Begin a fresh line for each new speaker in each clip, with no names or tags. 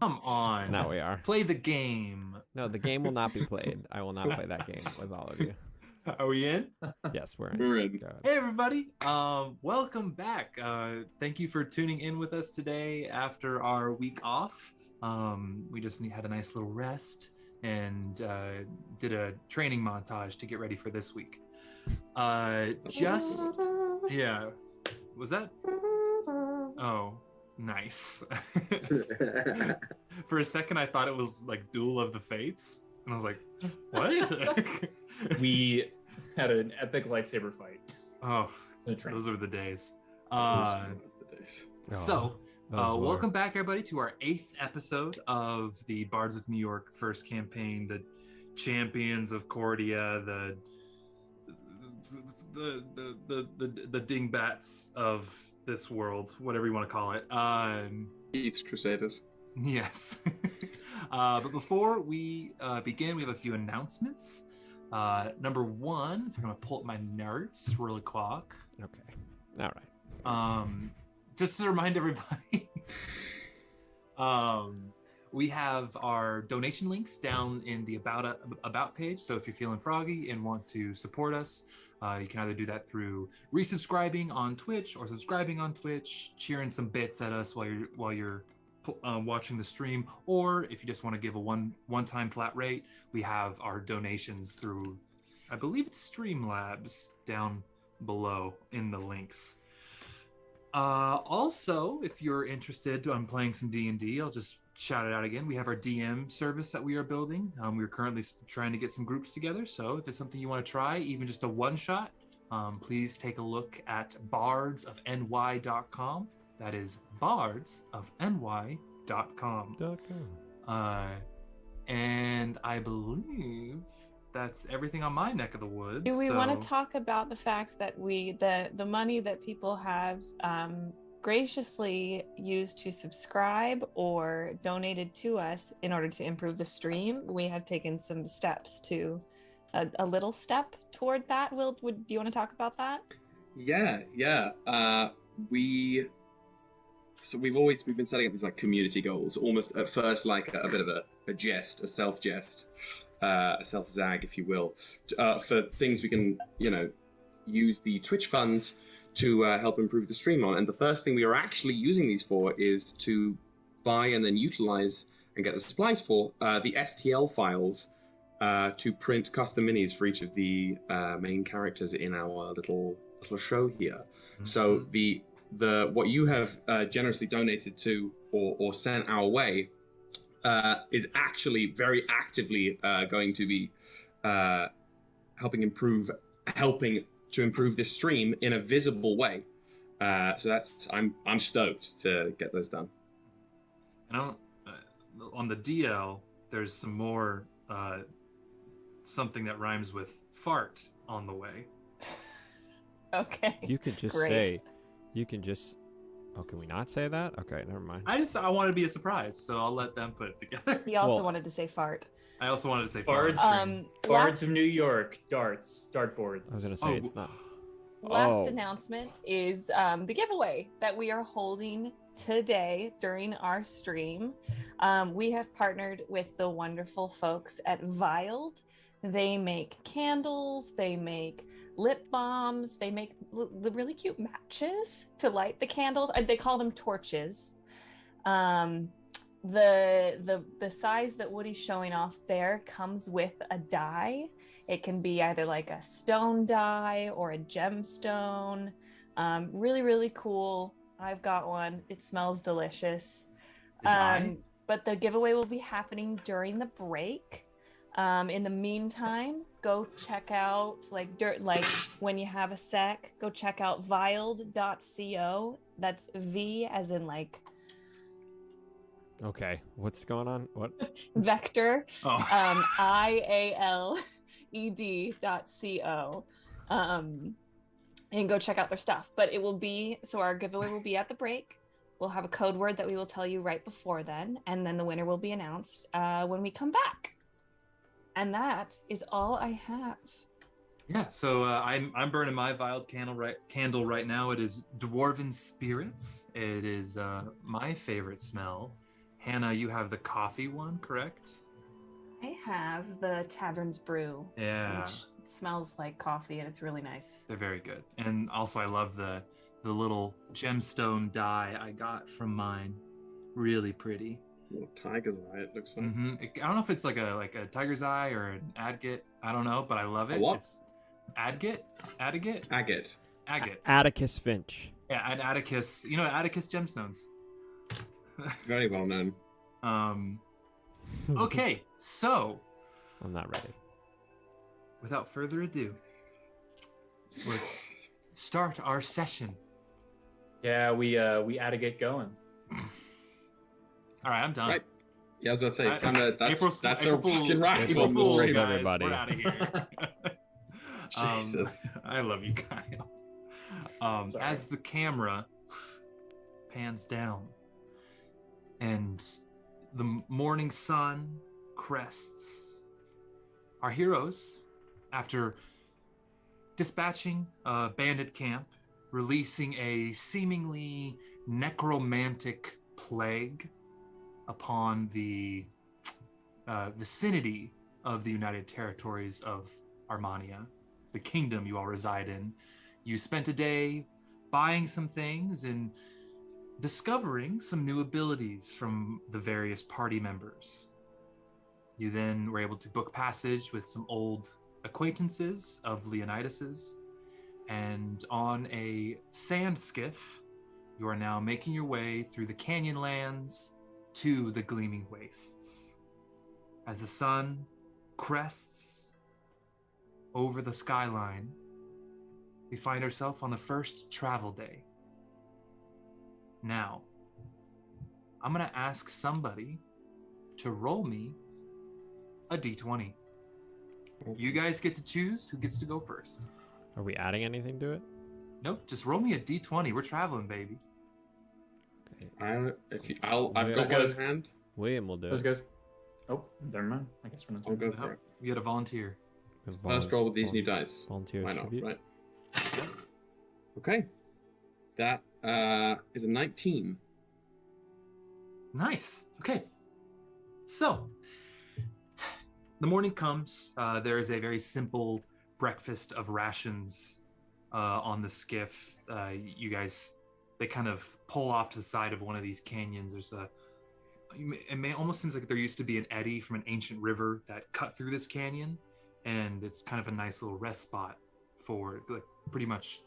Come on.
Now we are.
Play the game.
No, the game will not be played. I will not play that game with all of you.
Are we in?
Yes, we're in.
We're in.
Go ahead.
Hey everybody. Welcome back. Thank you for tuning in with us today after our week off. We just had a nice little rest and did a training montage to get ready for this week. Yeah. Was that? Oh, nice. For a second, I thought it was like Duel of the Fates, and I was like, "What?"
We had an epic lightsaber fight.
Oh,
in a train.
those were the days.
Oh,
Welcome back, everybody, to our 8th episode of the Bards of New York first campaign, the champions of Cordia, the dingbats of this world, whatever you want to call it.
East Crusaders.
Yes. But before we begin, we have a few announcements. Number one, if I'm going to pull up my notes really quick.
Okay. All right.
Just to remind everybody, we have our donation links down in the about page. So if you're feeling froggy and want to support us, you can either do that through resubscribing on Twitch or subscribing on Twitch, cheering some bits at us while you're watching the stream, or if you just want to give a one-time flat rate, we have our donations through, I believe it's Streamlabs, down below in the links. Also, if you're interested in playing some D&D, I'll just shout it out again. We have our DM service that we are building. We're currently trying to get some groups together, so if it's something you want to try, even just a one-shot, please take a look at bardsofny.com. That is bardsofny.com. And I believe that's everything on my neck of the woods.
Do we want to talk about the fact that the money that people have graciously used to subscribe or donated to us in order to improve the stream? We have taken some steps to a little step toward that. Do you want to talk about that?
Yeah. We've been setting up these like community goals, almost at first like a bit of a jest, a self jest, a self zag, if you will, for things we can use the Twitch funds to help improve the stream on. And the first thing we are actually using these for is to buy and then utilize and get the supplies for the STL files to print custom minis for each of the main characters in our little show here. Mm-hmm. So the what you have generously donated to or sent our way is actually very actively going to be helping to improve this stream in a visible way. So I'm stoked to get those done.
And on the DL, there's some more something that rhymes with fart on the way.
Okay.
You could just say. You can just. Oh, can we not say that? Okay, never mind.
I wanted to be a surprise, so I'll let them put it together.
He also wanted to say fart.
I also wanted to say
Bards.
fart.
Bards of New York, dartboards.
I was gonna say it's not.
Last announcement is the giveaway that we are holding today during our stream. We have partnered with the wonderful folks at Wild. They make candles. They make lip balms. They make the really cute matches to light the candles. They call them torches. The size that Woody's showing off there comes with a die. It can be either like a stone die or a gemstone. Really, really cool. I've got one. It smells delicious. But the giveaway will be happening during the break. In the meantime, go check out when you have a sec, go check out vild.co. That's V as in like.
Okay, what's going on? What?
Vector.
Oh.
IALED.co. And go check out their stuff. But it will be, so our giveaway will be at the break. We'll have a code word that we will tell you right before then, and then the winner will be announced when we come back. And that is all I have.
Yeah, so I'm burning my vile candle right now. It is Dwarven Spirits. It is my favorite smell. Hannah, you have the coffee one, correct?
I have the Tavern's Brew,
Yeah,
which smells like coffee, and it's really nice.
they're very good. And also, I love the little gemstone die I got from mine. Really pretty.
What tiger's eye it looks like.
I don't know if it's like a tiger's eye or an agate. I don't know, but I love it.
A what?
It's agate.
Agate.
Atticus Finch.
Yeah, an Atticus. You know, Atticus gemstones.
Very well known.
Okay, so
I'm not ready.
without further ado, let's start our session.
Yeah, we had to get going.
All right, I'm done.
Right. Yeah, I was about to say,
Right.
time to, that's
April
a
Fool-
fucking wrap
April
on the
Fools,
stream.
guys,
everybody.
we're out of here.
Jesus.
I love you, Kyle.
Sorry.
As the camera pans down and the morning sun crests, our heroes, after dispatching a bandit camp, releasing a seemingly necromantic plague upon the vicinity of the United Territories of Armania, the kingdom you all reside in. You spent a day buying some things and discovering some new abilities from the various party members. You then were able to book passage with some old acquaintances of Leonidas's, and on a sand skiff, you are now making your way through the canyon lands to the gleaming wastes. As the sun crests over the skyline, we find ourselves on the first travel day. Now, I'm going to ask somebody to roll me a d20. You guys get to choose who gets to go first.
Are we adding anything to it?
Nope, just roll me a d20. We're traveling, baby.
Okay.
I've got one in hand.
William will do
Those
it.
guys. Oh, never mind. I guess we're not
I'll
doing
go
that.
for it.
You got a volunteer.
First roll with these new dice.
Volunteer
Why not?
tribute.
Right. Okay. That is a 19.
Nice. Okay. So, the morning comes. There is a very simple breakfast of rations on the skiff. You guys, they kind of pull off to the side of one of these canyons. There's almost seems like there used to be an eddy from an ancient river that cut through this canyon, and it's kind of a nice little rest spot for like pretty much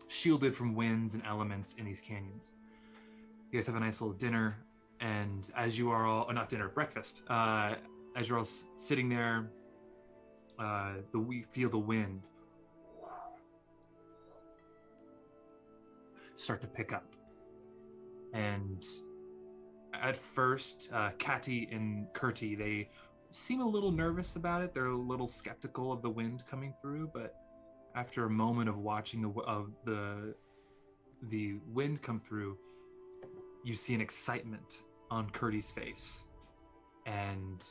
shielded from winds and elements in these canyons. You guys have a nice little dinner, and as you are all, or not dinner, breakfast, as you're all sitting there, we feel the wind start to pick up. And at first, Catty and Kurti, they seem a little nervous about it. They're a little skeptical of the wind coming through, but after a moment of watching the wind come through, you see an excitement on Kurti's face, and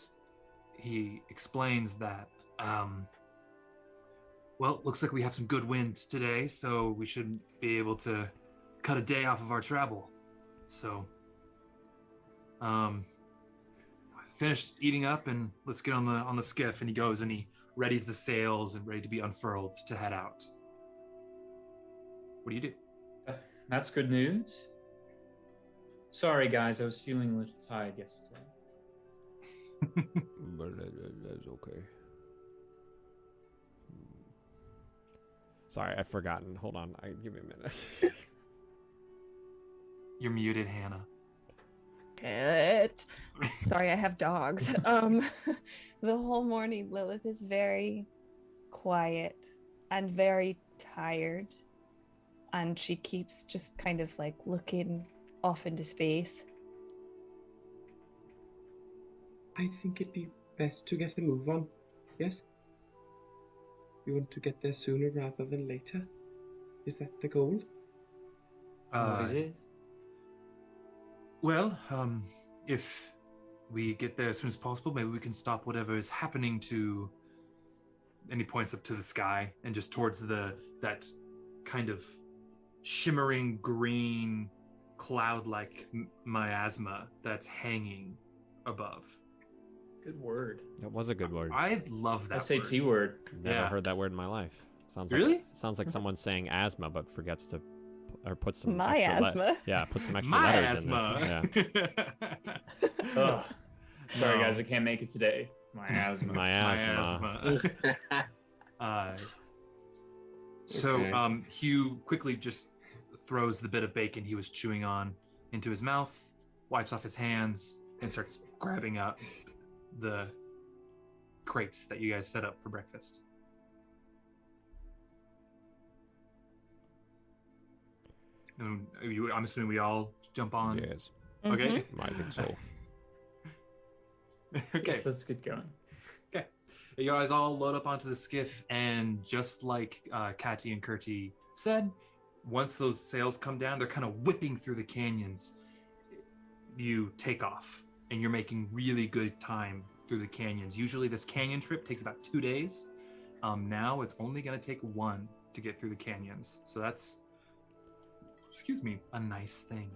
he explains that, well, looks like we have some good wind today, so we should be able to cut a day off of our travel. So, finished eating up, and let's get on the skiff. And he goes and he readies the sails and ready to be unfurled to head out. What do you do?
That's good news. Sorry, guys, I was feeling a little tired yesterday.
But that's okay. Sorry, I've forgotten. Hold on. Give me a minute.
You're muted, Hannah.
It. Sorry, I have dogs. The whole morning, Lilith is very quiet and very tired, and she keeps just kind of like looking off into space.
I think it'd be best to get a move on. Yes? You want to get there sooner rather than later? Is that the goal?
What is it?
Well, if we get there as soon as possible, maybe we can stop whatever is happening to and he points up to the sky and just towards that kind of shimmering green cloud-like miasma that's hanging above.
Good word.
That was a good word.
I love that
SAT word.
Never heard that word in my life. Sounds
Really?
Like, sounds like someone saying asthma, but forgets to, or put some
Miasma.
yeah, put some extra letters in
Miasma.
there. Yeah.
Ugh. Sorry,
No.
guys, I can't make it today. My asthma.
Miasma.
So
Okay.
Hugh quickly just throws the bit of bacon he was chewing on into his mouth, wipes off his hands, and starts grabbing up the crates that you guys set up for breakfast. And I'm assuming we all jump on.
Yes,
Okay.
my good soul.
Okay.
Yes, let's get going.
Okay. You guys all load up onto the skiff, and just like Kati and Kurti said, once those sails come down, they're kind of whipping through the canyons. You take off, and you're making really good time through the canyons. Usually this canyon trip takes about 2 days. Now it's only going to take 1 to get through the canyons. So that's, excuse me, a nice thing.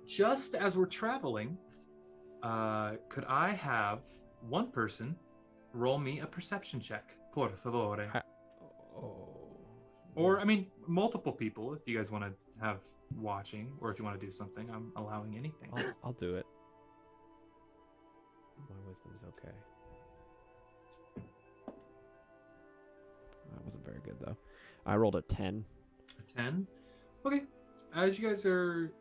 Just as we're traveling, could I have one person roll me a perception check, por favore? Or, I mean, multiple people, if you guys want to have watching, or if you want to do something, I'm allowing anything.
I'll do it. My wisdom's okay. That wasn't very good, though. I rolled a 10.
A 10? Okay. As you guys are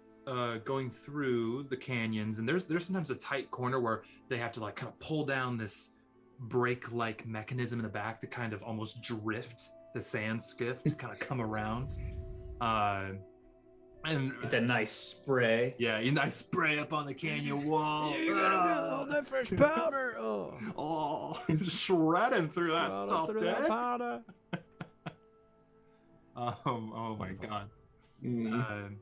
going through the canyons, and there's sometimes a tight corner where they have to like kind of pull down this brake-like mechanism in the back to kind of almost drift the sand skiff to kind of come around. And
Get that nice spray.
yeah, you nice spray up on the canyon wall.
You gotta get all that fresh powder. Oh,
Oh, shredding through that stuff,
through that
Dad.
powder.
Oh my god.
Mm.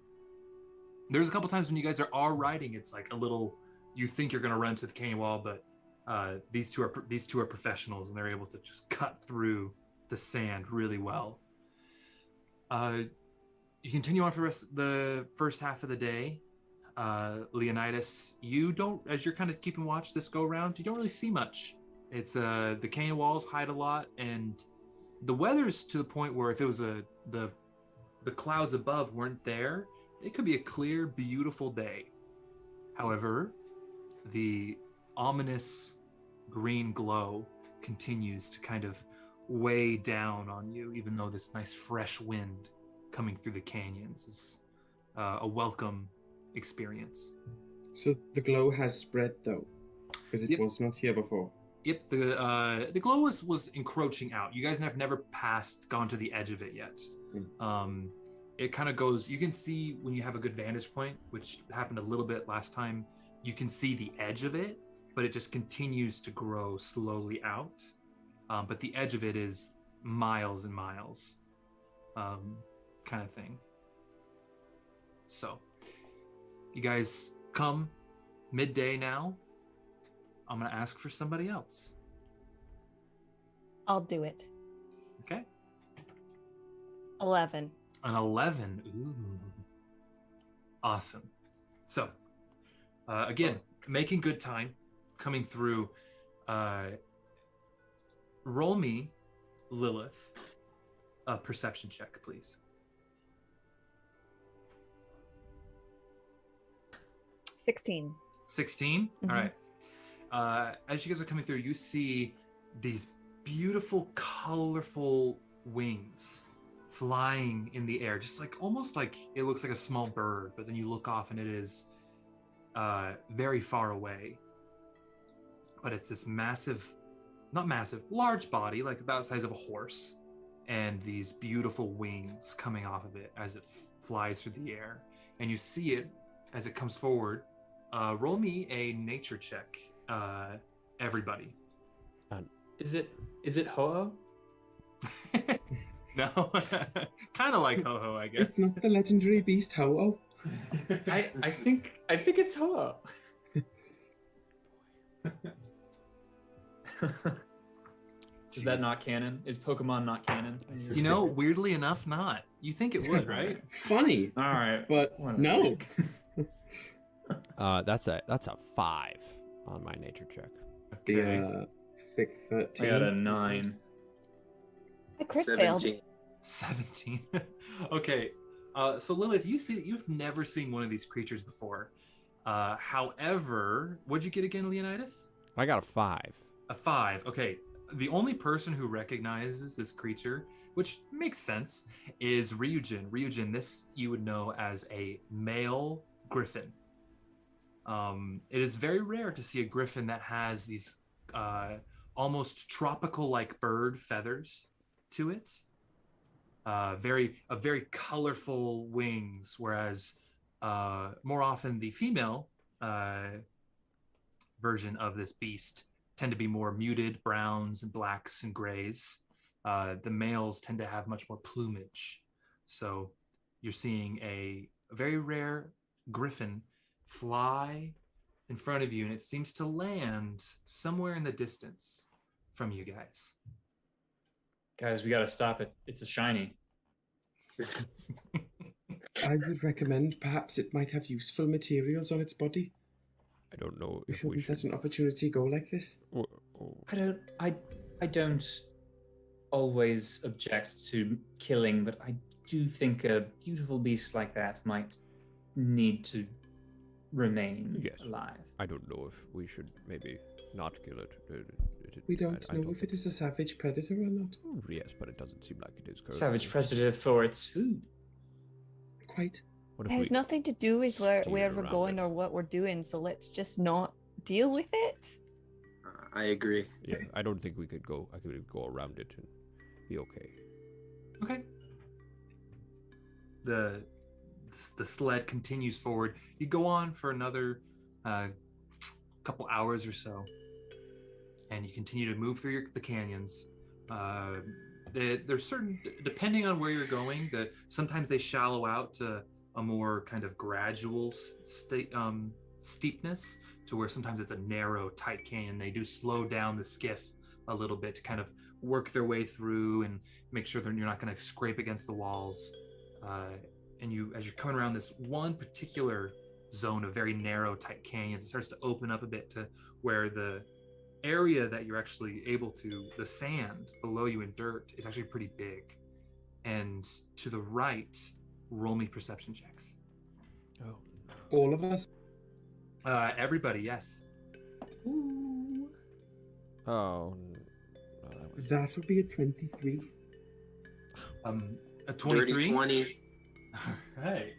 There's a couple times when you guys are riding, it's like a little, you think you're gonna run to the canyon wall, but these two are professionals, and they're able to just cut through the sand really well. You continue on for the first half of the day. Leonidas, you don't, as you're kind of keeping watch this go round, you don't really see much. It's the canyon walls hide a lot, and the weather's to the point where if it was the clouds above weren't there, it could be a clear, beautiful day. However, the ominous green glow continues to kind of weigh down on you, even though this nice fresh wind coming through the canyons is a welcome experience.
So the glow has spread though, because it
Yep.
was not here before.
Yep, the glow was encroaching out. You guys have never gone to the edge of it yet. It kind of goes, you can see when you have a good vantage point, which happened a little bit last time, you can see the edge of it, but it just continues to grow slowly out. But the edge of it is miles and miles, kind of thing. So, you guys come midday now. I'm going to ask for somebody else.
I'll do it.
Okay.
11.
An 11. Ooh. Awesome. So, again, making good time, coming through. Roll me, Lilith, a perception check, please.
16.
16?
Mhm.
All right. As you guys are coming through, you see these beautiful, colorful wings flying in the air, just like almost like it looks like a small bird, but then you look off and it is very far away. But it's this massive, not massive, large body, like about the size of a horse, and these beautiful wings coming off of it as it flies through the air. And you see it as it comes forward. Roll me a nature check, everybody.
Is it Ho-Oh?
No, kind of like Ho-Ho, I guess.
It's not the legendary beast Ho-Oh.
I think it's Ho-Oh. Is that not canon? Is Pokemon not canon?
You know, weirdly enough, not. You think it would, right?
Funny,
All right,
but
whatever.
no.
That's a 5 on my nature check.
The thick 13.
I got a 9.
I crit failed.
17. Okay. So Lilith, you've never seen one of these creatures before. However, what'd you get again, Leonidas?
I got a 5.
A 5. Okay. The only person who recognizes this creature, which makes sense, is Ryujin. Ryujin, this you would know as a male griffin. It is very rare to see a griffin that has these almost tropical-like bird feathers to it. Very colorful wings, whereas more often the female version of this beast tend to be more muted browns and blacks and grays. The males tend to have much more plumage. So you're seeing a very rare griffin fly in front of you, and it seems to land somewhere in the distance from you guys.
Guys, we gotta stop it. It's a shiny.
I would recommend perhaps it might have useful materials on its body.
I don't know
We
if we
shouldn't
should.
let an opportunity go like this.
I don't always object to killing, but I do think a beautiful beast like that might need to remain
Yes.
alive.
I don't know if we should maybe not kill it.
We don't know if it is a savage predator or not.
Yes, but it doesn't seem like it is. Currently.
Savage predator for its food.
Quite.
What
It
if
has
we
nothing to do with where
steer
we're
around
going
it?
or what we're doing, so let's just not deal with it.
I agree.
Yeah, I don't think we could go. I could go around it and be okay.
Okay. The sled continues forward. You go on for another couple hours or so, and you continue to move through the canyons. There's certain, depending on where you're going, that sometimes they shallow out to a more kind of gradual steepness, to where sometimes it's a narrow, tight canyon. They do slow down the skiff a little bit to kind of work their way through and make sure that you're not going to scrape against the walls. And you, as you're coming around this one particular zone of very narrow, tight canyons, it starts to open up a bit to where the area that you're actually able to, the sand below you in dirt, is actually pretty big. And to the right, roll me perception checks.
Oh.
All of us?
Everybody, yes.
Ooh.
Oh. No, that was.
That would be a 23.
A 23.
Dirty 20.
All right.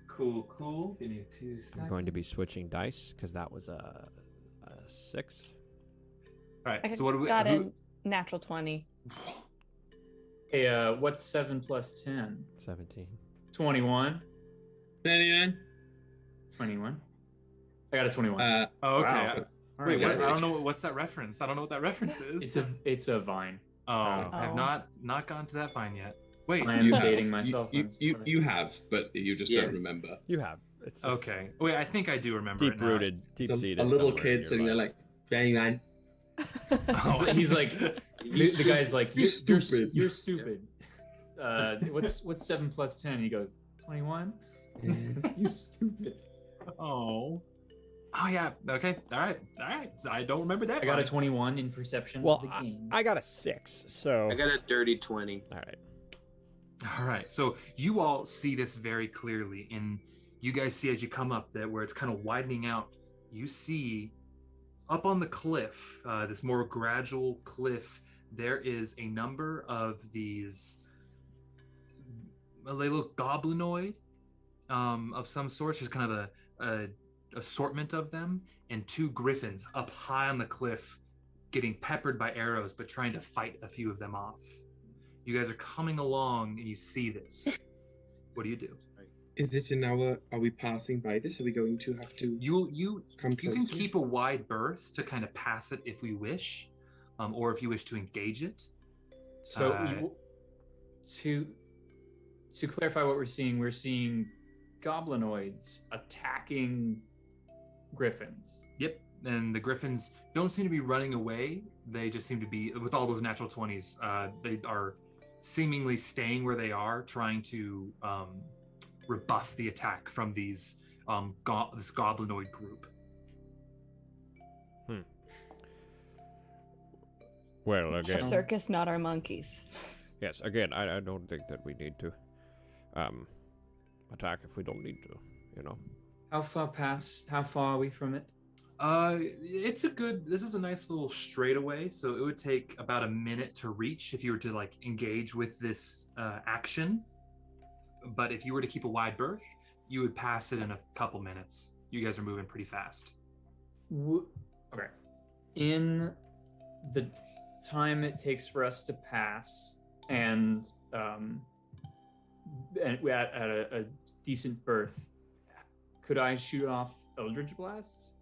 Cool. Give me 2 seconds.
I'm going to be switching dice because that was a 6.
All right.
I
So what do we?
got a natural 20.
Hey, what's 7 plus 10?
17.
21.
39.
21. I got a 21.
Oh, okay.
Wow. All
Wait,
right,
what?
guys.
I don't know what's that reference. I don't know what that reference is.
It's a vine.
Oh, I have
Oh.
not gone to that fine yet. Wait.
I am
You have.
dating myself.
You,
I'm
you,
sorry.
you have, but you just
Yeah.
don't remember.
You have. It's just
Okay. Wait, I think I do remember it
deep
now.
rooted, deep
It's
seated.
a little kid sitting there like, bang, man.
Oh.
He's like,
He's
the guy's like,
You're
you're
stupid."
You're stupid. What's 7 plus 10? He goes, 21. You stupid.
Oh yeah. Okay. All right. So I don't remember that.
I got a
part.
21 in perception
Well,
of the game.
I got a 6, so.
I got a dirty 20.
All right.
All right. So you all see this very clearly, and you guys see as you come up that where it's kind of widening out. You see up on the cliff, this more gradual cliff. There is a number of these. They look goblinoid, of some sort. There's kind of a assortment of them, and 2 griffins up high on the cliff, getting peppered by arrows, but trying to fight a few of them off. You guys are coming along, and you see this. What do you do?
Is it in our... Are we passing by this? Are we going to have to
You
come
can
closer?
keep a wide berth to kind of pass it if we wish, or if you wish to engage it.
So to clarify what we're seeing goblinoids attacking griffins.
Yep. and the griffins don't seem to be running away. They just seem to be, with all those natural 20s, they are seemingly staying where they are, trying to rebuff the attack from these this goblinoid group.
Well, again,
Our circus, not our monkeys.
yes, again, I don't think that we need to attack if we don't need to, you know.
How far are we from it?
This is a nice little straightaway, so it would take about a minute to reach if you were to like engage with this action. But if you were to keep a wide berth, you would pass it in a couple minutes. You guys are moving pretty fast.
Okay. In the time it takes for us to pass, and we're at a decent berth, could I shoot off Eldritch Blasts?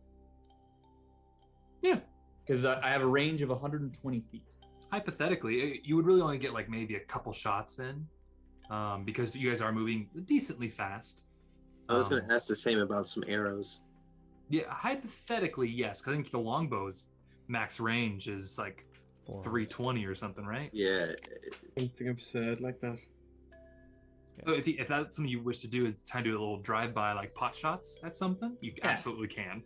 Yeah.
Because I have a range of 120 feet.
Hypothetically, you would really only get like maybe a couple shots in, because you guys are moving decently fast.
I was going to ask the same about some arrows.
Yeah, hypothetically, yes. 'Cause I think the longbow's max range is like 320 or something, right?
Yeah.
Something absurd like that.
So if that's something you wish to do, is try to do a little drive-by like pot shots at something, you absolutely can.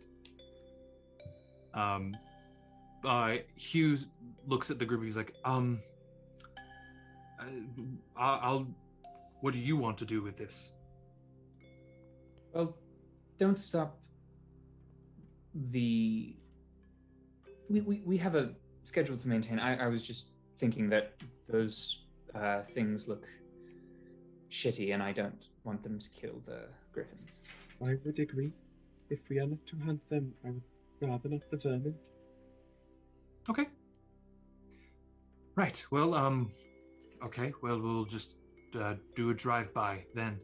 Hugh looks at the group. He's like, I'll. What do you want to do with this?
Well, don't stop the. We have a schedule to maintain. I was just thinking that those things look shitty, and I don't want them to kill the griffins.
I would agree. If we are not to hunt them, I would rather not the vermin.
Okay. Right. Well, okay. Well, we'll just do a drive-by then.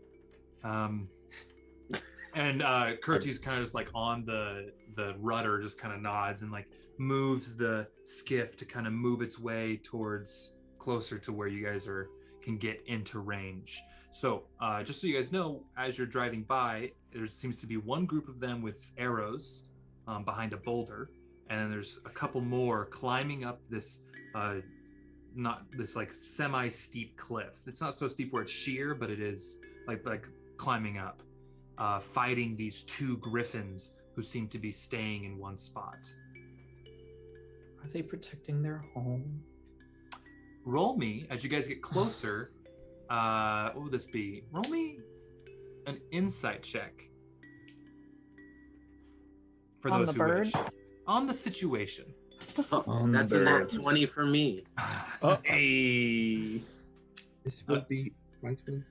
And Kurtu's kind of just like on the rudder, just kind of nods and like moves the skiff to kind of move its way towards closer to where you guys can get into range. So just so you guys know, as you're driving by, there seems to be one group of them with arrows behind a boulder, and then there's a couple more climbing up this not this like semi-steep cliff. It's not so steep where it's sheer, but it is like climbing up, fighting these two griffins who seem to be staying in one spot.
Are they protecting their home?
Roll me as you guys get closer. What would this be? Roll me an insight check. For
On
those
the
who
birds?
wish. On the situation.
Oh, that's a nat 20 for me.
Hey.
This will be right when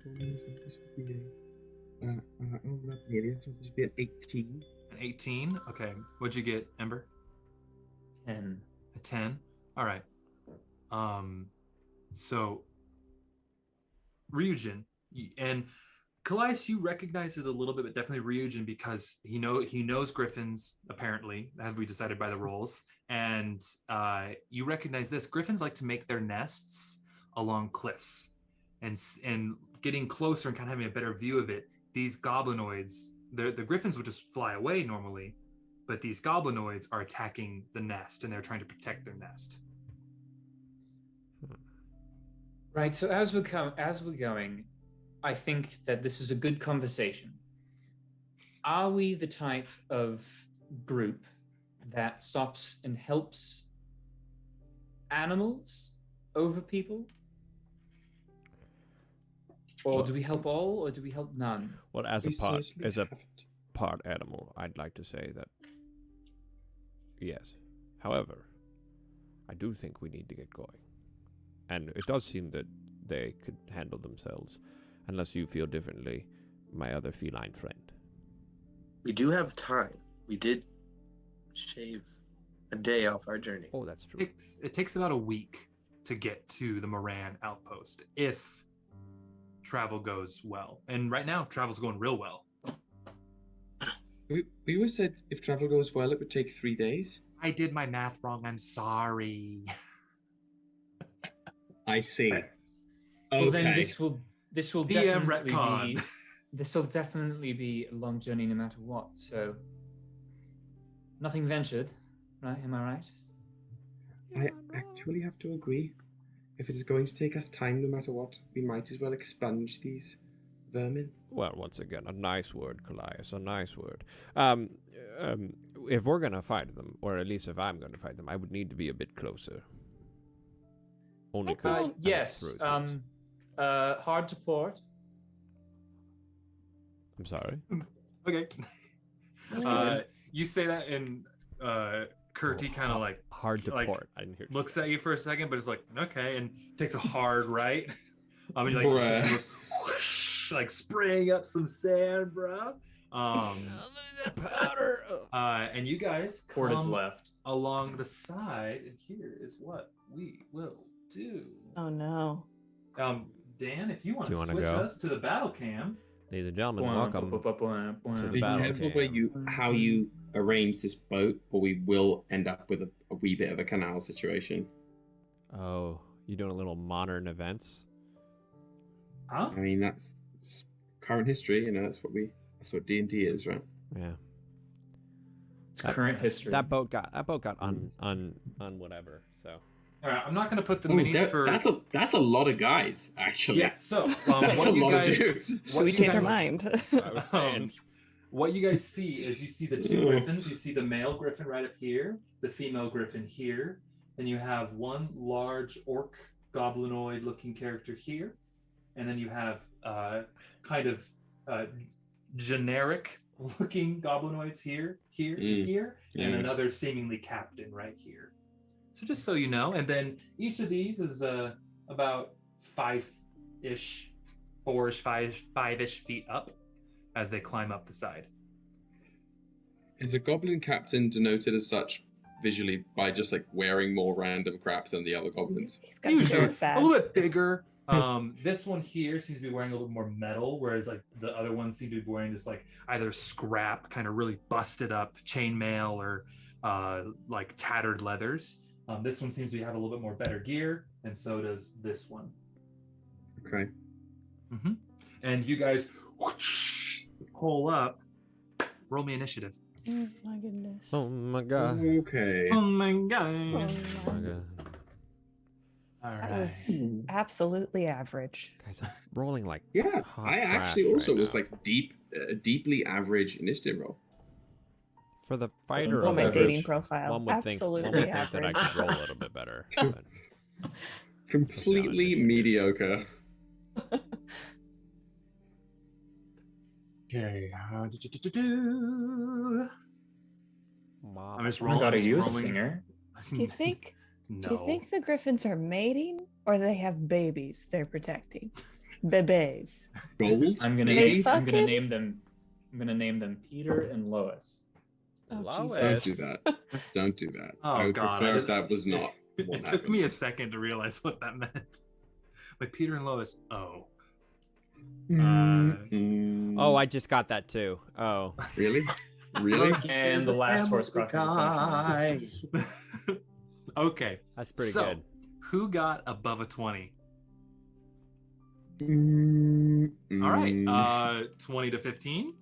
this will be not nearly. This will be an 18.
An 18? Okay. What'd you get, Ember?
10.
A 10? All right. So Ryujin and Callias, you recognize it a little bit, but definitely Ryujin, because he knows griffins, apparently, have we decided by the rolls, and you recognize this. Griffins like to make their nests along cliffs, and getting closer and kind of having a better view of it, these goblinoids, the griffins would just fly away normally, but these goblinoids are attacking the nest, and they're trying to protect their nest.
Right, so as we're going, I think that this is a good conversation. Are we the type of group that stops and helps animals over people? Or do we help all, or do we help none?
Well, as
We
a part
certainly haven't.
part animal, I'd like to say that yes. However, I do think we need to get going. And it does seem that they could handle themselves, unless you feel differently, my other feline friend.
We do have time. We did shave a day off our journey.
Oh, that's true.
It takes about a week to get to the Moran outpost if travel goes well. And right now, travel's going real well.
We always said if travel goes well, it would take 3 days.
I did my math wrong. I'm sorry.
I see.
Right.
Okay.
Well, then this will
PM
definitely
retcon.
be this will definitely be a long journey no matter what. So nothing ventured, right? Am I right?
I actually have to agree. If it is going to take us time no matter what, we might as well expunge these vermin.
Well, once again, a nice word, Callias, a nice word. If we're gonna fight them, or at least if I'm gonna fight them, I would need to be a bit closer. Only because
Yes. Hard to port.
I'm sorry.
Okay. You say that, and Kurti kind of like
hard to
like,
port. I didn't hear.
looks at you for a second, but it's like okay, and takes a hard right. I mean, like
Bruh.
like spraying up some sand, bro.
Powder.
And you guys
Port is
come
left.
along the side, and here is what we will do.
Oh no.
Dan, if you want
Do
to
you wanna
switch
go?
us to the battle cam.
Ladies and gentlemen, welcome to the
Be
battle
careful
cam.
how you arrange this boat, or we will end up with a wee bit of a canal situation.
Oh, you doing a little modern events?
Huh?
I mean, that's current history. That's what D&D is, right?
Yeah.
It's current history.
That boat got on whatever. So.
All right, I'm not going to put the
Ooh,
minis for.
that's a lot of guys, actually.
Yeah. So
That's
what
a
you
lot of
guys,
dudes.
what
We
you
change our
guys-
mind.
I was saying.
What you guys see is you see the two griffins. You see the male griffin right up here, the female griffin here, and you have one large orc goblinoid looking character here, and then you have kind of generic looking goblinoids here, here, here, and
Yes.
another seemingly captain right here. So just so you know, and then each of these is about five-ish feet up as they climb up the side.
Is a goblin captain denoted as such visually by just like wearing more random crap than the other goblins?
He's got
Usually
the bad.
a little bit bigger. This one here seems to be wearing a little bit more metal, whereas like the other ones seem to be wearing just like either scrap, kind of really busted up chainmail, or like tattered leathers. This one seems to have a little bit more better gear, and so does this one.
Okay.
Mm-hmm. And you guys pull up. Roll me initiative.
Oh my goodness.
Oh my god.
Okay.
Oh my god!
Oh my god.
All
That
right.
was absolutely average.
Guys, I'm rolling like
Yeah,
hot
I
trash
actually also
right
was
now.
like deeply average initiative roll.
For the fighter
Oh,
of
my
average,
dating profile.
one would think
Absolutely
that I
average.
could roll a little bit better. but-
Completely
initiative.
mediocre.
Okay. I'm just
Oh my
rolling.
god, are
just
you a
rolling.
singer?
Do you think?
No.
Do you think the griffins are mating, or they have babies they're protecting? Bebes.
Gold?
I'm gonna
maybe?
name, I'm gonna
fucking-
name them. I'm gonna name them Peter and Lois.
Oh,
Lois.
Don't
Jesus.
do that. Don't do that.
Oh,
I would
God,
prefer
I
if that was not
It
what
took me a
happened.
second to realize what that meant. Like Peter and Lois. Oh.
Oh, I just got that too. Oh.
Really? Really?
And the last horse crosses the finish line.
Okay.
That's pretty
So,
good.
Who got above a 20?
Mm,
All right. 20 to 15.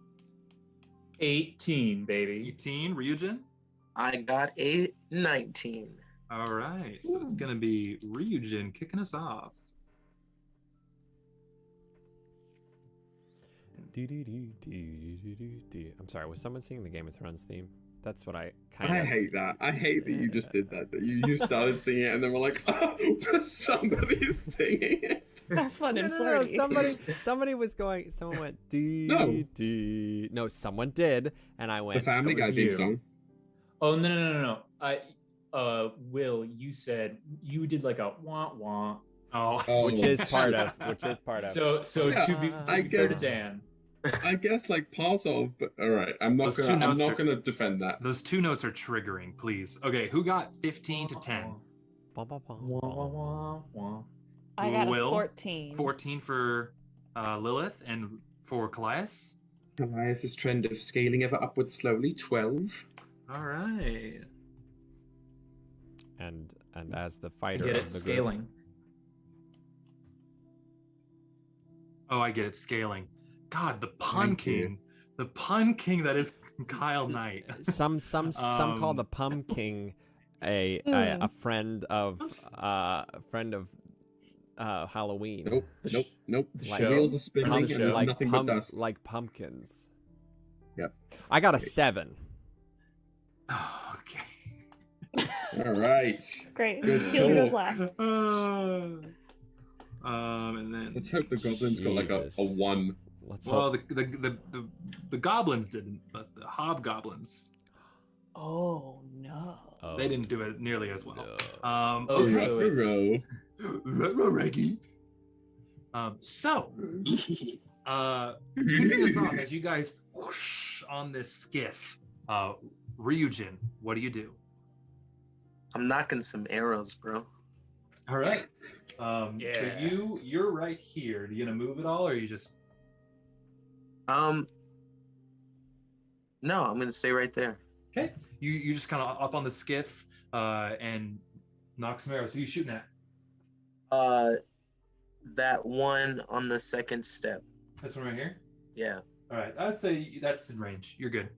18, baby.
18. Ryujin.
I got a 19.
All right. So it's going to be Ryujin kicking us off.
I'm sorry, was someone singing the Game of Thrones theme? That's what I
I
kind of...
hate that. I hate that you just did that. That you started singing it and then we're like, oh, somebody's singing it.
How fun
No,
and
no,
flirty.
somebody was going, someone went,
No.
No, someone did, and I
The
went,
Family
That
Guy
was
theme
you.
song.
Oh no! Will, you said you did like a wah wah.
Oh.
Oh.
which is part of,
So
Yeah,
to be
I
fair to
guess-
Dan,
I guess like part of, but all right. I'm not
Those two
gonna. I'm
notes
not
are-
gonna defend that.
Those two notes are triggering, please. Okay. Who got 15 to 10?
Bum, bum, bum,
Wah
bum.
wah wah wah.
I got
Will?
a 14.
14 for Lilith, and for Callias.
Elias's trend of scaling ever upwards slowly. 12.
All right.
And as the
I
fighter
get
of
it
the
scaling.
Oh, I get it. Scaling. God, the Pun
Thank you.
King. The pun king that is Kyle Knight.
Some call the pumpkin a friend of Halloween.
Nope.
The
The
show?
wheels are spinning and
show?
there's
like
nothing but dust.
like pumpkins.
Yep.
I got a 7.
Oh, okay.
All right.
Great.
Good
Keely goes
talk.
last.
And then
Let's hope the goblins got like a
Jesus.
1.
Let's
well,
hope.
the goblins didn't, but the hobgoblins
Oh no.
Oh,
they didn't do it nearly as well.
no.
Oh,
Okay.
so it's-
Reggie. So kicking us off as you guys whoosh on this skiff, Ryujin, what do you do?
I'm knocking some arrows, bro.
All right. So
Yeah.
you're right here. Are you gonna move at all, or are you just?
No, I'm gonna stay right there.
Okay. You just kind of up on the skiff and knock some arrows. Who are you shooting at?
That one on the second step.
This one right here.
Yeah,
All right. I'd say that's in range. You're good.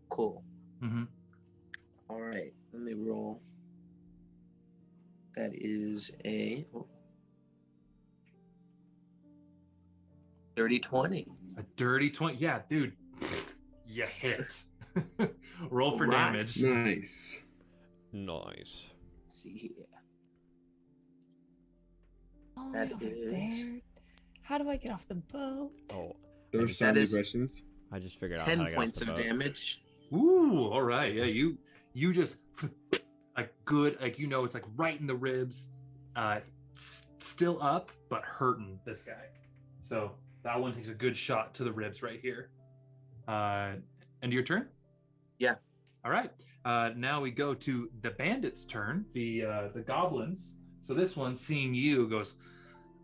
cool.
Mm-hmm.
All right, let me roll. That is a 30-20.
A dirty 20. Yeah, dude. You hit. Roll for
Alright.
damage.
Nice.
Nice.
Let's see here.
Oh,
That
over
is-
there. How do I get off the boat?
Oh,
There are
That
so many
is-
questions.
I just figured out
10
how to get
points
off
of
the boat.
damage.
Ooh, all right. Yeah, you just like good, like it's like right in the ribs. Still up, but hurting this guy. So that one takes a good shot to the ribs right here. End of your turn?
Yeah.
All right. Now we go to the bandits' turn, the goblins. So this one, seeing you, goes,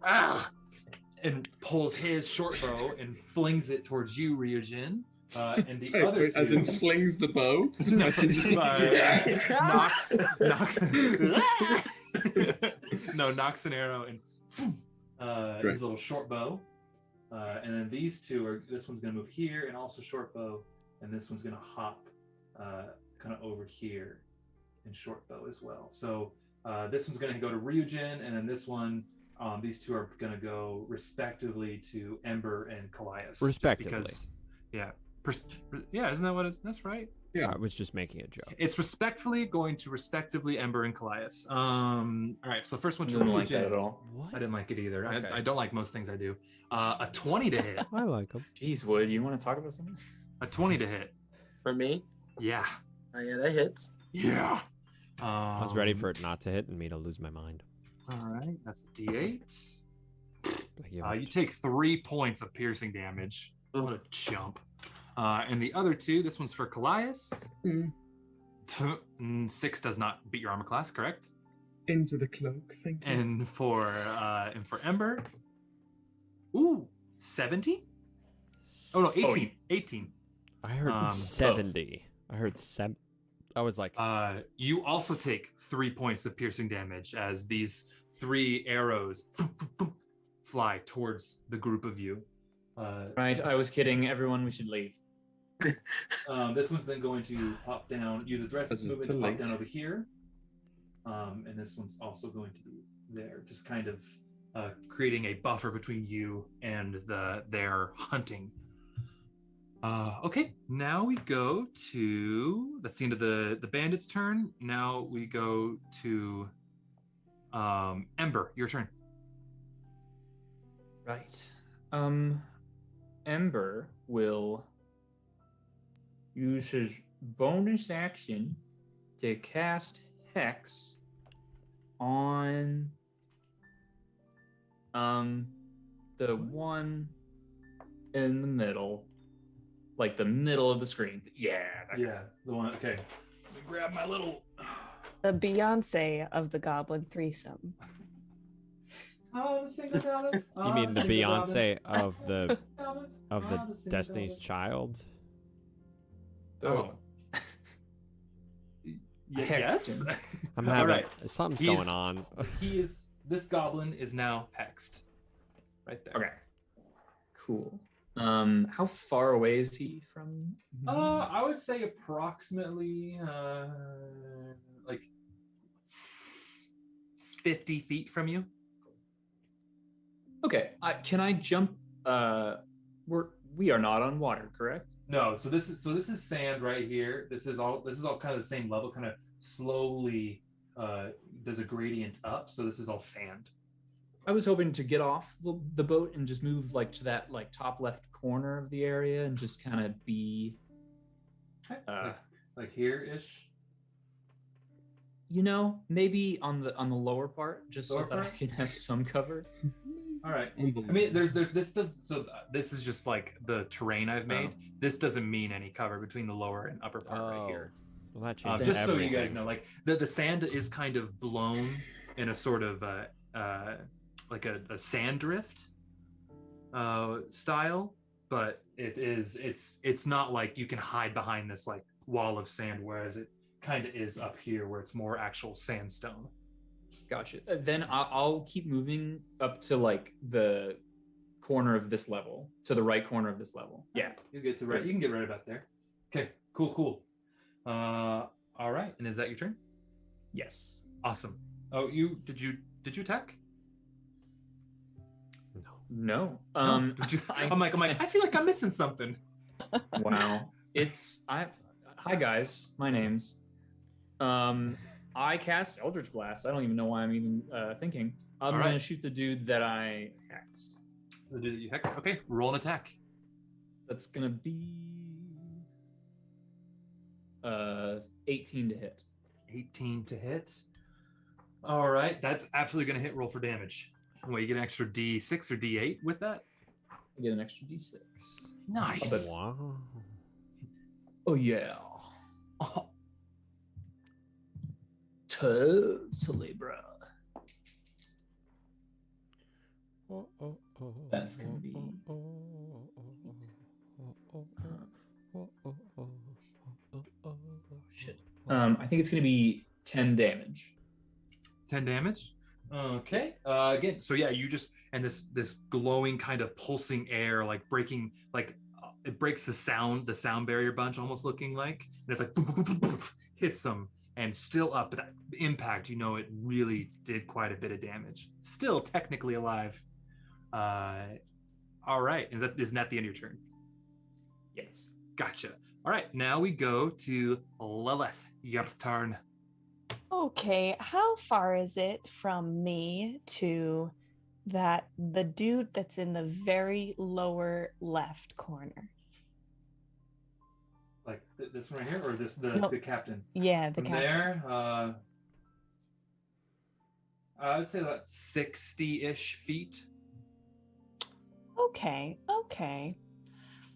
ah, and pulls his short bow and flings it towards you, Ryujin. And the
Wait,
other
wait,
two,
as in flings the bow?
knocks an arrow and his little short bow. And then these two are, this one's gonna move here and also short bow, and this one's gonna hop kind of over here and short bow as well. So this one's gonna go to Ryujin, and then this one, these two are gonna go respectively to Ember and Callias. just
Respectively.
because, yeah. Yeah, isn't that what it's, that's right?
Yeah.
I was just making a joke.
It's respectfully going to respectively Ember and Callias. All right, so first one
I
to
didn't like that at
Ryujin.
all.
What?
I didn't like it either.
Okay.
I don't like most things I do. A 20 to hit.
I like them.
Jeez, Wood, you want to talk about something?
A 20 to hit.
For me?
Yeah.
Oh, yeah, that hits.
Yeah.
I was ready for it not to hit and me to lose my mind.
All right, that's a D8.
I give up.
You take 3 points of piercing damage.
Ooh.
What a chump. And the other two, this one's for Callias.
Hmm.
6 does not beat your armor class, correct?
Into the cloak, thank you.
And for Ember, ooh, 17? Oh no, 18. 18.
I heard 70. I heard 7. I was like,
You also take 3 points of piercing damage as these 3 arrows fly towards the group of you.
Right, I was kidding. Everyone, we should leave.
This one's then going to pop down, use its reflex
That's
movement
too
to pop
late.
down over here. And this one's also going to be there, just kind of creating a buffer between you and their hunting. Okay, now we go to, that's the end of the bandit's turn. Now we go to Ember, your turn.
Right. Ember will use his bonus action to cast Hex on the one in the middle, like the middle of the screen. Yeah. that guy.
Yeah, the one, okay. Let me grab my little...
The Beyonce of the Goblin threesome.
you mean the Beyonce of the Destiny's Child?
Oh. Yes.
I'm
All
having
right.
something's
He's-
going on.
This goblin is now hexed. Right there.
Okay. Cool. How far away is he from?
I would say approximately like 50 feet from you.
Okay. Can I jump? We are not on water, correct?
No, so this is sand right here. This is all kind of the same level, kind of slowly there's a gradient up, so this is all sand.
I was hoping to get off the boat and just move like to that like top left corner of the area and just kind of be
like here-ish.
You know, maybe on the lower part, just
Lower
so that
part?
I can have some cover.
All right. I mean, this is just like the terrain I've made. This doesn't mean any cover between the lower and upper part right here.
Well, that changes
Just so
everything.
you guys know, like the sand is kind of blown in a sort of like a sand drift style, but it's not like you can hide behind this like wall of sand, whereas it kind of is up here where it's more actual sandstone.
Gotcha. Then I'll keep moving up to like the corner of this level, to the right corner of this level. Yeah,
You can get right about there. Okay, cool. All right, and is that your turn?
Yes.
Awesome. Oh, did you attack?
No.
Did you? I'm like, I feel like I'm missing something.
Wow. Hi guys, my name's I cast Eldritch Blast. I don't even know why I'm even thinking. I'm gonna shoot the dude that I hexed.
The dude that you hexed? Okay, roll an attack.
That's gonna be 18 to hit.
18 to hit. All right, that's absolutely gonna hit. Roll for damage. Wait, you get an extra D6 or D8 with that?
I get an extra D6.
Nice.
Wow.
Oh yeah. Totally, bro. That's gonna be. Shit. I think it's gonna be 10 damage.
10 damage. Okay. Again, so yeah, you just and this glowing kind of pulsing air, like breaking, like it breaks the sound barrier bunch, almost looking like, and it's like hits them. And still up, but that impact, you know, it really did quite a bit of damage. Still technically alive. All right, isn't that the end of your turn?
Yes.
Gotcha. All right, now we go to Lilith. Your turn.
Okay, how far is it from me to the dude that's in the very lower left corner?
Like this one right here, or the captain?
Yeah, the
From
captain.
there, I would say about 60-ish feet.
Okay.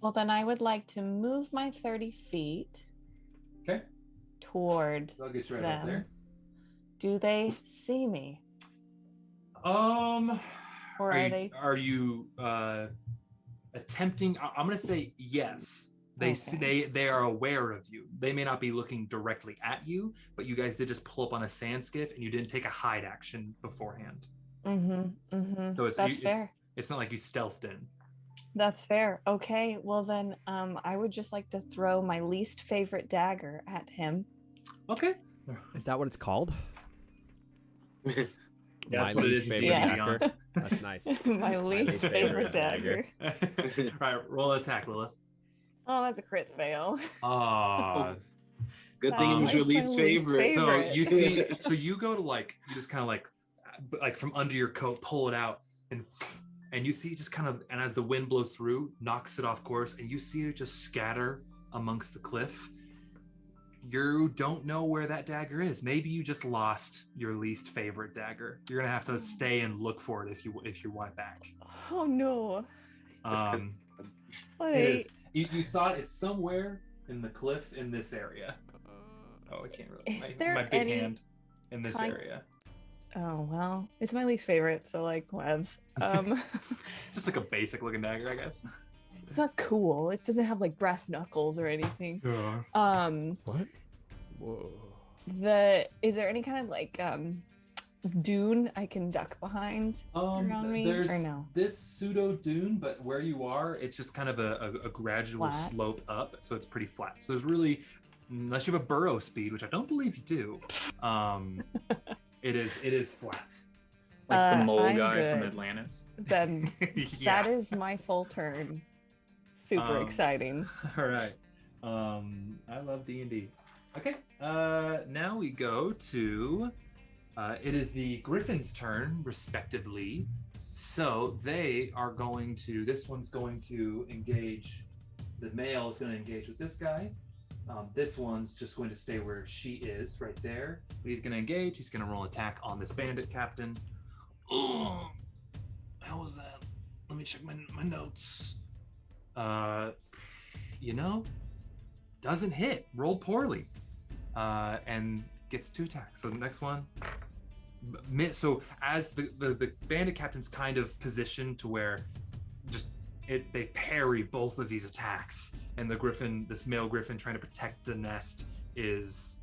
Well, then I would like to move my 30 feet.
Okay.
Toward
I'll get you right
them.
up there.
Do they see me?
Or
are
you attempting? I'm gonna say yes. They see, they are aware of you. They may not be looking directly at you, but you guys did just pull up on a sand skiff and you didn't take a hide action beforehand. So
That's fair.
It's not like you stealthed in.
That's fair. Okay, well then I would just like to throw my least favorite dagger at him.
Okay.
Is that what it's called?
That's what it is.
Favorite dagger. That's nice.
My least favorite dagger.
All right, roll an attack, Lilith.
Oh, that's a crit fail.
Good thing it was your least favorite.
So you see, so you go to you just kind of like from under your coat, pull it out, and you see it just kind of, and as the wind blows through, knocks it off course, and you see it just scatter amongst the cliff. You don't know where that dagger is. Maybe you just lost your least favorite dagger. You're gonna have to stay and look for it if you want back.
Oh no.
It is. You saw it. It's somewhere in the cliff in this area. Oh, I can't really.
Is there
my big
any
hand in this area.
Oh well, it's my least favorite, so like webs.
Just like a basic looking dagger, I guess.
It's not cool. It doesn't have like brass knuckles or anything.
Yeah.
What? Whoa.
Is there any kind of dune I can duck behind around me,
There's
or no?
this pseudo dune, but where you are, it's just kind of a gradual
Flat.
slope up, so it's pretty flat. So there's really, unless you have a burrow speed, which I don't believe you do, it is flat.
Like the mole
I'm
guy from
good.
Atlantis.
Then
Yeah.
that is my full turn. Super exciting.
All right. I love D&D. Okay. Now we go to. It is the Griffin's turn, respectively. So they are going to. This one's going to engage. The male is going to engage with this guy. This one's just going to stay where she is, right there. But he's going to engage. He's going to roll attack on this bandit captain. Oh, how was that? Let me check my notes. Doesn't hit. Rolled poorly. And gets 2 attacks. So the next one. So as the bandit captain's kind of positioned to where they parry both of these attacks, and the griffin, this male griffin trying to protect the nest, is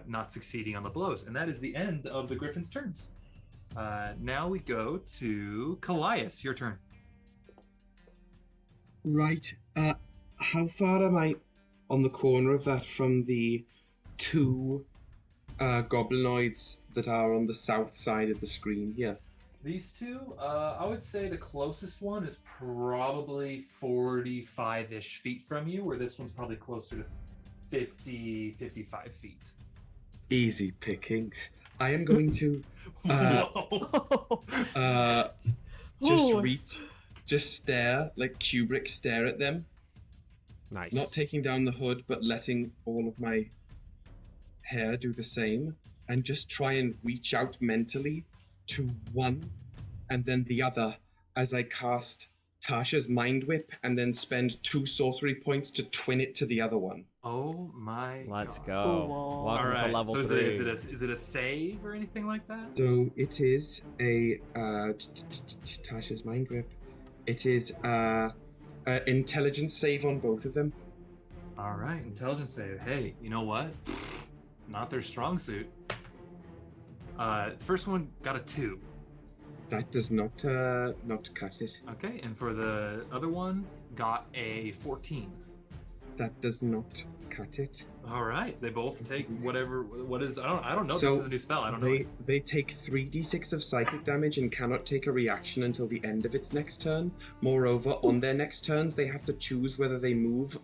not succeeding on the blows. And that is the end of the griffin's turns. Now we go to Callias. Your turn.
Right. How far am I on the corner of that from the 2 goblinoids that are on the south side of the screen here?
These two, I would say the closest one is probably 45-ish feet from you, where this one's probably closer to 50, 55 feet.
Easy pickings. I am going to just stare, like Kubrick stare at them.
Nice.
Not taking down the hood, but letting all of my hair do the same, and just try and reach out mentally to one and then the other as I cast Tasha's Mind Whip and then spend 2 sorcery points to twin it to the other one.
Oh my
Let's
God.
go.
Cool.
Welcome
All right.
to level
so
3.
is it a save or anything like that?
So it is a Tasha's Mind Whip. It is intelligence save on both of them.
All right, intelligence save. Hey, you know what? Not their strong suit. First one got a 2.
That does not cut it.
Okay, and for the other one got a 14.
That does not cut it.
All right, they both take whatever. What is? I don't know.
So
this is a new spell. I don't know.
They take 3d6 of psychic damage and cannot take a reaction until the end of its next turn. Moreover, on their next turns, they have to choose whether they move,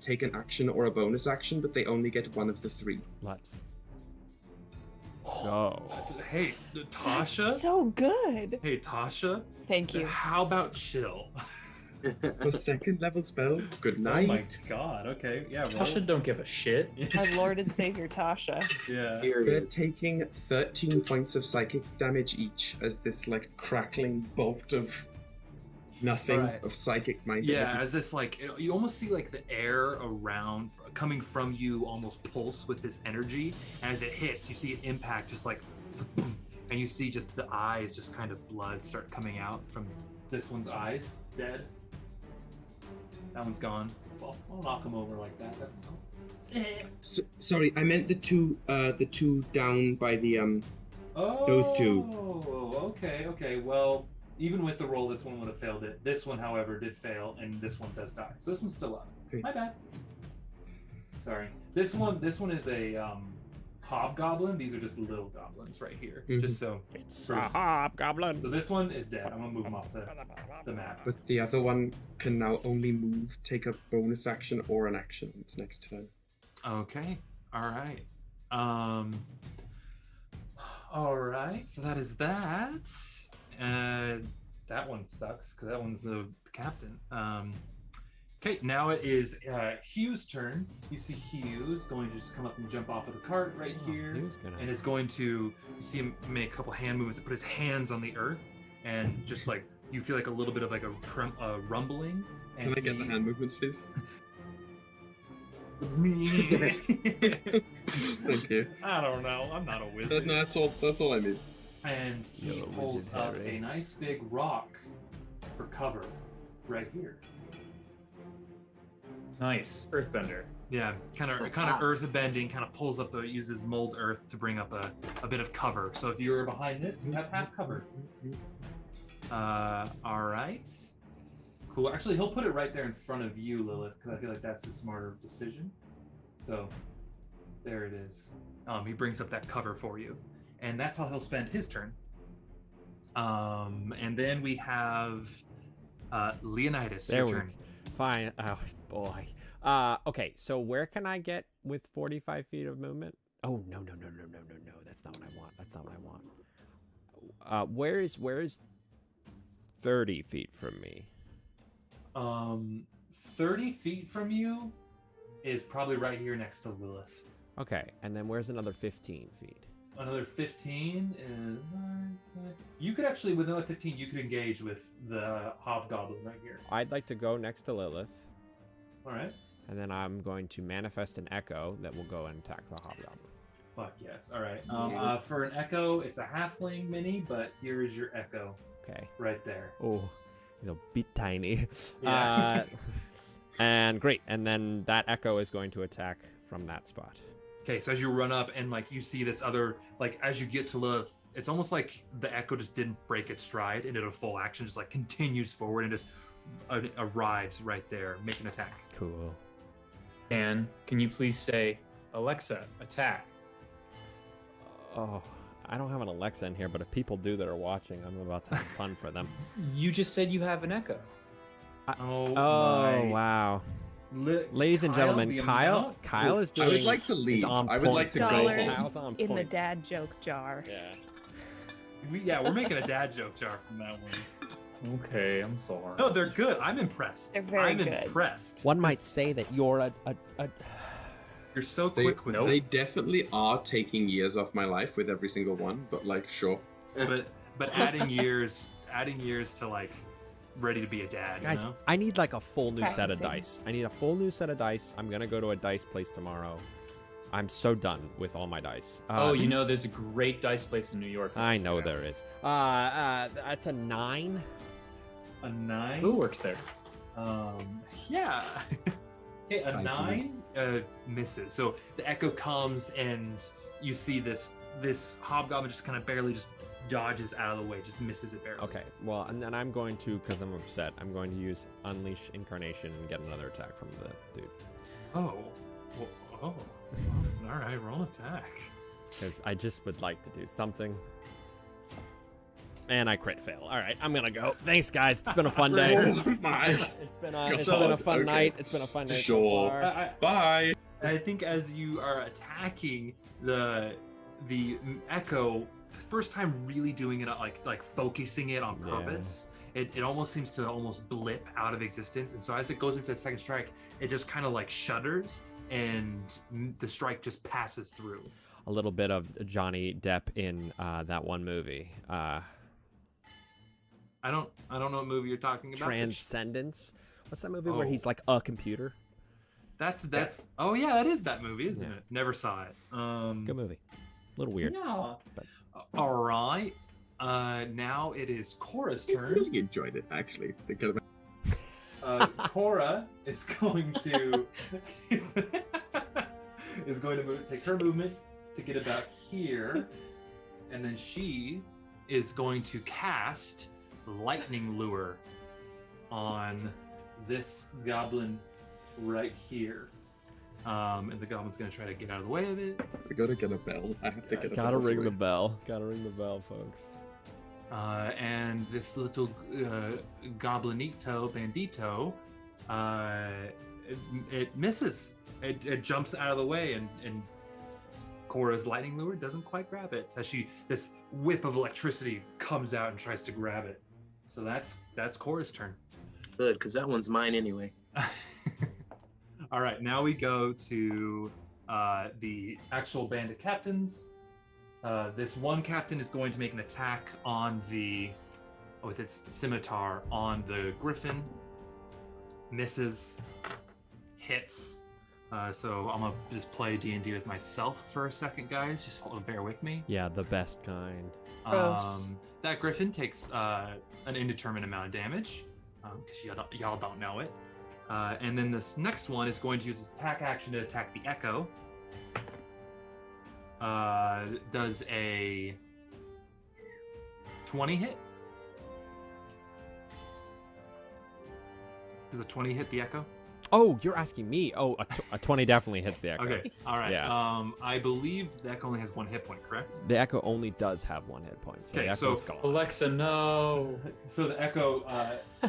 take an action or a bonus action, but they only get one of the 3.
Let's go.
Hey, Tasha.
That's so good.
Hey, Tasha.
Thank you.
How about chill?
The 2nd level spell. Good night.
Oh my God. Okay. Yeah.
Tasha don't give a shit.
Our Lord and Savior Tasha.
Yeah.
They're taking 13 points of psychic damage each as this like crackling bolt of nothing
Right.
of psychic might.
Yeah, as this you almost see like the air around coming from you almost pulse with this energy. As it hits, you see it impact just like, and you see just the eyes, just kind of blood start coming out from this one's eyes, dead. That one's gone. Well, I'll knock him over like that. That's
Sorry, I meant the two down by the those two.
Oh, okay. Well, even with the roll, this one would have failed it. This one, however, did fail, and this one does die. So this one's still up.
Okay.
My bad. Sorry. This one is a hobgoblin. These are just little goblins right here.
Mhm.
Just so.
It's a hobgoblin.
So this one is dead. I'm gonna move him off the map.
But the other one can now only move, take a bonus action or an action on its next turn.
Okay. All right. All right. So that is that. That one sucks because that one's the captain. Okay, now it is Hugh's turn. You see Hugh is going to just come up and jump off of the cart right here,
Hugh's gonna-
and is going to. You see him make a couple hand moves to put his hands on the earth, and just like you feel like a little bit of like a rumbling. And
Can I get the hand movements, please? Thank you.
I don't know. I'm not a wizard.
No, that's all I need.
And he
You're a
pulls
wizard,
up
Harry.
a nice big rock for cover right here.
Nice. Earthbender.
Yeah, kind of earth bending, kind of pulls up uses mold earth to bring up a bit of cover. So if you're behind this, you have half cover. All right. Cool. Actually, he'll put it right there in front of you, Lilith, because I feel like that's the smarter decision. So there it is. He brings up that cover for you, and that's how he'll spend his turn. And then we have Leonidas.
There
your
we
turn.
Fine. Oh boy. Okay, so where can I get with 45 feet of movement? Oh no. That's not what I want. That's not what I want. Where is 30 feet from me?
30 feet from you is probably right here next to Lilith.
Okay, and then where's another 15 feet?
Another 15 is... You could actually, with another 15, you could engage with the hobgoblin right here.
I'd like to go next to Lilith.
All right.
And then I'm going to manifest an echo that will go and attack the hobgoblin.
Fuck yes. All right. For an echo, it's a halfling mini, but here is your echo.
Okay.
Right there.
Oh, he's a bit tiny.
Yeah.
And great. And then that echo is going to attack from that spot.
Okay, so as you run up and like you see this other, like as you get to Lilith, it's almost like the echo just didn't break its stride into a full action, just like continues forward and just arrives right there, make an attack.
Cool.
Dan, can you please say, Alexa, attack?
Oh, I don't have an Alexa in here, but if people do that are watching, I'm about to have fun for them.
You just said you have an echo.
Oh
wow. Ladies and gentlemen, Kyle is doing.
I would like to leave. I would like to go
Dollar
home.
Kyle's on
in the
point.
dad joke jar.
Yeah.
We're making a dad joke jar from that one.
Okay, I'm sorry.
No, they're good. I'm impressed.
They're very good.
I'm impressed.
One might say that you're a
You're so quick with
They definitely are taking years off my life with every single one, but like, sure.
but adding years to like ready to be a dad,
guys.
you know?
I need like a full new set of
Practicing.
dice. I need a full new set of dice. I'm gonna go to a dice place tomorrow. I'm so done with all my dice.
You know, there's a great dice place in New York.
I know there is. That's a 9.
A 9?
Who works there?
Yeah. Okay, a
I
9 misses. So the echo comes and you see this hobgoblin just kind of barely just dodges out of the way, just misses it barely.
Okay, well, and then I'm going to, because I'm upset, I'm going to use Unleash Incarnation and get another attack from the dude.
Oh. All right, roll attack.
Because I just would like to do something. And I crit fail. All right, I'm gonna go. Thanks, guys. It's been a fun day.
Oh my.
It's been a fun night. It's been a fun night.
Sure.
So far.
Bye.
I think as you are attacking the echo, first time really doing it like focusing it on purpose, it almost seems to almost blip out of existence. And so as it goes into the second strike, it just kind of like shudders and the strike just passes through.
A little bit of Johnny Depp in that one movie.
I don't know what movie you're talking about.
Transcendence. What's that movie where
Oh.
he's like a computer?
That's oh yeah, it is that movie, isn't it? Never saw it.
Good movie. A little weird.
Yeah.
But-
All right. Now it is Cora's
I
turn.
really enjoyed it, actually. Thinking about
Cora is going to take her movement to get about here, and then she is going to cast Lightning Lure on this goblin right here. And the goblin's going to try to get out of the way of it.
I gotta get a bell. I have to get a bell.
Gotta ring the bell. Gotta ring the bell, folks.
And this little goblinito bandito, it misses. It jumps out of the way, and Cora's lightning lure doesn't quite grab it. As this whip of electricity comes out and tries to grab it. So that's Cora's turn.
Good, because that one's mine anyway.
All right, now we go to the actual bandit captains. This one captain is going to make an attack on with its scimitar on the griffin. Misses, hits. So I'm gonna just play D&D with myself for a second, guys. Just bear with me.
Yeah, the best kind.
Gross.
That griffin takes an indeterminate amount of damage because y'all don't know it. And then this next one is going to use its attack action to attack the Echo. Does a 20 hit? Does a 20 hit the Echo?
Oh, you're asking me. Oh, a 20 definitely hits the Echo.
Okay, all right.
Yeah.
I believe the Echo only has 1 hit point, correct?
The Echo only does have 1 hit point, so
Okay,
the
so-
Echo's gone.
Alexa, no.
So the Echo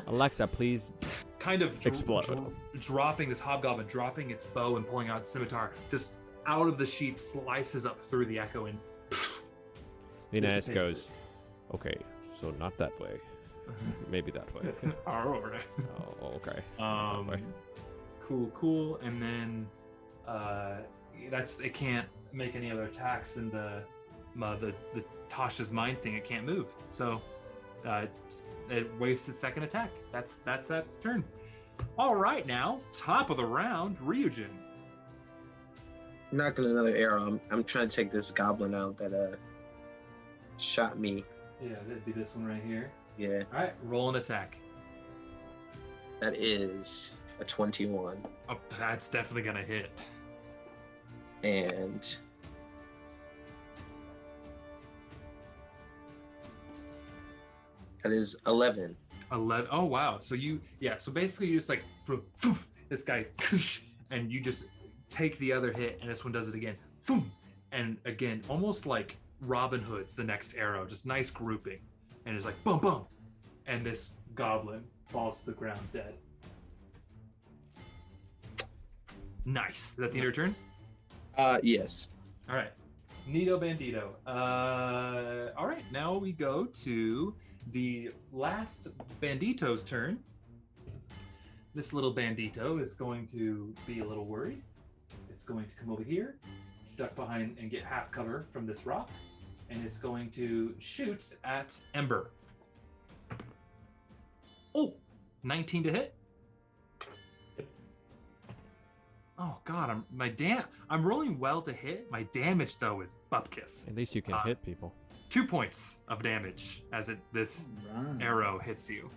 Alexa, please.
kind of
Explode.
dropping this hobgoblin, dropping its bow and pulling out its scimitar, just out of the sheath, slices up through the Echo and
Linus
dissipates
goes, okay, so not that way. Maybe that way.
all right.
Oh, okay. That way.
Cool. And then it can't make any other attacks, and the Tasha's mind thing, it can't move. So it wastes its second attack. That's turn. All right, now top of the round, Ryujin.
Knocking another arrow. I'm trying to take this goblin out that shot me.
Yeah, that'd be this one right here.
Yeah,
All right, roll an attack.
that is a 21.
Oh, that's definitely gonna hit.
And that is 11.
11. Oh wow. So so basically you just like this guy, and you just take the other hit, and this one does it again. And again, almost like Robin Hood's the next arrow, just nice grouping. And it's like boom, boom. And this goblin falls to the ground dead. Nice. Is that the end of your turn?
Yes.
All right. Nito Bandito. All right. Now we go to the last Bandito's turn. This little Bandito is going to be a little worried. It's going to come over here, duck behind and get half cover from this rock, and it's going to shoot at Ember. Oh, 19 to hit. Oh God, I'm rolling well to hit. My damage though is bupkis.
At least you can hit people.
2 points of damage as this
Right.
arrow hits you.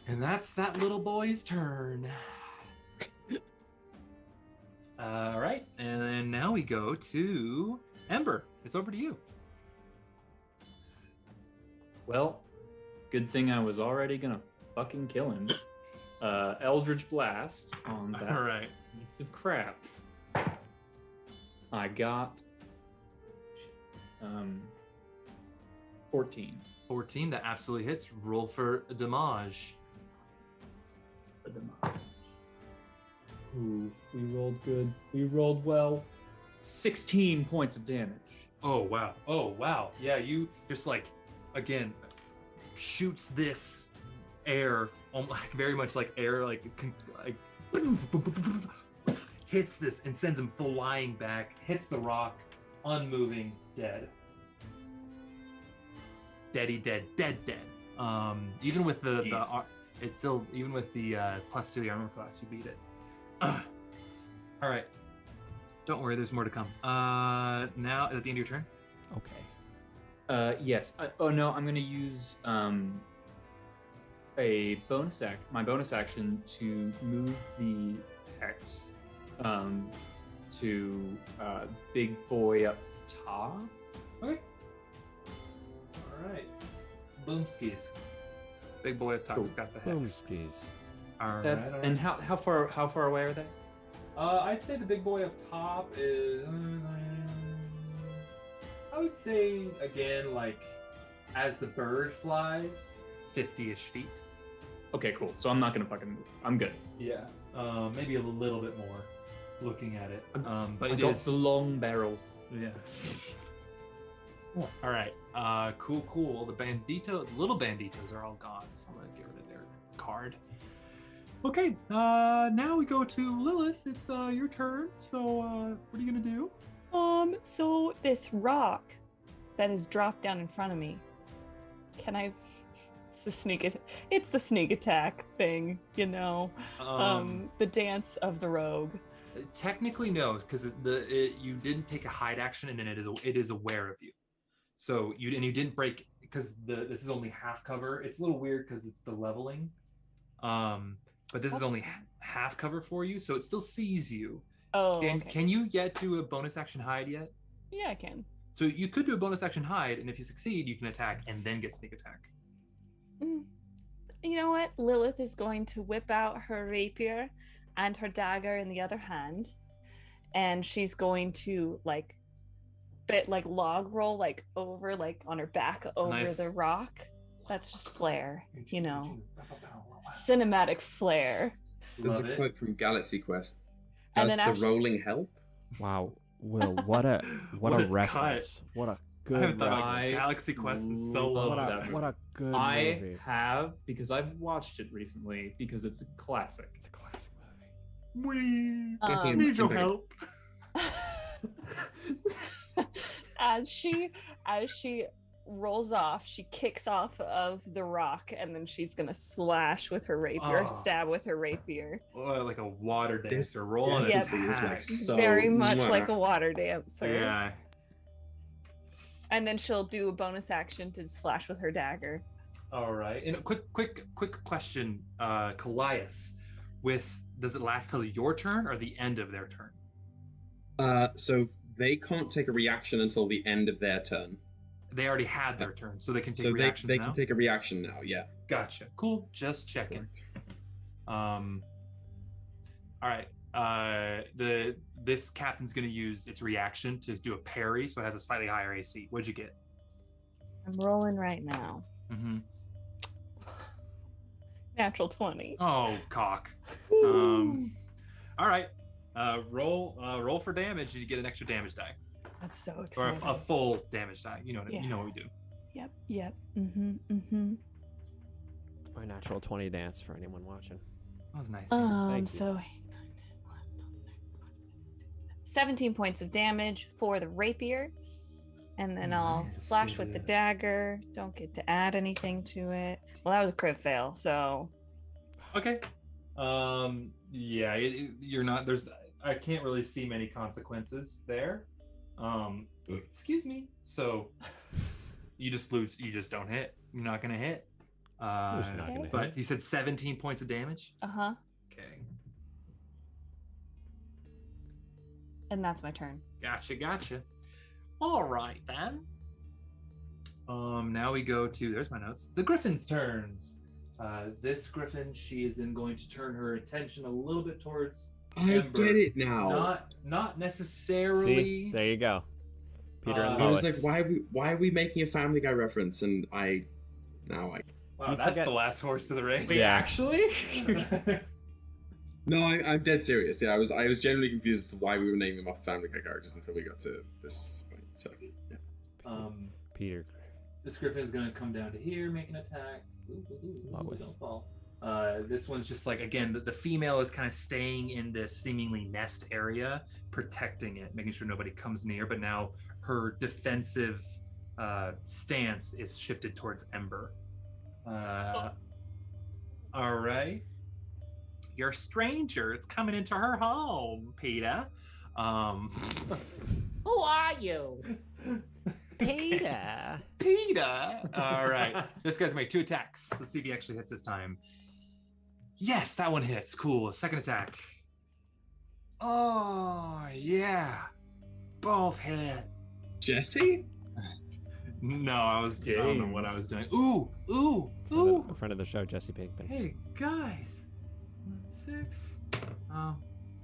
And that's that little boy's turn. All right, and then now we go to Ember. It's over to you.
Well, good thing I was already gonna fucking kill him. Eldritch Blast on that
All right.
piece of crap. I got 14.
14, that absolutely hits. Roll for damage.
Ooh, we rolled good. We rolled well. 16 points of damage.
Oh wow. Yeah, you just like, again, shoots this air, like very much like air, like hits this and sends him flying back, hits the rock, unmoving, dead. Dead. Even with the it's still, even with the +2 the armor class, you beat it. All right. Don't worry, there's more to come. Now, at the end of your turn?
Okay.
Yes. Oh no, I'm gonna use my bonus action to move the hex to big boy up top.
Okay. All right. Boom skis. Big boy up top's got the hex.
Boom skis.
All
That's
right.
and how far away are they?
I'd say the big boy up top is. I would say again, like as the bird flies, 50-ish feet.
Okay, cool. So I'm not gonna fucking move. I'm good.
Yeah. Maybe a little bit more, looking at it. But
I
it
got
is.
the long barrel.
Yeah. All right. Cool. The little banditos are all gone, so I'm gonna get rid of their card. Okay. Now we go to Lilith. It's your turn. So what are you gonna do?
So this rock that is dropped down in front of me, can I? It's the sneak attack thing, you know. The dance of the rogue.
Technically, no, because you didn't take a hide action, and then it is aware of you. So you didn't break, because this is only half cover. It's a little weird because it's the leveling. but this is
That's
only
fine.
half cover for you, so it still sees you.
Oh,
Can
okay.
can you yet do a bonus action hide yet?
Yeah, I can.
So you could do a bonus action hide, and if you succeed, you can attack and then get sneak attack.
You know what? Lilith is going to whip out her rapier and her dagger in the other hand, and she's going to like log roll over on her back over
Nice.
the rock. That's just flair, cinematic flair.
There's
Love
a
it.
quote from Galaxy Quest.
And
Does
then
the
actually-
rolling help?
Wow, Will, what a
What a
reference! What a
I
good
haven't thought about
reference!
Galaxy Quest in so
love
long.
that
What a good
I
movie!
have, because I've watched it recently, because it's a classic.
It's a classic movie.
We
Um,
need your help.
as she rolls off, she kicks off of the rock, and then she's gonna slash with her rapier,
Oh.
stab with her rapier.
Like a water
This
dancer rolling
Yeah.
its
definitely is, like,
hat.
so
Very much
mwah.
like a water dancer.
Yeah.
And then she'll do a bonus action to slash with her dagger.
All right. And a quick question, Callias. Does it last till your turn or the end of their turn?
So they can't take a reaction until the end of their turn.
They already had their turn, so they can take
So
reactions
they
now.
can take a reaction now. Yeah.
Gotcha. Cool. Just checking. All right. This captain's gonna use its reaction to do a parry, so it has a slightly higher AC. What'd you get?
I'm rolling right now.
Mm-hmm.
Natural 20.
Oh, cock.
Woo!
All right. Roll for damage, and you get an extra damage die,
That's so
or
exciting.
a full damage die. You know what you know what we do.
Yep. Mm-hmm.
My natural 20 dance for anyone watching.
That was nice. Dan.
Thank you.
So 17 points of damage for the rapier, and then I'll
Nice.
slash with the dagger. Don't get to add anything to it. Well, that was a crit fail, so
Okay. Yeah, you're not. I can't really see many consequences there. Excuse me. So you just lose. You just don't hit. You're not gonna hit.
Who's not gonna
But
hit?
you said 17 points of damage. Okay.
and that's my turn.
Gotcha. All right then. Now we go to. There's my notes. The Griffin's turns. This Griffin, she is then going to turn her attention a little bit towards.
I
Ember.
get it now.
Not necessarily.
See, there you go. Peter and
I was
Lois.
like, why are we making a Family Guy reference? And
Wow,
You
that's
forget-
the last horse to the race.
Wait,
Yeah.
actually?
no, I'm dead serious. Yeah, I was genuinely confused as to why we were naming off Family Guy characters until we got to this point. So yeah.
Peter.
This Griffin is going to come down to here, make an attack. Ooh,
Lois.
don't fall. This one's just like, again, the female is kind of staying in this seemingly nest area, protecting it, making sure nobody comes near. But now her defensive stance is shifted towards Ember. All right. You're a stranger. It's coming into her home, Peter.
Who are you?
Peter.
Peter. All right. This guy's make 2 attacks. Let's see if he actually hits this time. Yes, that one hits. Cool. Second attack. Oh, yeah. Both hit.
Jesse?
No, I don't know what I was doing. Ooh.
A friend of the show, Jesse Pinkman.
Hey, guys. 6.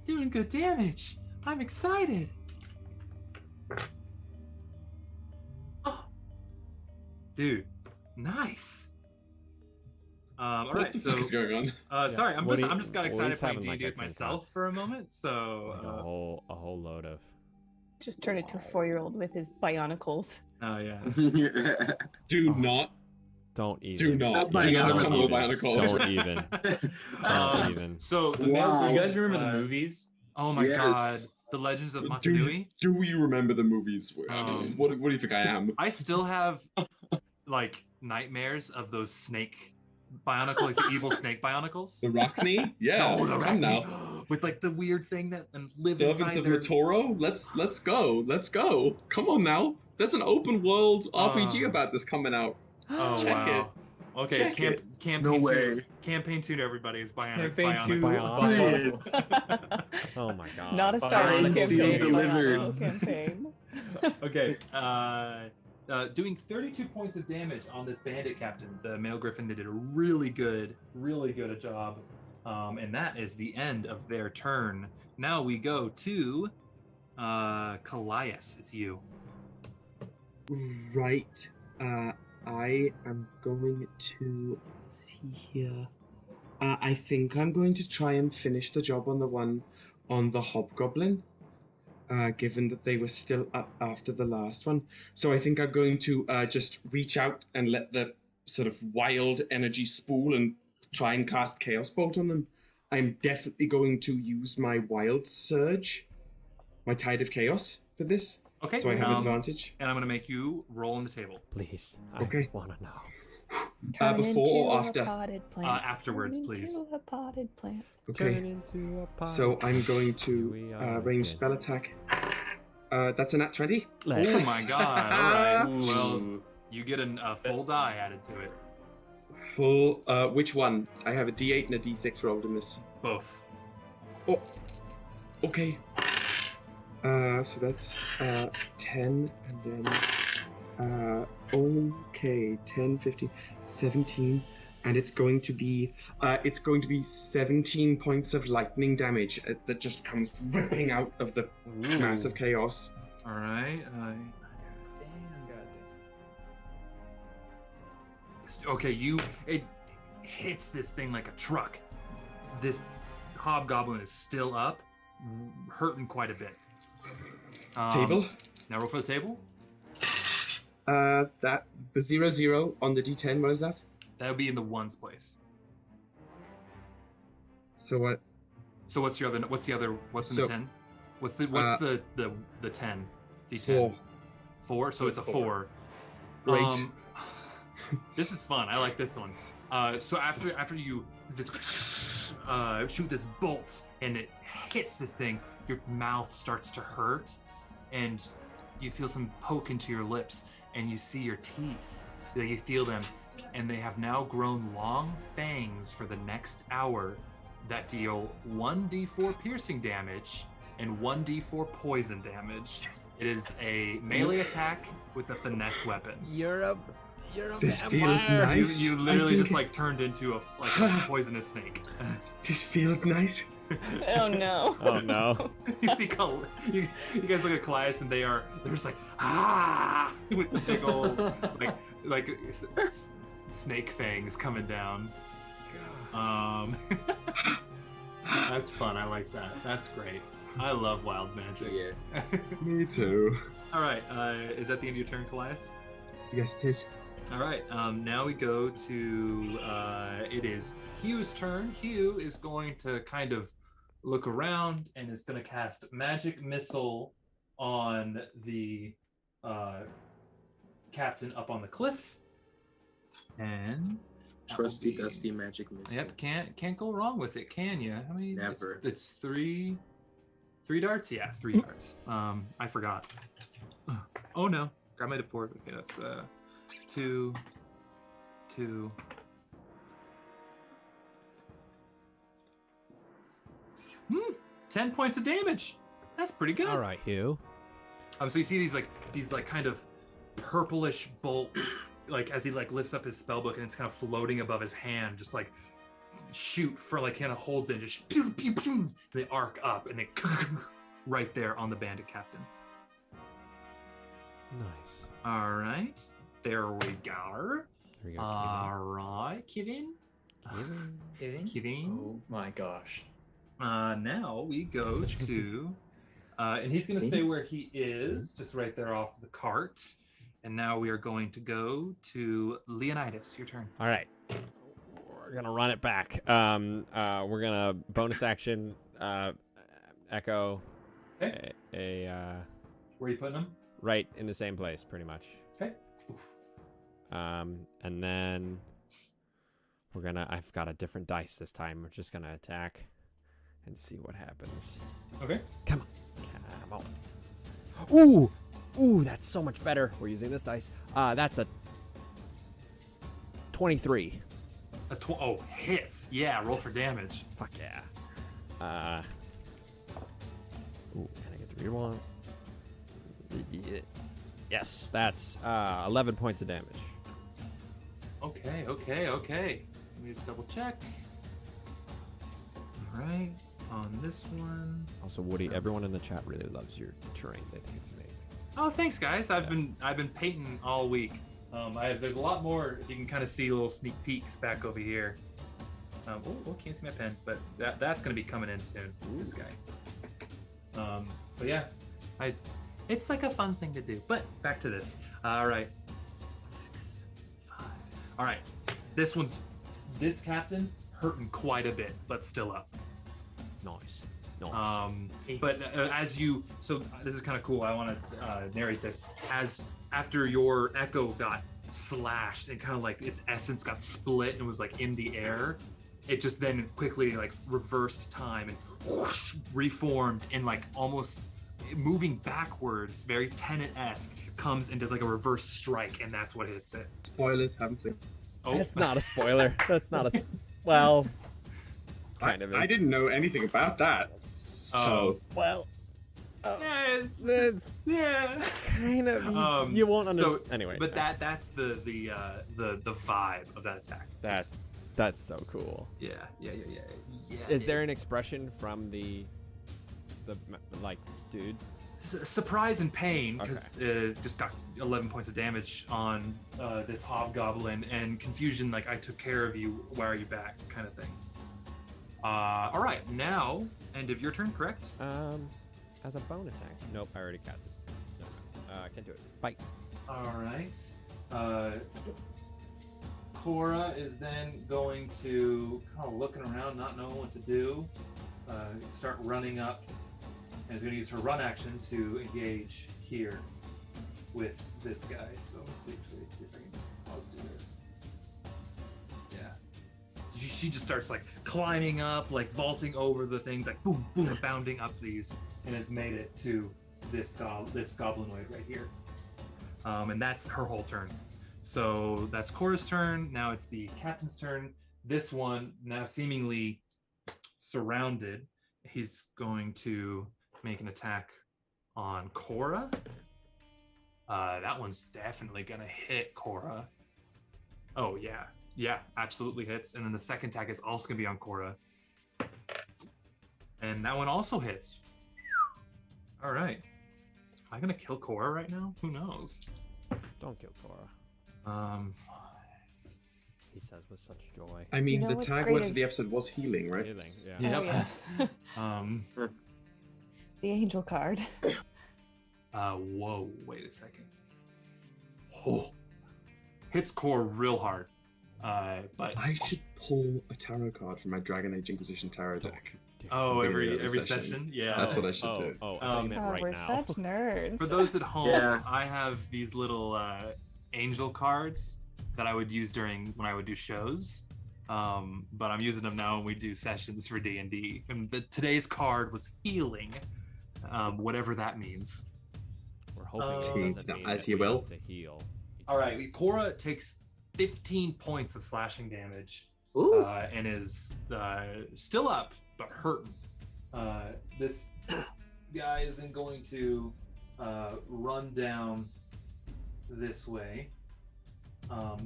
Doing good damage. I'm excited. Oh. Dude, nice. All
What
right,
the
so
fuck is going on?
sorry, I'm
What
just
do you-
just got
what
excited
is
playing
having, like,
D&D
a
with
King
myself for a moment. So,
Like a whole load of.
Just turned into a 4-year-old with his bionicles.
oh yeah.
Do
Oh.
not.
Don't even.
Do not.
Not
Do not
bionicles.
come with bionicles.
Don't even. Don't even.
So the
Wow.
You guys remember the movies?
Oh my
Yes.
god, the Legends of Matanui.
Do you remember the movies? I mean, what do you think I am?
I still have like nightmares of those snake bionicle, like the evil snake bionicles.
The Rockney? Yeah.
No, the
come
Arachne.
now.
With like the weird thing that and live
Servants
inside
of
their.
Latoro? Let's go. Let's go. Come on now. There's an open world RPG
Oh.
about this coming out.
Oh
Check
wow. Okay,
Check
campaign
No
tune.
way.
Campaign tune, everybody. Is bionic.
Campaign
bionic.
two.
Oh my god.
Not a Star Wars
Signed, sealed,
campaign.
delivered.
Bionicle campaign.
Okay. Doing 32 points of damage on this bandit captain. The male griffin did a really good a job. And that is the end of their turn. Now we go to Callias. It's you.
Right. I am going to see here. I think I'm going to try and finish the job on the one on the hobgoblin. Given that they were still up after the last one. So I think I'm going to just reach out and let the sort of wild energy spool and try and cast Chaos Bolt on them. I'm definitely going to use my Wild Surge, my Tide of Chaos for this.
Okay.
So I have advantage.
And I'm going to make you roll on the table.
Please.
Okay.
I wanna know.
Turn
Before or
into
after?
a potted plant.
Afterwards,
Turn
please.
Into a potted plant.
Okay.
Turn into a pot.
So I'm going
Here
to
we are
range
again.
spell attack. That's a nat 20.
Let's-
Oh my god. All right.
Ooh.
Well, you get a full die added to it.
Full. Which one? I have a D8 and a D6 rolled in this.
Both.
Oh. Okay. So that's 10 and then okay, 10, 15, 17, and it's going to be 17 points of lightning damage that just comes ripping out of the mass of chaos.
All right.
Damn, goddamn.
Okay, it hits this thing like a truck. This hobgoblin is still up, hurting quite a bit.
Table.
Now roll for the table.
That the 0 on the D10. What is that?
That would be in the ones place.
So what?
So what's the other? What's in
So,
the 10? What's the 10? D10.
4.
4. So it's a 4.
Great.
This is fun. I like this one. So after you just shoot this bolt and it hits this thing, your mouth starts to hurt, and you feel some poke into your lips, and you see your teeth. You feel them, and they have now grown long fangs for the next hour that deal 1d4 piercing damage and 1d4 poison damage. It is a melee attack with a finesse weapon.
You're a
This
vampire.
feels nice.
You literally
I
just
think
like turned into a poisonous snake.
This feels nice.
Oh no.
Oh no.
You see, you guys look at Callias, and they're just like with the big old like snake fangs coming down. That's fun. I like that. That's great. I love wild magic.
Yeah.
Me too.
All right. Is that the end of your turn, Callias?
Yes, it is.
All right. Now we go to it is Hugh's turn. Hugh is going to kind of look around and is going to cast Magic Missile on the captain up on the cliff. And
Trusty, dusty magic missile.
Yep, can't go wrong with it, can you? I mean,
Never.
It's three darts. Yeah, 3 darts. I forgot. Oh no, grab my deport. Okay, that's 2. 10 points of damage. That's pretty good.
All right, Hugh.
So you see these kind of purplish bolts, like as he like lifts up his spellbook, and it's kind of floating above his hand, just like shoot for like kind of holds in, just pew, pew, pew, and they arc up and they right there on the bandit captain.
Nice.
All right, there we go.
There we go.
All right, Kevin. Kevin.
Oh my gosh.
Now we go to, and he's going to stay where he is, just right there off the cart. And now we are going to go to Leonidas. Your turn.
All right. We're gonna run it back. We're gonna bonus action, echo,
Okay.
a
Where are you putting him?
right in the same place, pretty much.
Okay.
And then I've got a different dice this time. We're just gonna attack and see what happens.
Okay.
Come on. Ooh, that's so much better. We're using this dice. That's a 23.
Oh, hits. Yeah, roll for damage.
Fuck yeah. Ooh, can I get the reroll? Yes, that's 11 points of damage.
Okay. Let me just double check. All right, on this one.
Also, Woody, everyone in the chat really loves your terrain. They think it's amazing.
Oh, thanks, guys. I've been painting all week. There's a lot more. You can kind of see little sneak peeks back over here. Can't see my pen, but that's gonna be coming in soon. Ooh. This guy. But yeah, it's like a fun thing to do. But back to this. All right. 6, 5. All right. This captain hurting quite a bit, but still up.
Nice.
But this is kind of cool. I want to narrate this as after your echo got slashed and kind of like its essence got split and was like in the air. It just then quickly like reversed time and whoosh, reformed and like almost moving backwards, very Tenet-esque, comes and does like a reverse strike, and that's what hits it.
Spoilers, haven't seen.
Oh,
That's not a spoiler. That's not a. Well, kind of.
I didn't know anything about that. So
well.
Yes.
Yeah. Kind of. You won't understand.
So,
anyway.
But that's the vibe of that attack.
That's so cool.
Yeah.
Is there an expression from the like dude?
Surprise and pain, because just got 11 points of damage on this hobgoblin, and confusion, like I took care of you, why are you back, kind of thing. All right, now end of your turn, correct?
As a bonus action. Nope, I already cast it. No, I can't do it. Bye.
All right. Cora is then going to kind of looking around, not knowing what to do. Start running up. And is going to use her run action to engage here with this guy. So let me see if I can just pause do this. Yeah. She just starts like climbing up, like vaulting over the things, like boom, boom, bounding up these, and has made it to this goblinoid right here. And that's her whole turn. So that's Cora's turn. Now it's the captain's turn. This one, now seemingly surrounded, he's going to make an attack on Cora. That one's definitely gonna hit Cora. Oh yeah, absolutely hits. And then the second attack is also gonna be on Cora, and that one also hits. All right, am I gonna kill Cora right now? Who knows?
Don't kill Cora. He says with such joy.
I mean, the tag word for the episode was healing, right?
Healing, yeah.
Yep.
Oh, yeah. The angel card.
Whoa, wait a second. Oh, hits Core real hard. But
I should pull a tarot card from my Dragon Age Inquisition tarot deck.
Oh, every session? Yeah.
That's what I should do.
I thought you meant right
we're
now.
such nerds.
For those at home,
Yeah.
I have these little angel cards that I would use when I would do shows. But I'm using them now when we do sessions for D&D. And today's card was healing. Whatever that means.
We're hoping it doesn't mean
as
that
you
we
will.
have to heal.
All right, Cora takes 15 points of slashing damage,
Ooh.
and is still up but hurting. This guy is then going to run down this way.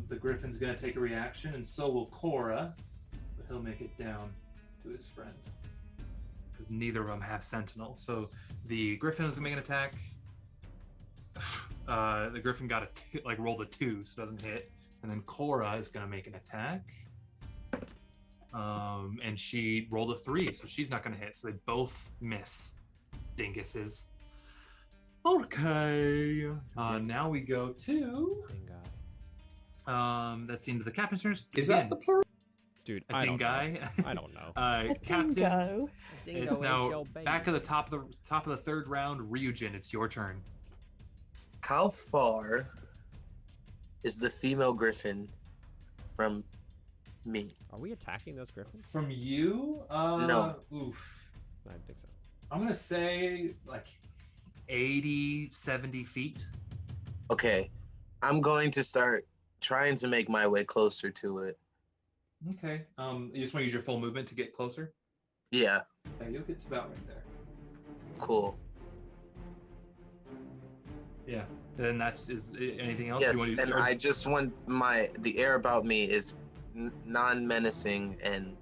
The Griffin's going to take a reaction, and so will Cora, but he'll make it down to his friend. Because neither of them have Sentinel. So the Griffin is gonna make an attack. The Griffin got rolled a 2, so it doesn't hit. And then Cora is gonna make an attack. And she rolled a 3, so she's not gonna hit. So they both miss. Dinguses. Okay. Now we go to. That's the end of the captain's turn.
Is that the plural?
Dude,
A
I don't know.
dingai.
I don't know.
Captain.
Dingo.
It's now back at the top of the third round. Ryujin, it's your turn.
How far is the female griffin from me?
Are we attacking those griffins?
From you?
No.
Oof.
I don't think so.
I'm gonna say like 80, 70 feet.
Okay, I'm going to start trying to make my way closer to it.
Okay. You just want to use your full movement to get closer?
Yeah,
Okay, you'll get to about right there.
cool.
Yeah. Then is anything else
Yes,
you want to
and I just want the air about me is non-menacing and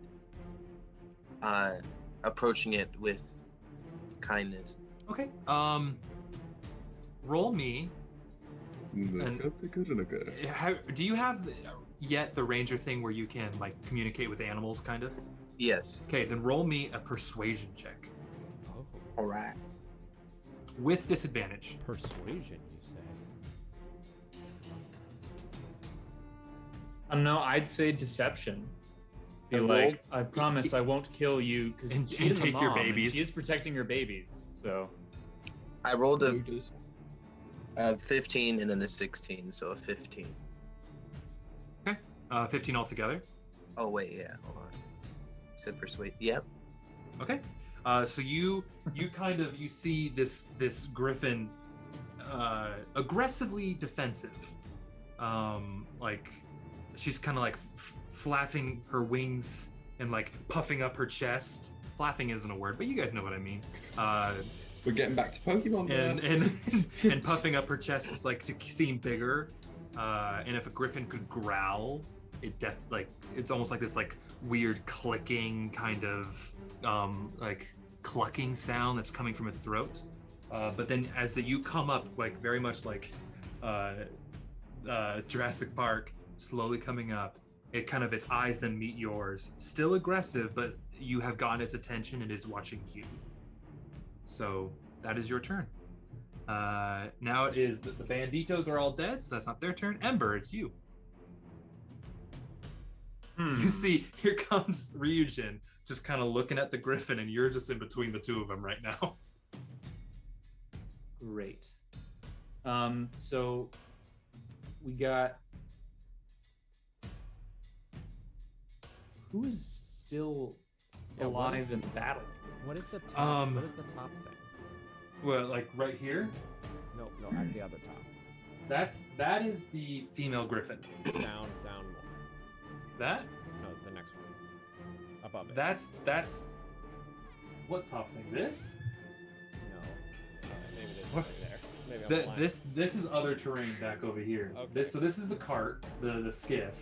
approaching it with kindness.
Okay. Roll me. Do you have yet the ranger thing where you can like communicate with animals, kind of?
Yes.
Okay, then roll me a persuasion check
Oh,
All right.
with disadvantage.
persuasion, you say?
No, I'd say deception. Be
I
like,
rolled-
I promise I won't kill you because
And
she is a
take your
mom, and
babies.
she is protecting your babies. So
I rolled a 15 and then a 16, so a 15.
15 altogether.
Oh wait, yeah, hold on. Said persuade. Yep.
Okay. So you see this griffin aggressively defensive. Like she's kind of like flapping her wings and like puffing up her chest. Flapping isn't a word, but you guys know what I mean.
We're getting back to Pokemon now.
And puffing up her chest is like to seem bigger. And if a griffin could growl, it's almost like this like weird clicking kind of like clucking sound that's coming from its throat. But then as you come up, like very much like Jurassic Park, slowly coming up, its eyes then meet yours. Still aggressive, but you have gotten its attention and is watching you. So that is your turn. Now it is the banditos are all dead, so that's not their turn. Ember, it's you. You see, here comes Ryujin, just kind of looking at the griffin, and you're just in between the two of them right now.
great. So we got who is still
Yeah, what
alive
is-
and battling?
What is the top? What is the top thing?
Well, like right here,
No, at the other top.
that is the female griffin.
Down more.
That
No, the next one. Above it.
that's what top thing? This?
No. Maybe it is
What?
right there. Maybe I'm blind.
This is other terrain back over here.
Okay.
This is the cart, the skiff,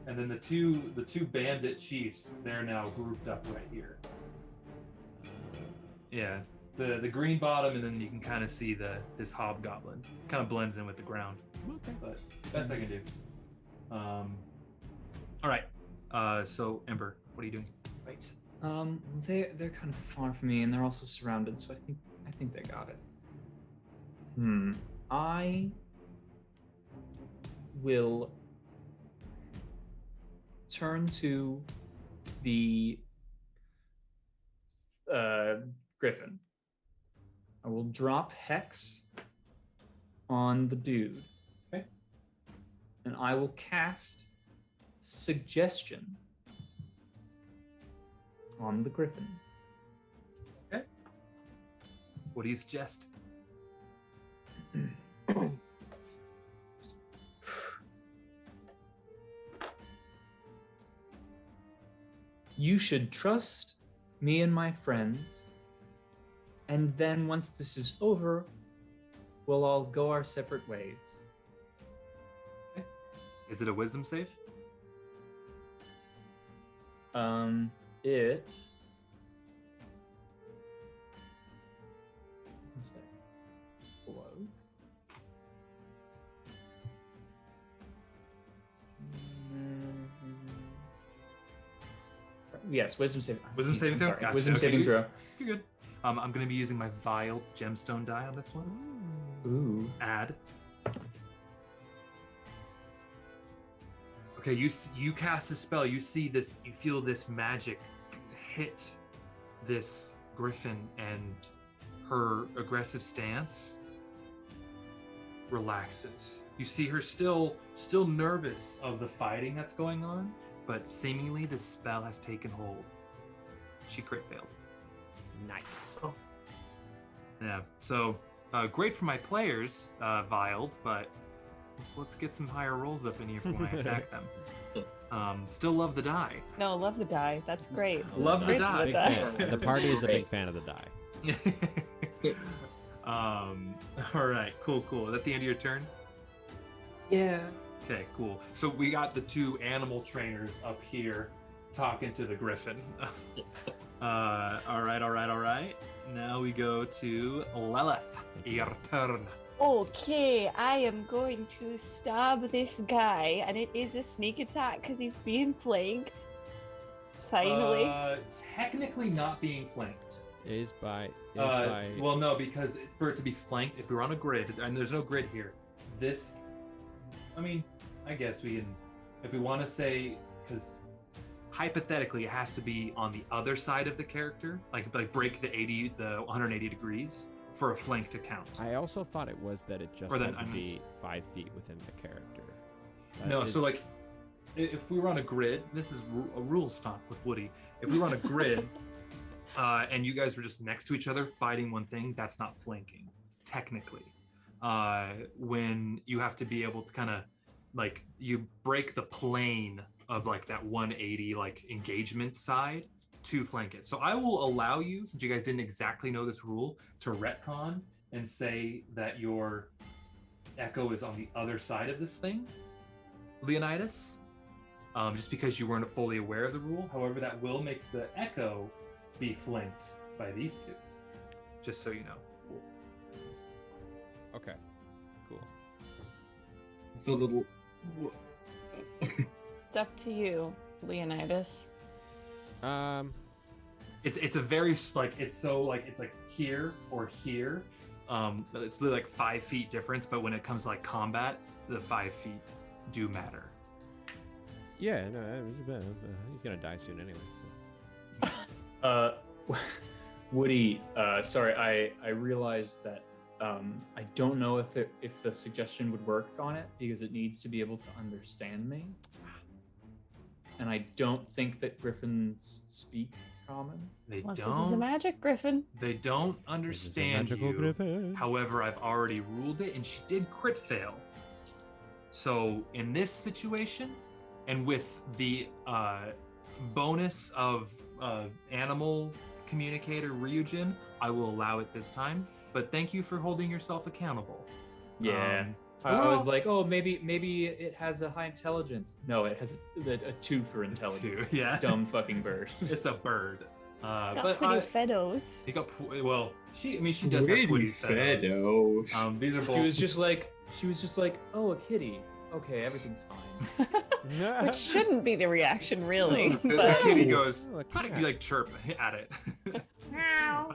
and then the two bandit chiefs. They're now grouped up right here. Yeah, the green bottom, and then you can kind of see this hobgoblin kind of blends in with the ground.
Okay.
But best I can do. All right. So Ember, what are you doing?
Right. They're kind of far from me, and they're also surrounded. So I think they got it. I will turn to the griffin. I will drop Hex on the dude.
Okay.
And I will cast Suggestion on the griffin.
What do you suggest?
You should trust me and my friends, and then once this is over, we'll all go our separate ways.
Is it a wisdom save?
It doesn't say. Hello. Yes, wisdom saving.
Wisdom saving throw?
Sorry,
Gotcha,
wisdom
okay,
saving
good.
throw.
You're good. I'm going to be using my Vile gemstone die on this one.
Ooh.
Add. Okay, you cast a spell. You see this. You feel this magic hit this griffin, and her aggressive stance relaxes. You see her still nervous of the fighting that's going on, but seemingly the spell has taken hold. She crit failed.
Nice.
Yeah. So great for my players, Viled, but let's get some higher rolls up in here if we want to attack them. Still love the die.
No, love the die. That's great.
Love
That's
the
great,
die.
Big fan. The party is a big fan of the die.
All right, cool. Is that the end of your turn?
Yeah.
Okay, cool. So we got the two animal trainers up here talking to the griffin. All right. Now we go to Lilith. Your turn.
Okay, I am going to stab this guy, and it is a sneak attack because he's being flanked. Finally.
Technically not being flanked.
Is by.
Well, no, because for it to be flanked, if we're on a grid, and there's no grid here, this. I mean, I guess we can, if we want to say, because hypothetically it has to be on the other side of the character, like break the 180 degrees for a flank to count.
I also thought it was that it just had to be 5 feet within the character.
No, so like, if we were on a grid, this is a rules talk with Woody. If we were on a grid, and you guys were just next to each other fighting one thing, that's not flanking, technically. When you have to be able to kind of, like, you break the plane of like that 180 like engagement side to flank it. So I will allow you, since you guys didn't exactly know this rule, to retcon and say that your echo is on the other side of this thing, Leonidas, just because you weren't fully aware of the rule. However, that will make the echo be flanked by these two, just so you know.
Okay, cool.
The little.
It's up to you, Leonidas.
It's a very like it's like here or here. It's literally like 5 feet difference, but when it comes to like combat, the 5 feet do matter.
Yeah, no, he's gonna die soon anyway. So.
Woody, sorry, I realized that I don't know if the suggestion would work on it because it needs to be able to understand me, and I don't think that griffins speak common.
They
This is a
don't.
magic griffin.
They don't understand
magical
you.
griffin.
However, I've already ruled it, and she did crit fail. So in this situation, and with the bonus of animal communicator Ryujin, I will allow it this time. But thank you for holding yourself accountable.
Yeah. I was like, oh, maybe it has a high intelligence. No, it has a 2 for intelligence.
2, yeah.
Dumb fucking bird.
It's a bird.
It's got
But
pretty feathos.
he got well. She does have pretty feathers. These are both.
She was just like, oh, a kitty. Okay, everything's fine.
Which shouldn't be the reaction, really.
The
but
kitty goes.
Oh, a
How do you
cat.
like chirp at it?
Meow.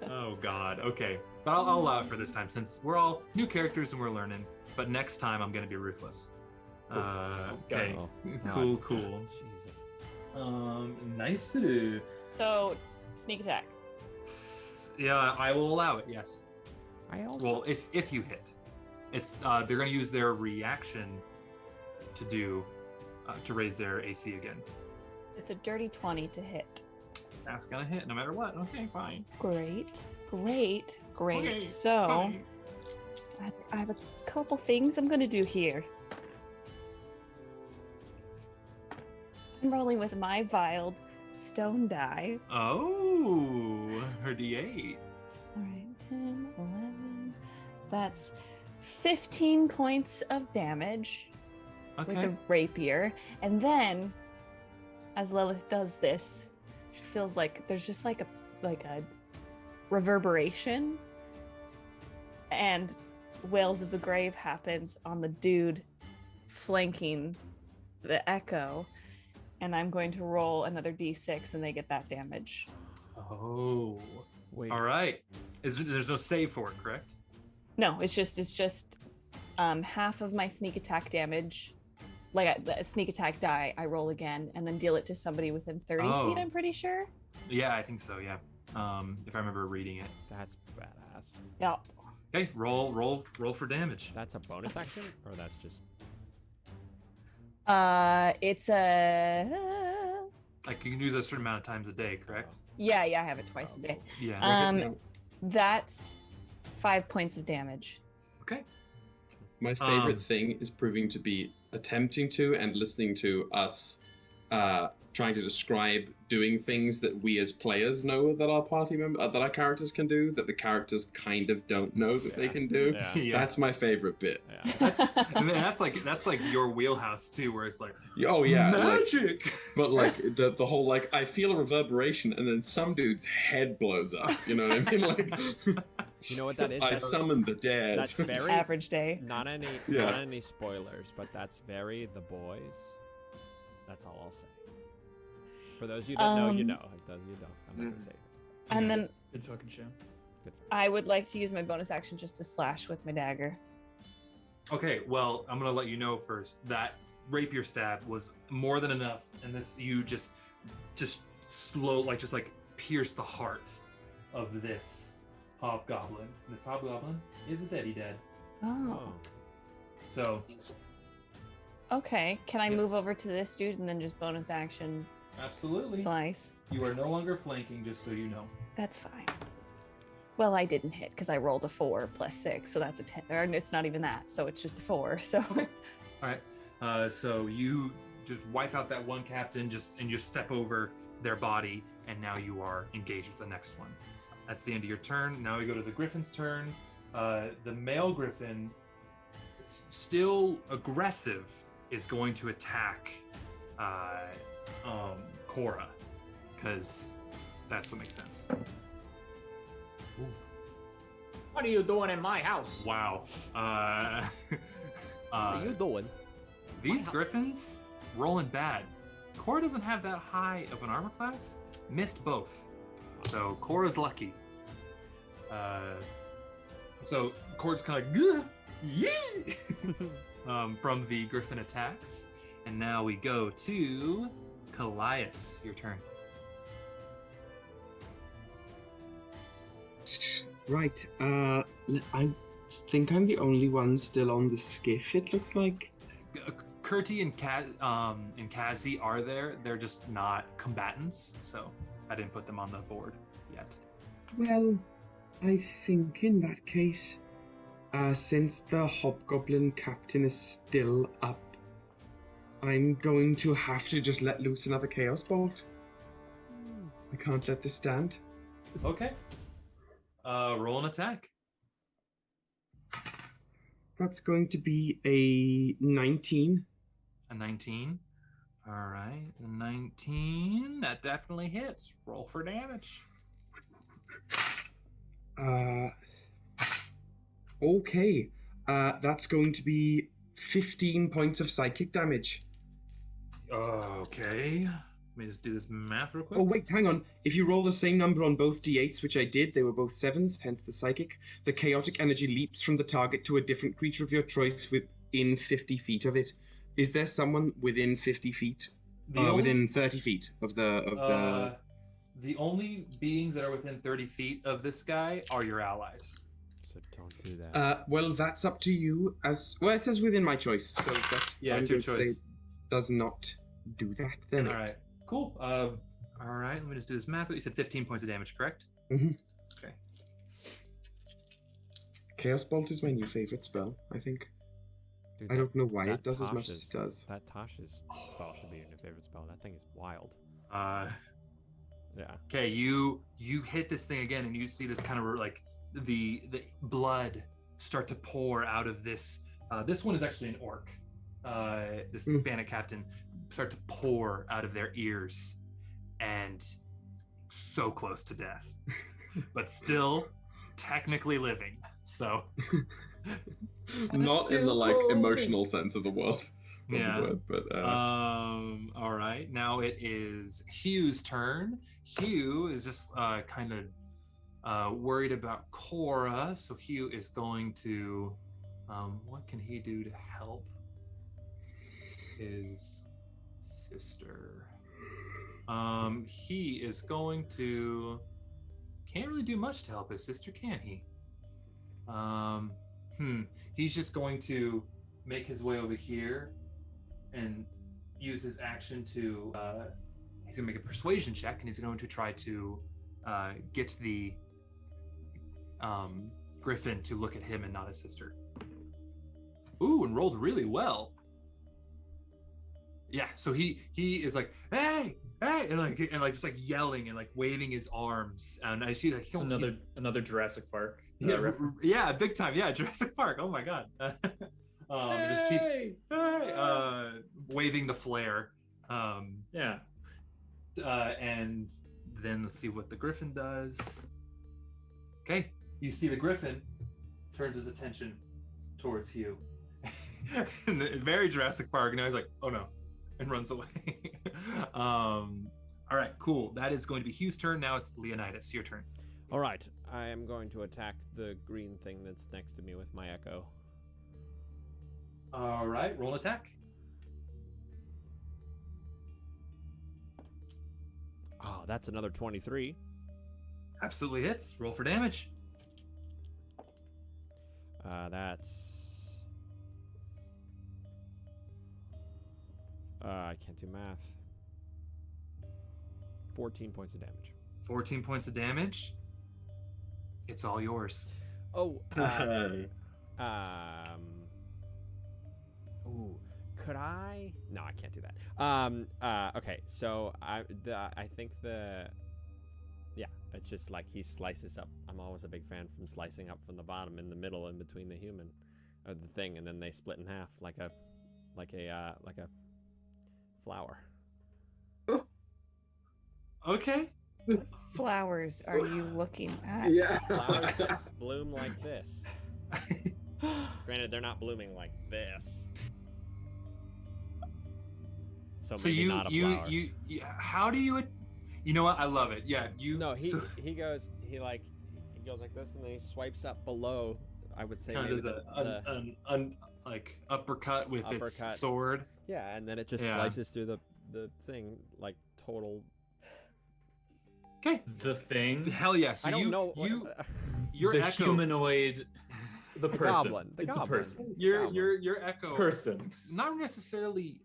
Oh God. Okay, but I'll allow it for this time since we're all new characters and we're learning. But next time I'm gonna be ruthless. Okay.
Oh,
Cool.
God.
Cool.
Jesus.
Nice.
So, sneak attack.
Yeah, I will allow it. Yes.
I also.
Well, if you hit, it's they're gonna use their reaction to do to raise their AC again.
It's a dirty 20 to hit.
That's gonna hit no matter what. Okay, fine.
Great.
Okay,
So,
fine.
I have a couple things I'm gonna do here. I'm rolling with my vialed stone die.
Oh, her D8.
All right, 10, 11. That's 15 points of damage with
Okay.
the rapier. And then, as Lilith does this, she feels like there's just like a reverberation, and Wails of the Grave happens on the dude flanking the echo, and I'm going to roll another d6 and they get that damage.
Oh.
Wait.
All right. There's no save for it, correct?
No, it's just half of my sneak attack damage, like a sneak attack die, I roll again and then deal it to somebody within 30
Oh.
feet, I'm pretty sure.
Yeah, I think so. Yeah. If I remember reading it.
That's badass.
Yeah.
Okay, roll for damage.
That's a bonus action, or that's just.
It's a
Like you can do this a certain amount of times a day, correct?
yeah, I have it twice a day.
Yeah.
That's 5 points of damage.
Okay.
My favorite thing is proving to be attempting to and listening to us trying to describe doing things that we as players know that our party that our characters can do, that the characters kind of don't know that they can do.
Yeah.
Yeah.
That's my favorite bit.
Yeah.
that's like your wheelhouse too, where it's like,
Oh yeah,
magic.
but like the whole like I feel a reverberation and then some dude's head blows up. You know what I mean? Like
You know what that is?
I summoned the dead.
That's very
Average day.
not any spoilers, but that's very The Boys. That's all I'll say. For those of you that know, you know. Those of you don't, I'm not gonna say it.
And then
Good fucking show.
I would like to use my bonus action just to slash with my dagger.
Okay, well, I'm gonna let you know first that rapier stab was more than enough, and this you just slow just pierce the heart of this hobgoblin. This hobgoblin is a dead.
Oh.
So
Okay. Can I move over to this dude and then just bonus action
absolutely,
slice?
you are no longer flanking, just so you know.
That's fine. Well, I didn't hit because I rolled a 4 plus 6, so that's a 10. Or it's not even that, so it's just a 4. So.
All right. So you just wipe out that one captain, and just step over their body, and now you are engaged with the next one. That's the end of your turn. Now we go to the griffin's turn. The male griffin, still aggressive, is going to attack Cora, because that's what makes sense.
What are you doing in my house?
Wow.
What are you doing?
These griffins rolling bad. Cora doesn't have that high of an armor class. Missed both. So Cora's lucky. So Cora's kind of yee from the griffin attacks. And now we go to Callias. Your turn.
Right. I think I'm the only one still on the skiff. It looks like.
Kurti and Kazi are there. They're just not combatants, so I didn't put them on the board yet.
Well, I think in that case, since the hobgoblin captain is still up, I'm going to have to just let loose another chaos bolt. I can't let this stand.
Okay. Roll an attack.
That's going to be a 19.
A 19. All right, a 19. That definitely hits. Roll for damage.
Okay. That's going to be 15 points of psychic damage.
Okay. Let me just do this math real quick.
Oh, wait, hang on. If you roll the same number on both d8s, which I did, they were both 7s, hence the psychic, the chaotic energy leaps from the target to a different creature of your choice within 50 feet of it. Is there someone within 50 feet? Within 30 feet of the...
The only beings that are within 30 feet of this guy are your allies.
So don't do that.
Well, that's up to you. Well, it says within my choice, so that's...
Yeah,
I'm
it's your
going to
choice.
say does not do that, then.
All right. Cool. All right, let me just do this math. You said 15 points of damage, correct?
Mm-hmm.
Okay.
Chaos Bolt is my new favorite spell, I think.
Dude,
I don't know why
that
it does as much
Tasha's-
as it does.
That Tasha's spell should be your favorite spell. That thing is wild. Yeah.
Okay, you hit this thing again, and you see this kind of like the blood start to pour out of this. This one is actually an orc. This bandit captain start to pour out of their ears, and so close to death, but still technically living. So
Not in the like emotional sense of the word.
yeah.
But
All right. Now it is Hugh's turn. Hugh is just kind of worried about Cora, so Hugh is going to. What can he do to help his sister? He is going to. Can't really do much to help his sister, can he? He's just going to make his way over here and use his action to he's gonna make a persuasion check, and he's going to try to get the griffin to look at him and not his sister. Ooh, and rolled really well. Yeah, so he is like, hey, and like just like yelling and like waving his arms, and I see like
It's another Jurassic Park reference.
yeah, big time, yeah, Jurassic Park. Oh my god. It just keeps waving the flare.
Yeah.
And then let's see what the griffin does. Okay, you see the griffin turns his attention towards Hugh. Very Jurassic Park. Now he's like, oh no, and runs away. All right, cool. That is going to be Hugh's turn. Now it's Leonidas, your turn.
All right, I am going to attack the green thing that's next to me with my echo.
All right, roll an attack.
Oh, that's another 23.
Absolutely hits. Roll for damage.
That's... I can't do math. 14 points of damage.
14 points of damage. It's all yours.
Oh, ooh, could I? No, I can't do that. Okay, so I think it's just like he slices up. I'm always a big fan from slicing up from the bottom in the middle in between the human or the thing, and then they split in half like a flower.
Okay.
What flowers are you looking at?
Yeah.
Flowers that bloom like this. Granted, they're not blooming like this. So maybe not a flower.
you how do you? You know what? I love it. Yeah, you.
No, he goes like this, and then he swipes up below. I would say
kind
maybe
of an like uppercut with its sword.
Yeah, and then it just slices through the thing like total.
Okay.
The thing.
Hell yeah! So
I don't know.
Your
the
echo.
Humanoid. The person.
Goblin.
It's
goblin.
a person.
Your echo.
Person.
Not necessarily.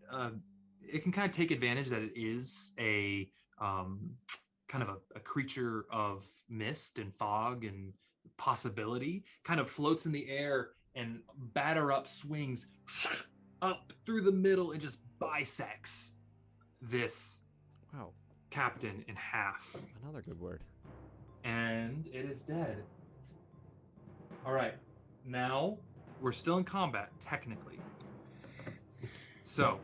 It can kind of take advantage that it is a kind of a creature of mist and fog and possibility. Kind of floats in the air and batter up swings up through the middle and just bisects this captain in half.
Another good word.
And it is dead. All right. Now we're still in combat, technically. So,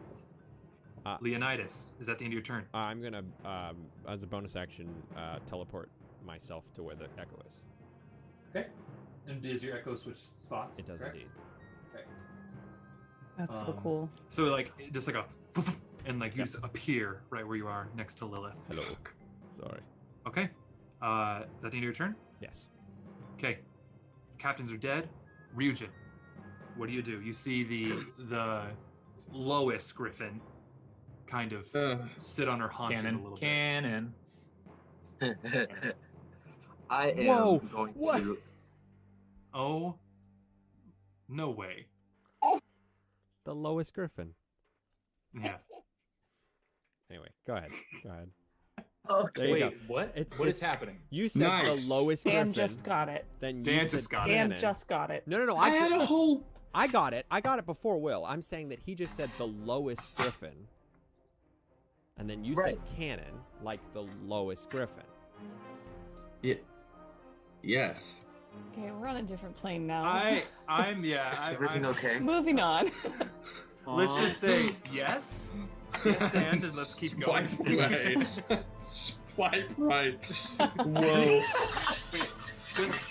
Leonidas, is that the end of your turn?
I'm gonna, as a bonus action, teleport myself to where the echo is.
Okay. And does your echo switch spots?
It does indeed.
Okay.
That's so cool.
So like just like a and like you just appear right where you are next to Lilith.
Hello. Sorry.
Okay. Is that the end of your turn?
Yes.
Okay. The captains are dead. Ryujin, what do? You see the Lois Griffin kind of sit on her haunches a little bit.
Cannon.
I am going to.
Oh, no way.
The lowest griffin.
Yeah.
Anyway, go ahead.
Okay.
Wait, what? What is happening?
You said the lowest griffin.
Dan just got it.
Then
Dan just got it.
Dan just got it.
No.
I had a whole.
I got it. I got it before Will. I'm saying that he just said the lowest griffin. And then you said cannon, like the lowest griffin.
Yeah. Yes.
Okay, we're on a different plane now.
I'm
Is everything okay?
Moving on.
Let's just say yes. Yes, and let's keep going.
Swipe right.
Whoa. Wait,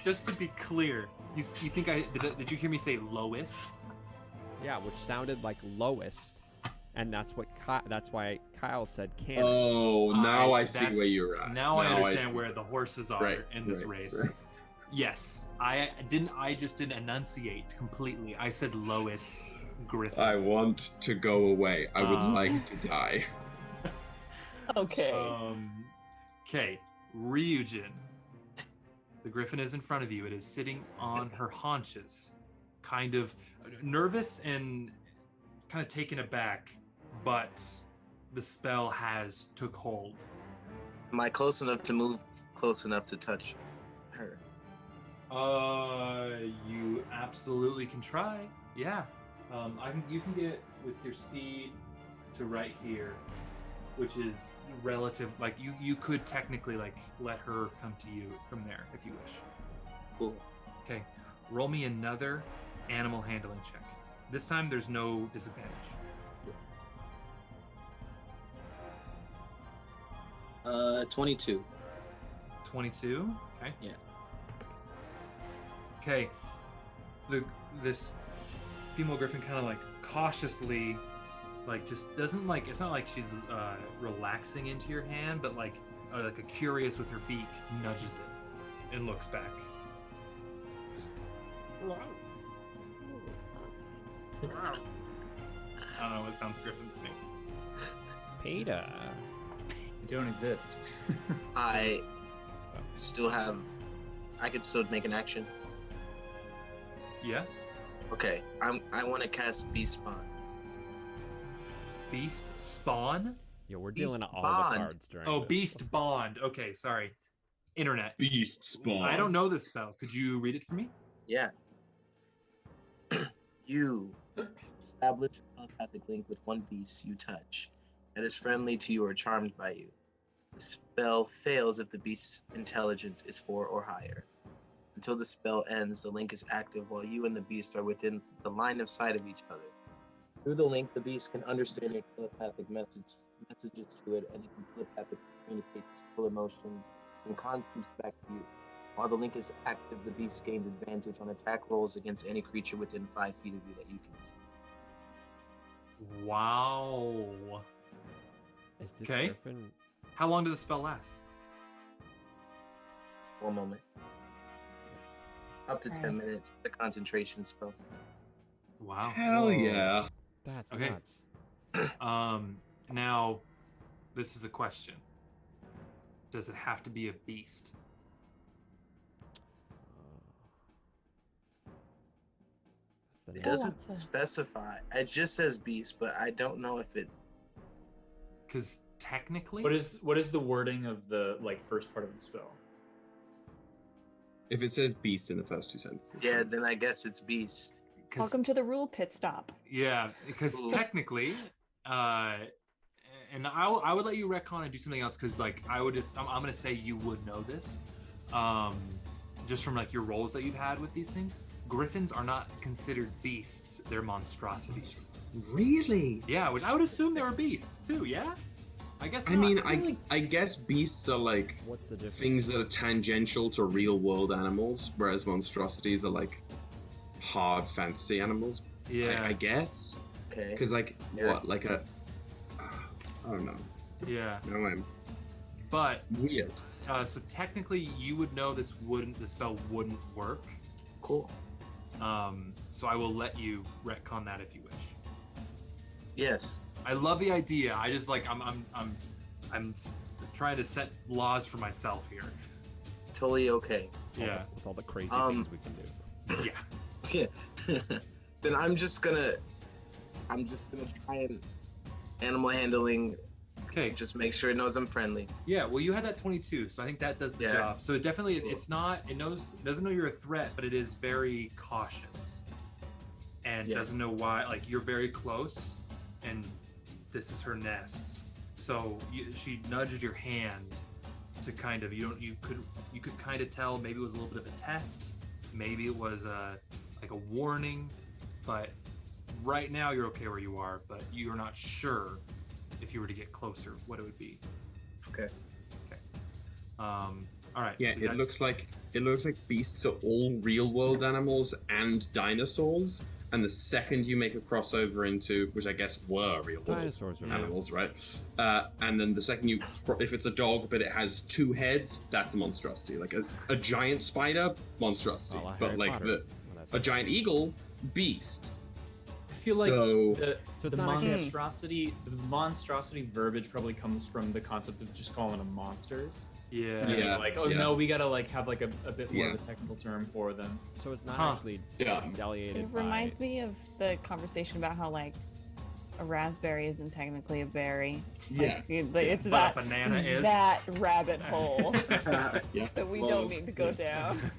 just to be clear, you think did you hear me say lowest?
Yeah, which sounded like lowest, and that's why Kyle said cannon.
Oh, now I see where you're at.
Now I understand where the horses are in this race. Right. Yes, I just didn't enunciate completely. I said Lois Griffin.
I want to go away. I would like to die.
Okay.
Okay, Ryujin. The griffin is in front of you. It is sitting on her haunches, kind of nervous and kind of taken aback, but the spell has took hold.
Am I close enough to move close enough to touch her?
You absolutely can try. Yeah. You can get with your speed to right here, which is relative. Like you could technically like let her come to you from there if you wish.
Cool.
Okay, roll me another animal handling check. This time there's no disadvantage.
22.
22. Okay.
Yeah.
Okay. This female griffin kind of like cautiously, like just doesn't like. It's not like she's relaxing into your hand, but like a curious with her beak nudges it and looks back. Just, I don't know what sounds griffin to me.
Peter.
They don't exist.
I still have. I could still make an action.
Yeah.
Okay. I want to cast Beast Spawn.
Beast spawn.
Yeah, we're
Beast
dealing all
Bond.
the cards during
Oh,
this.
beast bond. Okay, sorry. Internet.
Beast spawn.
I don't know this spell. Could you read it for me?
Yeah. You establish a telepathic link with one beast you touch that is friendly to you or charmed by you. The spell fails if the beast's intelligence is 4 or higher. Until the spell ends, the link is active while you and the beast are within the line of sight of each other. Through the link, the beast can understand your telepathic messages to it, and it can telepathically communicate its full emotions and concepts back to you. While the link is active, the beast gains advantage on attack rolls against any creature within 5 feet of you that you can.
Wow.
Is this
Okay.
griffin?
How long does the spell last?
1 moment. Up to 10 minutes. The concentration spell.
Wow.
Hell
Whoa.
yeah.
That's
Okay.
nuts.
Now, this is a question. Does it have to be a beast?
That's the
It
name.
doesn't
want to-
specify. It just says beast, but I don't know if it.
Because technically,
What is the wording of the like first part of the spell?
If it says beast in the first 2 sentences.
Yeah, then I guess it's beast.
'cause-
Welcome to the rule pit stop.
Yeah, because
Ooh.
technically, and I would let you retcon and do something else because like I'm gonna say you would know this, just from like your roles that you've had with these things. Griffins are not considered beasts; they're monstrosities.
Really?
Yeah, which I would assume they were beasts too. Yeah, I guess.
I
not.
mean,
Really?
I guess beasts are like
What's the difference?
things that are tangential to real world animals, whereas monstrosities are like hard fantasy animals.
Yeah,
I guess.
Okay.
Because like
Yeah.
what? Like a. I don't know.
yeah,
No, I'm
but
weird.
so technically you would know the spell wouldn't work.
Cool.
So I will let you retcon that if you wish.
Yes.
I love the idea. I just like I'm trying to set laws for myself here.
Totally okay.
Yeah.
With all the crazy
Um,
things we can do.
Yeah.
Yeah. Then I'm just gonna try and animal handling.
Okay.
Just make sure it knows I'm friendly.
Yeah. Well, you had that 22, so I think that does the
Yeah.
job. So it definitely,
Cool.
it's not. It doesn't know you're a threat, but it is very cautious, and
Yeah.
doesn't know why. Like you're very close, and this is her nest. So she nudged your hand to kind of you could kind of tell maybe it was a little bit of a test, maybe it was like a warning, but right now you're okay where you are, but you're not sure if you were to get closer what it would be.
Okay.
All right.
Yeah,
so
it
that's-
looks like beasts are all real world animals and dinosaurs. And the second you make a crossover into, which I guess were real world
Dinosaurs are
animals, right? And then the second if it's a dog but it has 2 heads, that's a monstrosity. Like a giant spider, monstrosity.
A la
But
Harry
like
Potter.
the
Well, that's-
a giant eagle, beast.
I feel like
So-
So it's
the
not actually-
monstrosity verbiage probably comes from the concept of just calling them monsters.
Yeah.
Yeah.
Like, oh
yeah.
no, we gotta like have like a bit more
Yeah.
of a technical term for them.
So it's not
Huh.
actually
Yeah.
delegated
It reminds me of the conversation about how like a raspberry isn't technically a berry.
Yeah.
Like, it's
But
that
a banana is.
that rabbit hole
Yeah.
that we
Well,
don't need to go down.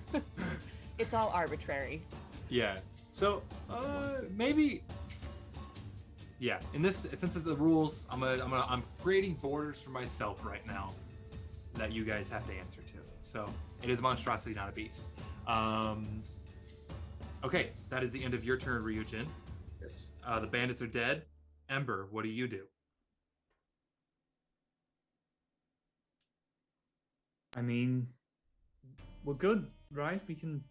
It's all arbitrary.
Yeah. So maybe Yeah, in this, since it's the rules, I'm creating borders for myself right now that you guys have to answer to. So it is monstrosity, not a beast. Okay, that is the end of your turn, Ryujin.
Yes.
The bandits are dead. Ember, what do you do?
I mean, we're good, right? We can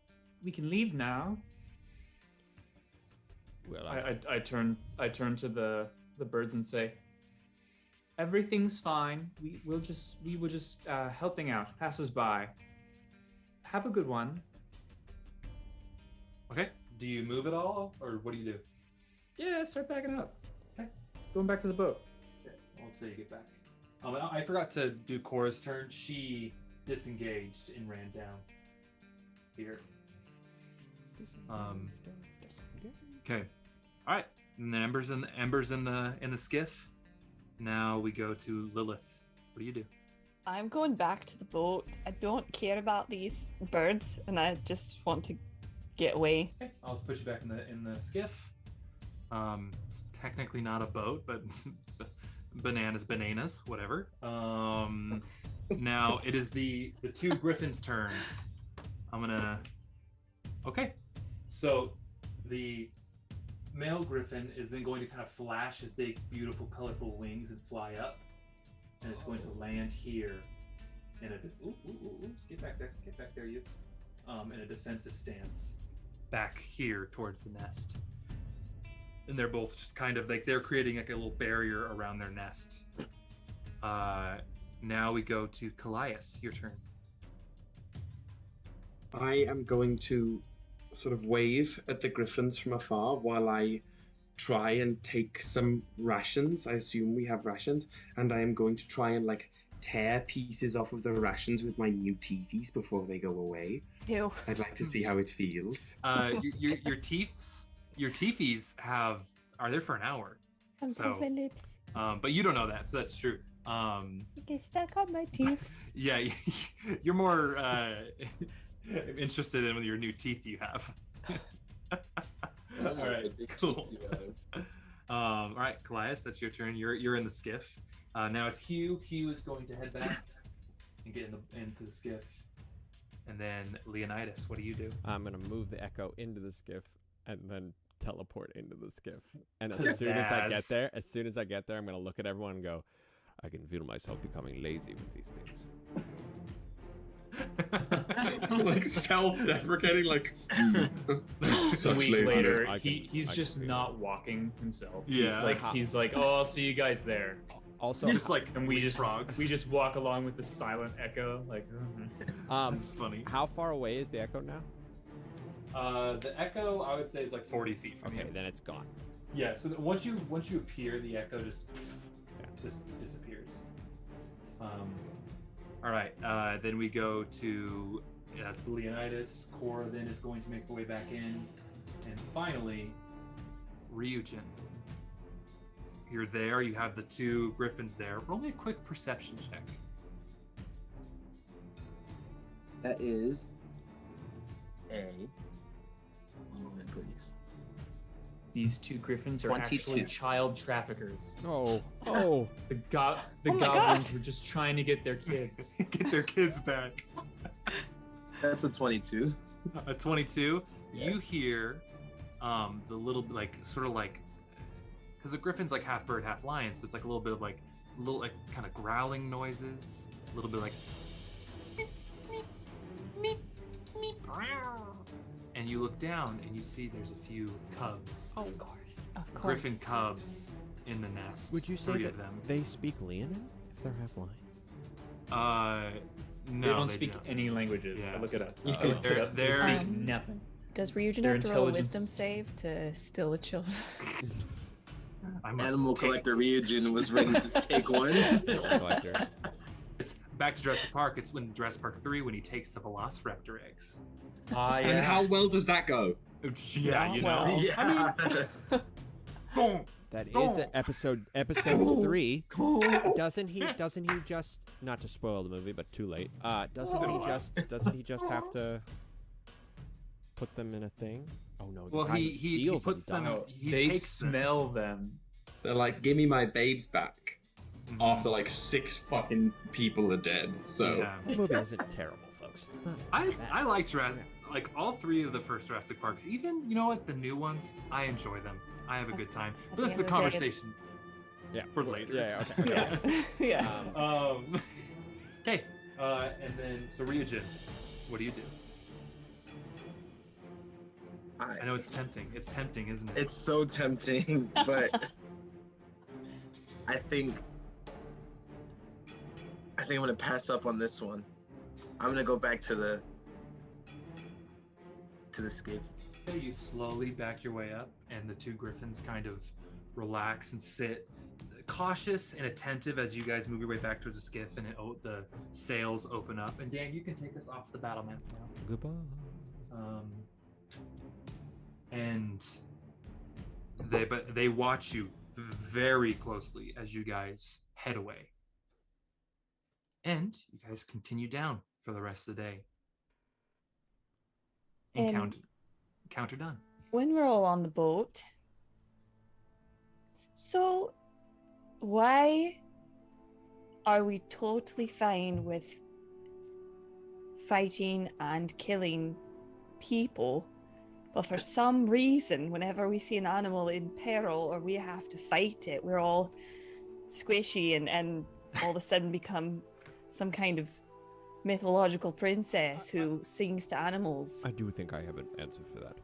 leave now.
Well,
I turn to the birds and say, everything's fine. We were just helping out, passers-by. Have a good one.
Okay, do you move at all, or what do you do?
Yeah, start backing up.
Okay.
Going back to the boat.
Okay, I'll say you get back. I forgot to do Cora's turn. She disengaged and ran down here. Okay. All right. And then Ember's in the skiff. Now we go to Lilith. What do you do?
I'm going back to the boat. I don't care about these birds, and I just want to get away.
Okay. I'll just put you back in the skiff. It's technically not a boat, but bananas, whatever. Now it is the two griffins' turns. Okay. So the male griffin is then going to kind of flash his big, beautiful, colorful wings and fly up, and it's going to land here in a get back there, you. In a defensive stance, back here towards the nest. And they're both just kind of like they're creating like a little barrier around their nest. Now we go to Callias. Your turn.
I am going to sort of wave at the griffins from afar while I try and take some rations. I assume we have rations, and I am going to try and like tear pieces off of the rations with my new teethies before they go away.
Ew.
I'd like to see how it feels.
Your teethies are there for an hour. So,
my lips.
but you don't know that, so that's true.
You get stuck on my teeth.
Yeah, you're more interested in your new teeth you have. All right, cool. All right, Callias, that's your turn. You're in the skiff. Now it's Hugh. Hugh is going to head back and get into the skiff. And then Leonidas, what do you do?
I'm gonna move the echo into the skiff and then teleport into the skiff. And as soon as I get there, I'm gonna look at everyone and go, I can feel myself becoming lazy with these things.
Like self-deprecating, like such
week
lazy.
later,
I
he's
can
just
feel
not walking himself.
Yeah.
Like he's like, oh, I'll see you guys there.
Also,
Just like
And we just
frogs.
walk along with the silent echo, like.
That's funny.
how far away is the echo now?
The echo, I would say, is like 40 feet from
Okay,
you.
then it's gone.
Yeah. So once you appear, the echo just disappears. All right. Then we go to that's Leonidas. Cora then is going to make her way back in, and finally, Ryujin. You're there. You have the two griffins there. Roll me a quick perception check.
That is a. One moment, please.
These two griffins are
22.
actually child traffickers.
Oh.
The
Oh my
goblins
God.
were just trying to get their kids.
Get their kids back.
That's a 22.
A 22.
Yeah.
You hear the little sort of like because a griffin's like half bird, half lion, so it's like a little bit of like kind of growling noises, a little bit like and you look down and you see there's a few cubs,
Of course.
griffin cubs in the nest.
Would you say
Three
that
of them.
they speak Leonin if they're half lion?
No,
They don't speak any languages.
Yeah.
I look it up.
Yeah.
I looked it up. They
They're-
speak nothing.
Does Ryujin
Their
have to roll a
intelligence-
wisdom save to steal the children?
I must
Animal
take-
collector Ryujin was ready to take one.
Collector.
It's back to Jurassic Park. It's when Jurassic Park 3 when he takes the Velociraptor eggs.
Yeah.
And how well does that go?
Yeah, you know.
Well.
Yeah.
That is episode 3. Doesn't he just, not to spoil the movie, but too late. Doesn't he just have to put them in a thing? Oh no.
Well,
the guy
he
steals
puts them.
dies.
No,
He
they
takes them.
smell them.
They're like, give me my babes back.
Mhm.
After like 6 fucking people are dead. So
Yeah.
The movie isn't terrible, folks. It's not.
I
bad.
like Jurassic, like all 3 of the first Jurassic Parks. Even, you know what, the new ones, I enjoy them. I have a good time.
At
But this is
the
a
end of the day,
conversation
Yeah.
for later.
Yeah. Okay.
Yeah. yeah.
Okay. And then so Ryujin, what do you do? I know it's tempting. It's tempting, isn't it?
It's so tempting, but I think I'm gonna pass up on this one. I'm gonna go back to the skiff.
You slowly back your way up, and the 2 griffins kind of relax and sit, cautious and attentive as you guys move your way back towards the skiff, and the sails open up. And Dan, you can take us off the battle map now.
Goodbye.
And they watch you very closely as you guys head away. And you guys continue down for the rest of the day.
And
Encounter done.
when we're all on the boat, so why are we totally fine with fighting and killing people, but for some reason, whenever we see an animal in peril or we have to fight it, we're all squishy and all of a sudden become some kind of mythological princess who sings to animals?
I do think I have an answer for that.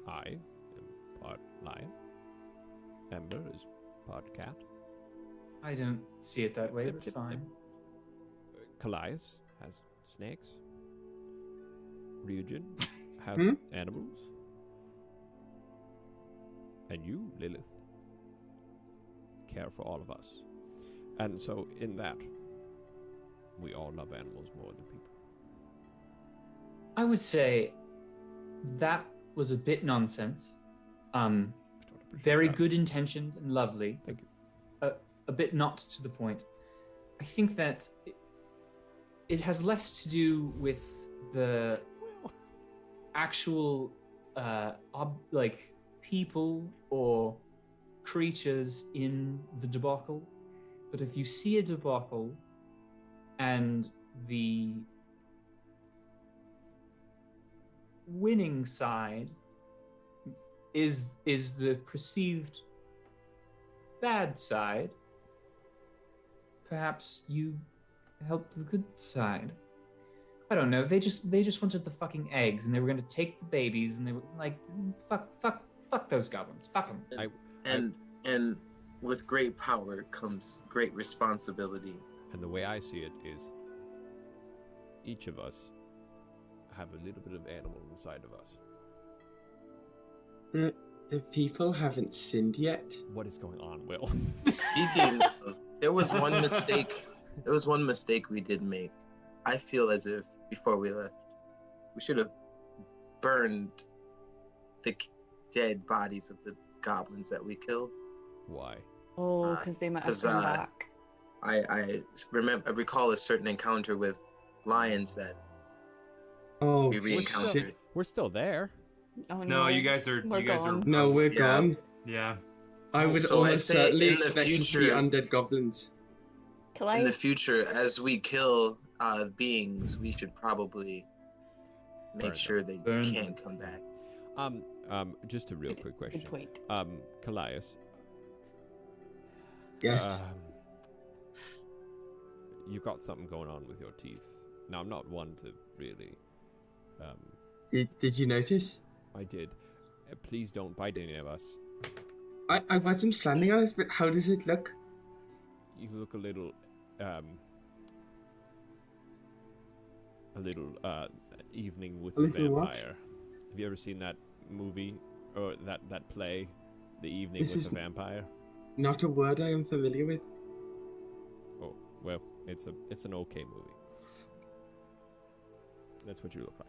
I am part lion. Ember is part cat.
I don't see it that way, but fine.
Callias has snakes. Ryujin has animals. And you, Lilith, care for all of us. And so in that, we all love animals more than people.
I would say that was a bit nonsense. Very good intentioned and lovely.
Thank you.
A bit not to the point. I think that it has less to do with the actual like people or creatures in the debacle. But if you see a debacle and the winning side is the perceived bad side, perhaps you help the good side. I don't know. They just wanted the fucking eggs, and they were gonna take the babies, and they were like, fuck those goblins, fuck them.
And with great power comes great responsibility.
And the way I see it is, each of us have a little bit of animal inside of us.
The people haven't sinned yet.
What is going on, Will?
Speaking of, there was one mistake we did make. I feel as if before we left, we should have burned the dead bodies of the goblins that we killed.
Why?
Oh, because they might have
'cause,
come back.
I recall a certain encounter with lions that
Oh,
we re-encountered.
We're still there.
Oh
No, you guys are.
We're
You guys
gone.
are.
no, we're
Yeah.
gone.
Yeah.
I would
So I
almost
say
certainly
in the
expect it to be
future-
undead goblins.
In the
Callias,
future, as we kill beings, we should probably make
Burn
sure they
Burn them.
can't come back.
Just a real quick question.
good point.
Callias,
Yes.
you've got something going on with your teeth. Now, I'm not one to really.
Did you notice?
I did. Please don't bite any of us.
I wasn't planning on it, but how does it look?
You look a little evening with
A
the
little what?
vampire. Have you ever seen that movie or that play, The Evening
This
with
is-
the Vampire?
Not a word I am familiar with.
Oh, well, it's an okay movie. That's what you look like.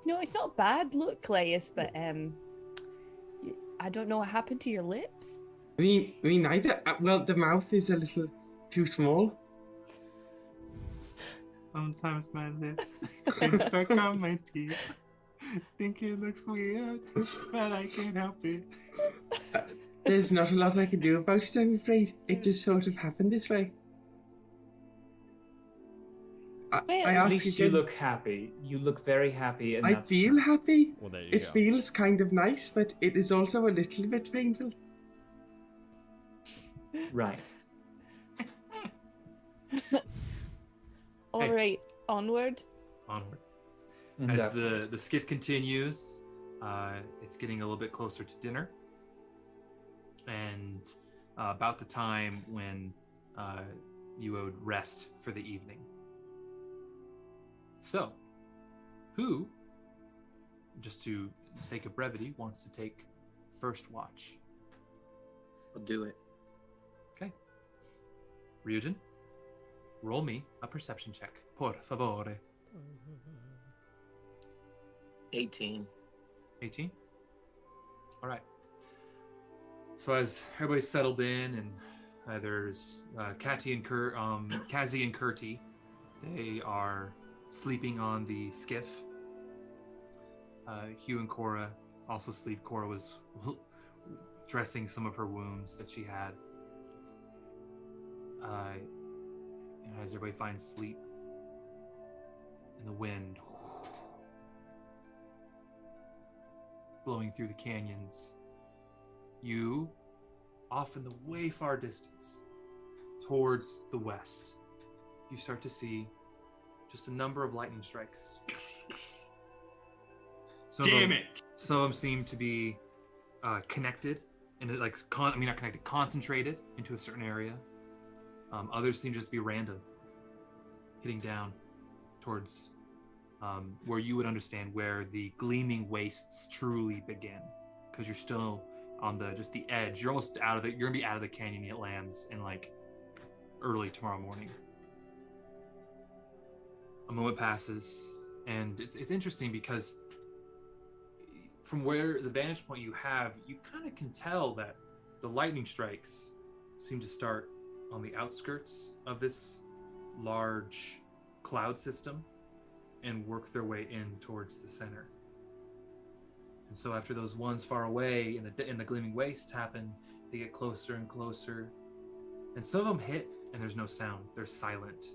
No, it's not a bad look, Callias, but I don't know what happened to your lips.
Me neither. Well, the mouth is a little too small.
Sometimes my lips get stuck on my teeth. Think it looks weird, but I can't help it.
There's not a lot I can do about it, I'm afraid. It just sort of happened this way. I
Well,
I
At
ask
least you
again.
look happy. You look very happy, and
I
that's
feel happy.
Well, there you
It
go.
feels kind of nice, but it is also a little bit painful.
right.
All
Hey.
right, onward.
Onward.
And
As the skiff continues, it's getting a little bit closer to dinner, and about the time when you would rest for the evening. So, who, just to sake of brevity, wants to take first watch?
We'll do it.
Okay. Ryujin, roll me a perception check, por favore.
18.
18. All right. So as everybody's settled in, and there's Kazzy and Kurti, they are sleeping on the skiff. Hugh and Cora also sleep. Cora was dressing some of her wounds that she had. And as everybody finds sleep, and the wind blowing through the canyons, you, off in the way far distance, towards the west, you start to see just a number of lightning strikes.
Damn it!
Some of them seem to be connected, and not connected, concentrated into a certain area. Others seem just to be random, hitting down towards where you would understand where the gleaming wastes truly begin, because you're still on the edge. You're almost out of it. You're gonna be out of the canyon. It lands in like early tomorrow morning. A moment passes, and it's interesting because from where the vantage point you have, you kind of can tell that the lightning strikes seem to start on the outskirts of this large cloud system and work their way in towards the center. And so after those ones far away in the gleaming waste happen, they get closer and closer. And some of them hit and there's no sound. They're silent.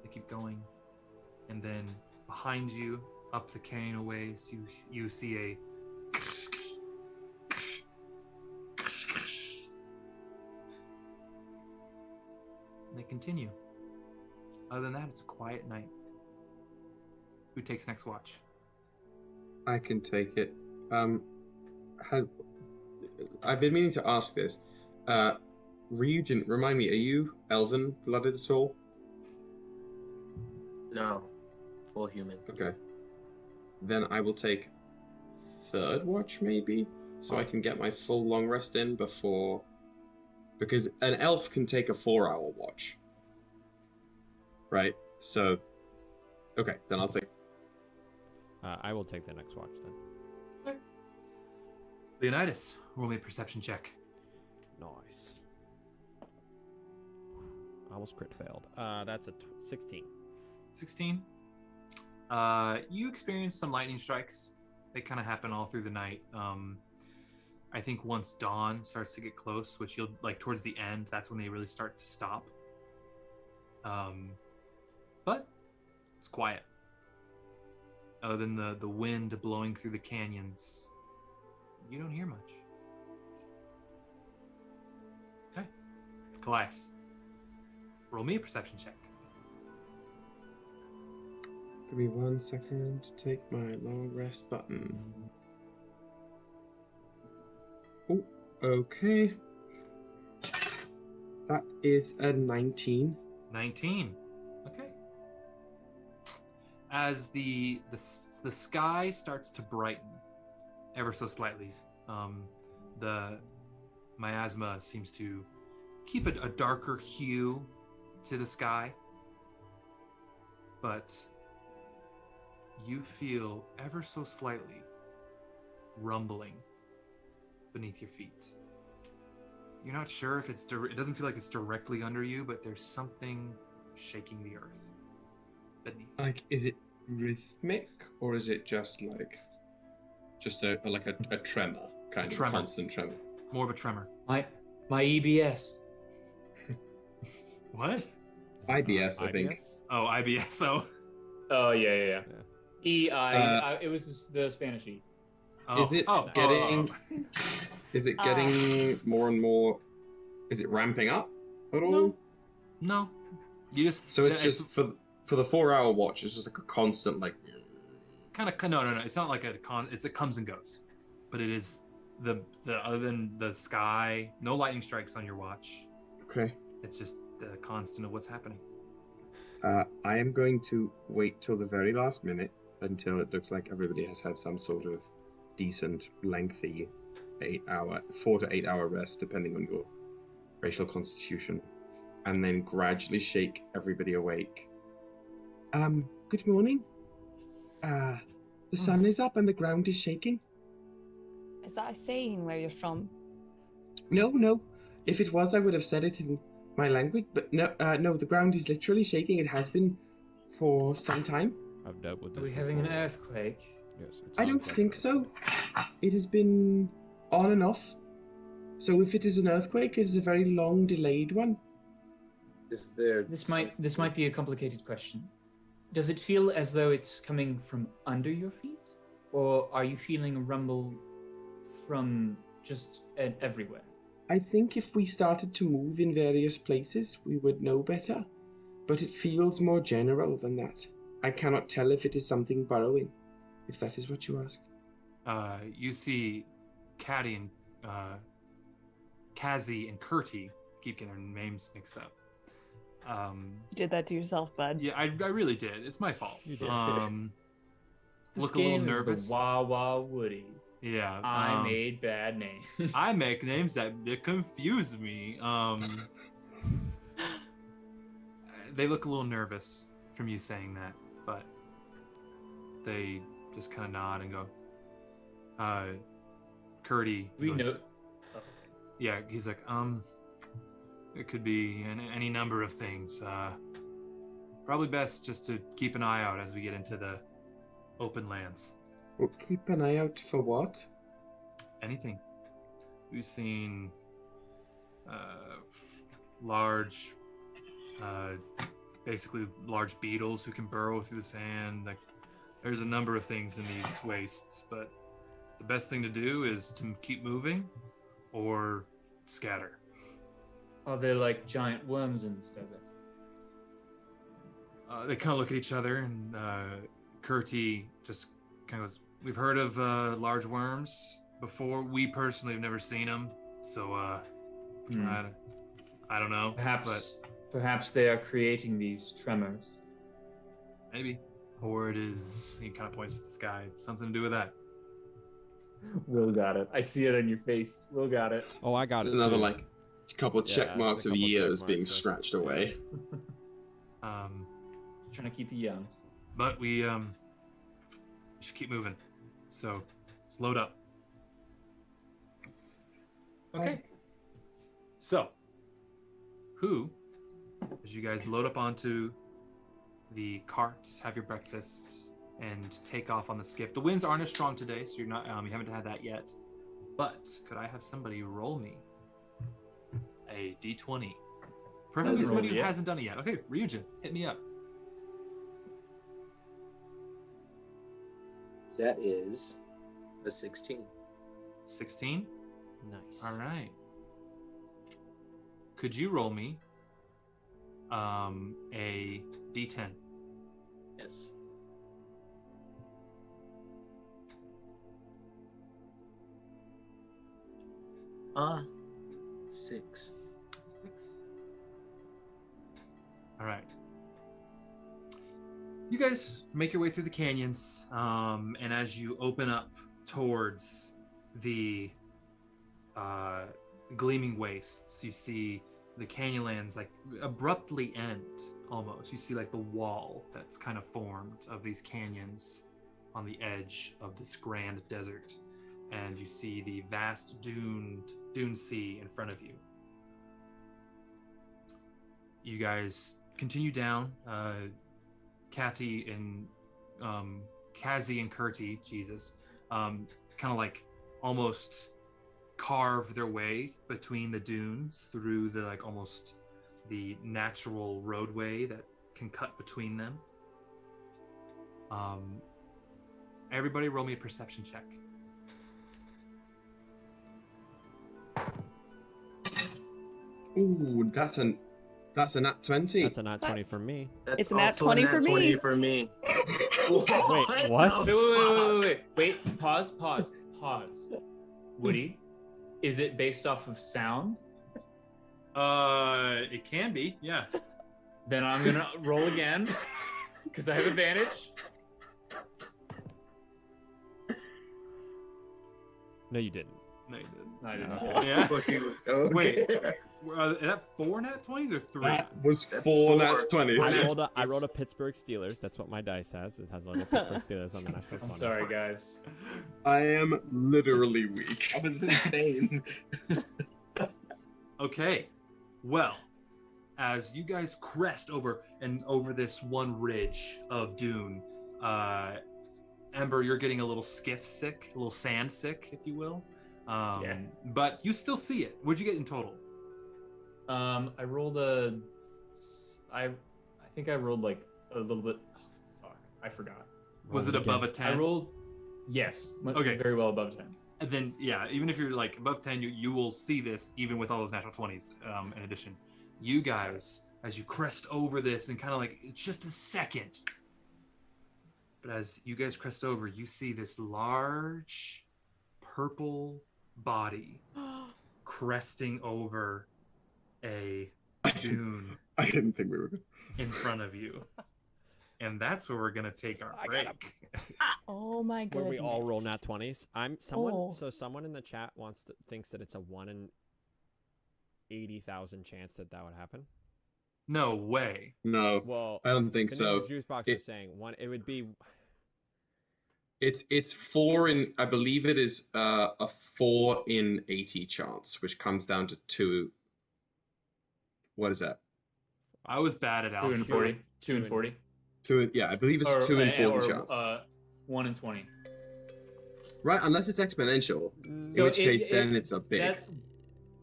They keep going. And then behind you, up the canyon a ways, you see a and they continue. Other than that, it's a quiet night. Who takes next watch?
I can take it. I've been meaning to ask this. Ryujin, remind me, are you elven blooded at all?
No. Full human.
Okay. Then I will take third watch, maybe, so I can get my full long rest in before. Because an elf can take a 4-hour watch. Right? So. Okay, then I'll take.
I will take the next watch then.
Okay. Leonidas, roll me a perception check.
Nice. Almost crit failed. That's a 16.
16. You experience some lightning strikes. They kind of happen all through the night. I think once dawn starts to get close, which you'll like towards the end, that's when they really start to stop. But it's quiet. Other than the wind blowing through the canyons, you don't hear much. Okay. Callias, roll me a perception check.
Give me 1 second to take my long rest button. Oh, okay. That is a 19.
19. Okay. As the sky starts to brighten ever so slightly, the miasma seems to keep a darker hue to the sky, but you feel ever so slightly rumbling beneath your feet. You're not sure if it doesn't feel like it's directly under you, but there's something shaking the earth beneath.
Like, is it rhythmic or is it just like a tremor
kind of
Tremor.
constant tremor.
More of a tremor.
My EBS.
What?
IBS, I think.
IBS?
Oh, IBS.
Oh yeah.
Yeah.
It was the Spanish E.
Oh,
Is it
oh,
getting?
oh.
Is it getting more and more? Is it ramping up at all?
No. You just.
So it's just for the 4-hour watch. It's just like a constant like.
kind of no. It's not like a con. It comes and goes, but it is the other than the sky. No lightning strikes on your watch.
Okay.
It's just the constant of what's happening.
I am going to wait till the very last minute until it looks like everybody has had some sort of decent, lengthy 4 to 8 hour rest, depending on your racial constitution, and then gradually shake everybody awake. Good morning. The sun is up and the ground is shaking.
Is that a saying where you're from?
No. If it was, I would have said it in my language, but no, the ground is literally shaking. It has been for some time.
I've dealt with this.
Are we having an
before.
earthquake?
Yes. it
I don't
sounds like
think
that.
so. It has been on and off. So if it is an earthquake, it is a very long, delayed one.
Is there
This might be a complicated question. Does it feel as though it's coming from under your feet, or are you feeling a rumble from just everywhere?
I think if we started to move in various places, we would know better. But it feels more general than that. I cannot tell if it is something burrowing, if that is what you ask.
You see Caddy and Kazi and Kurti, keep getting their names mixed up.
You did that to yourself, bud.
Yeah, I really did. It's my fault.
You did.
This
Look a little
game is
nervous.
the Wah Wah Woody.
Yeah.
I made bad names.
I make names that confuse me. They look a little nervous from you saying that, but they just kind of nod and go. Kurti.
We
goes,
know.
Yeah, he's like, it could be any number of things. Probably best just to keep an eye out as we get into the open lands.
Well, keep an eye out for what?
Anything. We've seen large, basically large beetles who can burrow through the sand. Like, there's a number of things in these wastes, but the best thing to do is to keep moving or scatter.
Are there like giant worms in this desert?
They kind of look at each other, and Kurti just kind of goes, "We've heard of large worms before. We personally have never seen them, so I don't know.
Perhaps they are creating these tremors.
But maybe, or it is." He kind of points to the sky. Something to do with that.
Will got it. I see it on your face. Will got it.
Oh, I got
It's
it.
another
too.
like couple of
Yeah,
check
it's
marks
a
of
couple check
years being
marks,
scratched
yeah.
away.
Trying to keep you young.
But we should keep moving. So let's load up. Okay. So, who, as you guys load up onto the carts, have your breakfast, and take off on the skiff. The winds aren't as strong today, so you're not you haven't had that yet. But could I have somebody roll me a d20? Preferably
Roll
somebody who
it.
hasn't done it yet. Okay, Ryujin, hit me up.
That is a 16.
16.
Nice.
All right. Could you roll me a d10?
Yes. Six.
6. All right. You guys make your way through the canyons, and as you open up towards the gleaming wastes, you see the canyonlands like abruptly end almost. You see like the wall that's kind of formed of these canyons on the edge of this grand desert, and you see the vast dune sea in front of you. You guys continue down. Kazi and Kurti, Jesus, kind of like almost carve their way between the dunes through the like almost the natural roadway that can cut between them. Everybody roll me a perception check.
Ooh, that's a nat 20.
That's a nat 20 for me.
That's
It's a nat
also
20
a nat
for me.
20 for me.
Wait, what?
Wait, pause. Woody, is it based off of sound?
It can be, yeah.
Then I'm gonna roll again, because I have advantage.
No, you didn't.
No, you didn't.
No, I didn't.
Okay.
Yeah.
Okay.
Wait, is that 4 nat 20s or 3?
That was
That's
4 nat
four.
20s.
I rolled a Pittsburgh Steelers. That's what my dice has. It has a little Pittsburgh Steelers on the national
I'm
fund.
sorry, guys.
I am literally weak.
That was insane.
Okay, well, as you guys crest over this one ridge of dune, Ember, you're getting a little skiff sick, a little sand sick, if you will.
Yeah.
But you still see it. What'd you get in total?
I rolled I think I rolled like a little bit. Oh, fuck, I forgot.
Was it above a 10?
I rolled, yes.
Okay.
Very well above 10.
And then, yeah, even if you're like above 10, you will see this even with all those natural 20s in addition. You guys, as you crest over this and kind of like, it's just a second. But as you guys crest over, you see this large purple body cresting over a dune
I didn't think we were.
in front of you. And that's where we're going to take our
I
break.
gotta-
Oh my
Where
goodness.
we all roll nat 20s. Someone
Oh.
someone in the chat thinks that it's a 1 in 80,000 chance that would happen.
No way.
No,
Well,
I don't think
the
so.
Ninja Juice Box
It-
was saying one. It would be
It's 4 in. I believe it is a 4 in 80 chance, which comes down to 2. What is that?
I was bad at
2 and
algebra.
40. 2 and 40.
2. Yeah, I believe it's 2 in 40 chance.
1 and 20.
Right, unless it's exponential, in
So
which case then it's a big.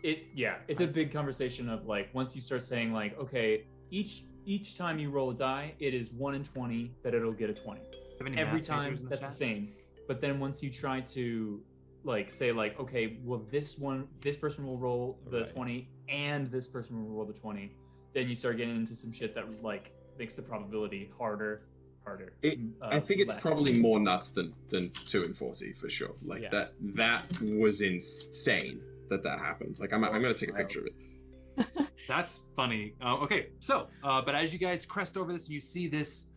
It's a big conversation of like once you start saying like, okay, each time you roll a die, it is 1 in 20 that it'll get a 20.
Have any
Every
math majors
time
in the
that's the
chat?
same. But then once you try to like say like, okay, well this person will roll the
Right.
20 and this person will roll the 20, then you start getting into some shit that like makes the probability harder.
I think it's
less.
probably more nuts than 2 in 40 for sure. Like
Yeah.
that was insane that happened. Like I'm gonna take a picture of it.
That's funny. Okay, so, but as you guys crest over this, you see this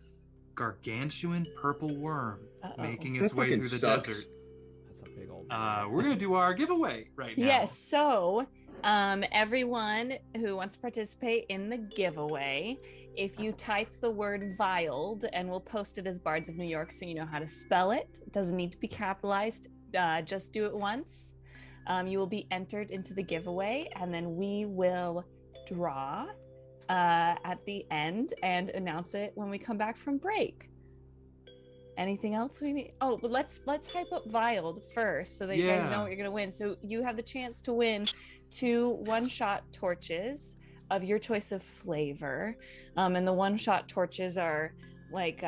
gargantuan purple worm
Uh-oh.
making
That
its way
fucking
through the
sucks.
desert.
that's a big old.
We're gonna do our giveaway right now.
Yes, so everyone who wants to participate in the giveaway, if you type the word violed, and we'll post it as Bards of New York so you know how to spell it. It doesn't need to be capitalized. Just do it once. You will be entered into the giveaway, and then we will draw at the end and announce it when we come back from break. Anything else we need? Oh, but let's hype up Violed first so that you guys know
Yeah.
what you're gonna win. So you have the chance to win 2 one-shot torches of your choice of flavor, and the one-shot torches are like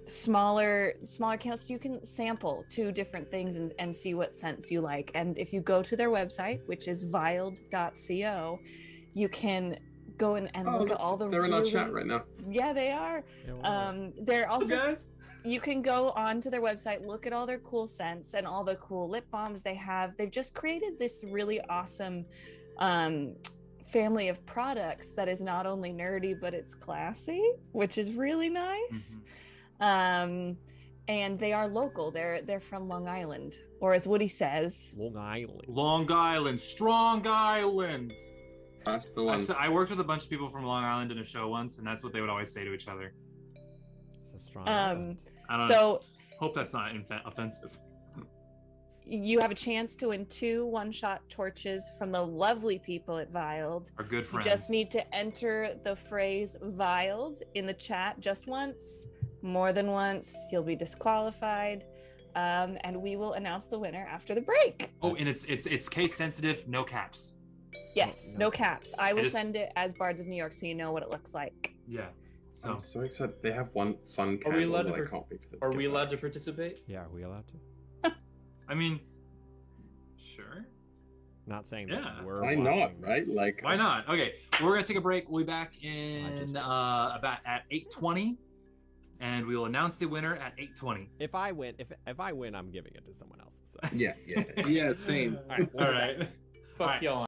smaller candles, so you can sample 2 different things and see what scents you like. And if you go to their website, which is violed.co, you can go and look at all the
They're in our
really-
chat right now.
Yeah, they are. They're
So
also
guys,
you can go onto their website, look at all their cool scents and all the cool lip balms they have. They've just created this really awesome family of products that is not only nerdy, but it's classy, which is really nice. And they are local. They're from Long Island, or as Woody says,
Long Island.
Long Island, Strong Island.
That's the one.
I worked with a bunch of people from Long Island in a show once, and that's what they would always say to each other.
It's a strong island.
I don't know.
so
Hope that's not offensive.
you have a chance to win 2 one-shot torches from the lovely people at Violed.
Our good
You
friends.
just need to enter the phrase "violed" in the chat just once. More than once, you'll be disqualified. And we will announce the winner after the break.
Oh, and it's case sensitive, no caps.
Yes, no caps. I will
It is-
send it as Bards of New York so you know what it looks like.
Yeah. So
I'm so excited. They have one fun
Are we
candle
allowed
that
to
I can't wait for them
Are
to
we
get
allowed to
back.
participate?
Yeah, are we allowed to?
I mean, sure.
Not saying
Yeah.
that we're
Why not,
watching
right?
this.
Like,
Why not? Okay, we're gonna take a break. We'll be back
I
in
just-
about at 8:20, and we will announce the winner at 8:20.
If I win, if I win, I'm giving it to someone else. So.
yeah.
Yeah, same.
All right.
Fuck
Alright.
y'all.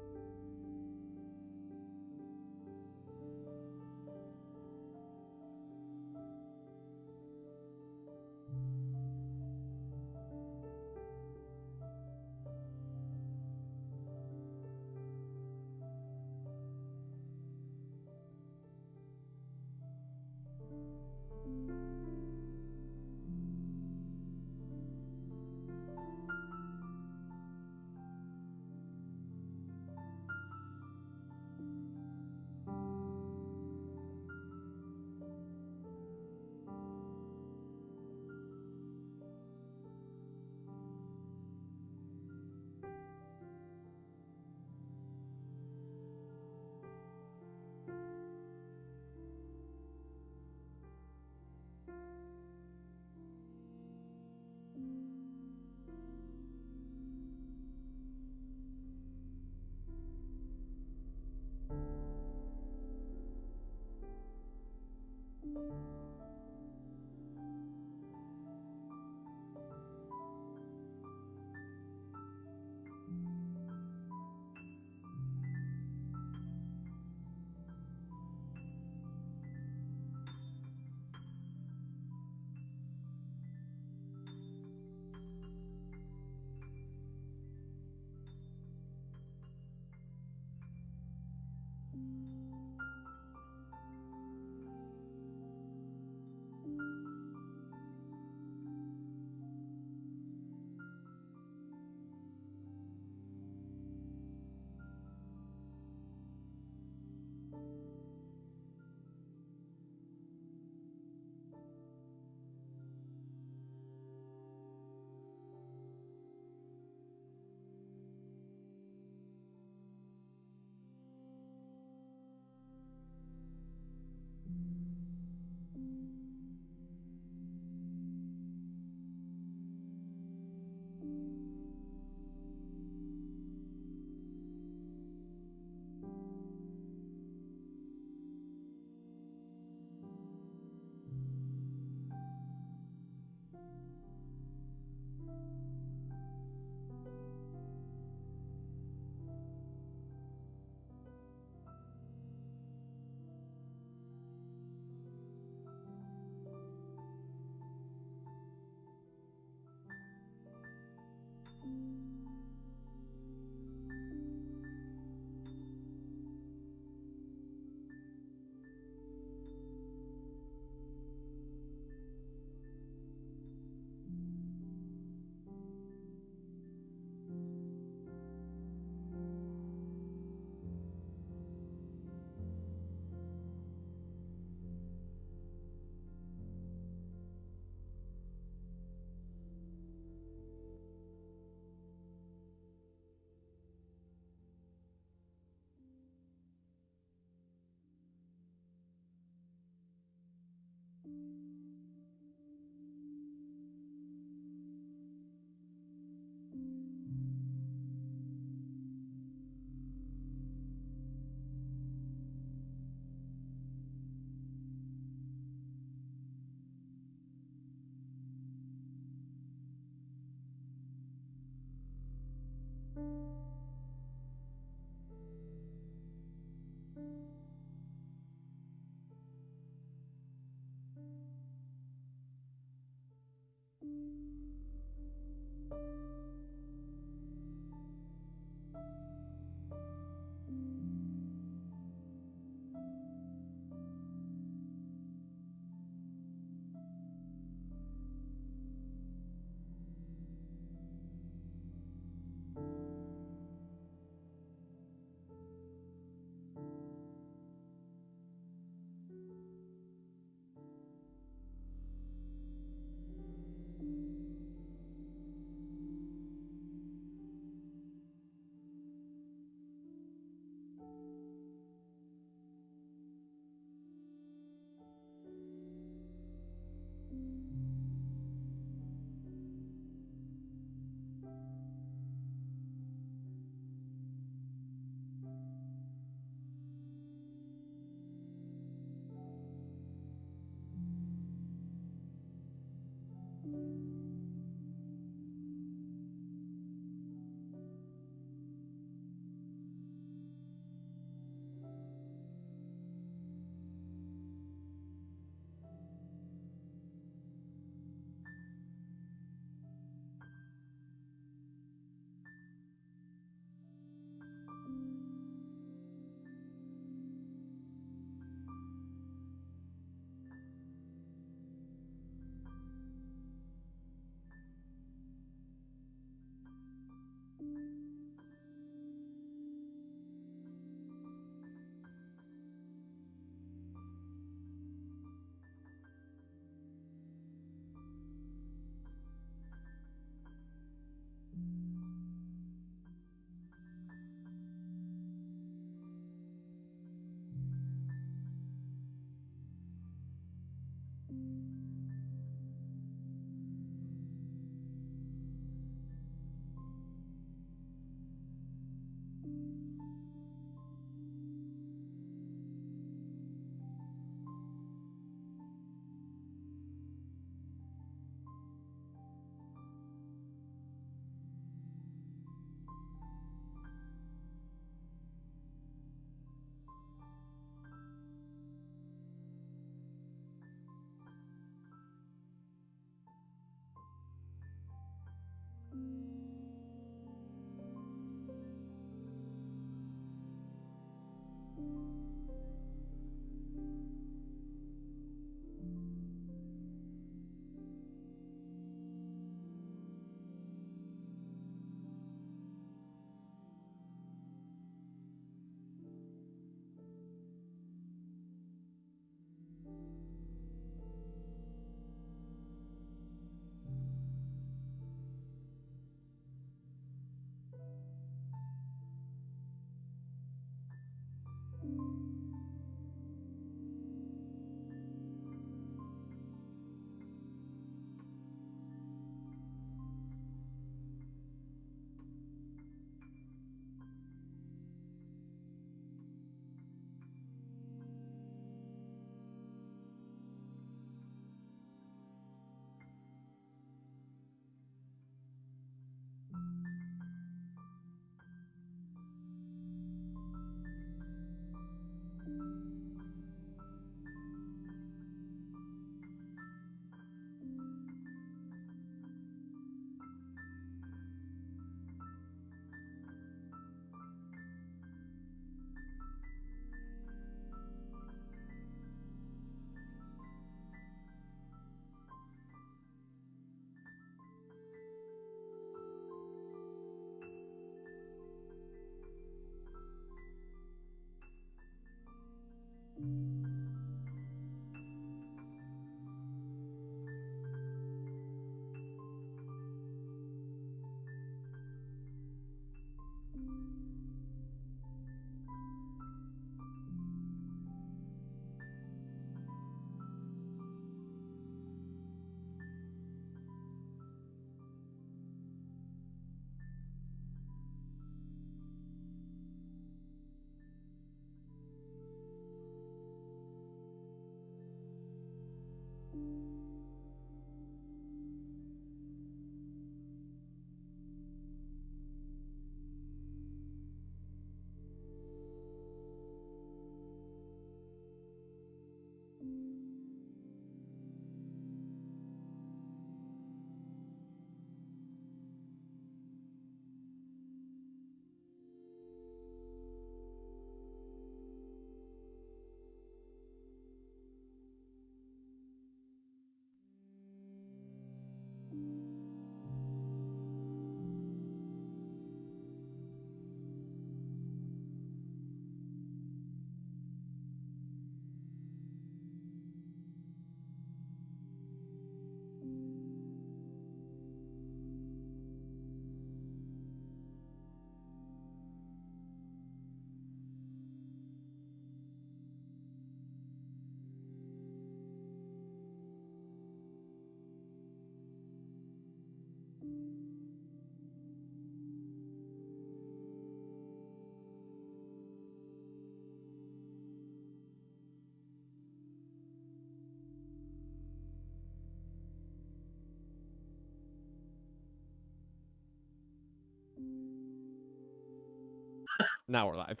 Now we're live.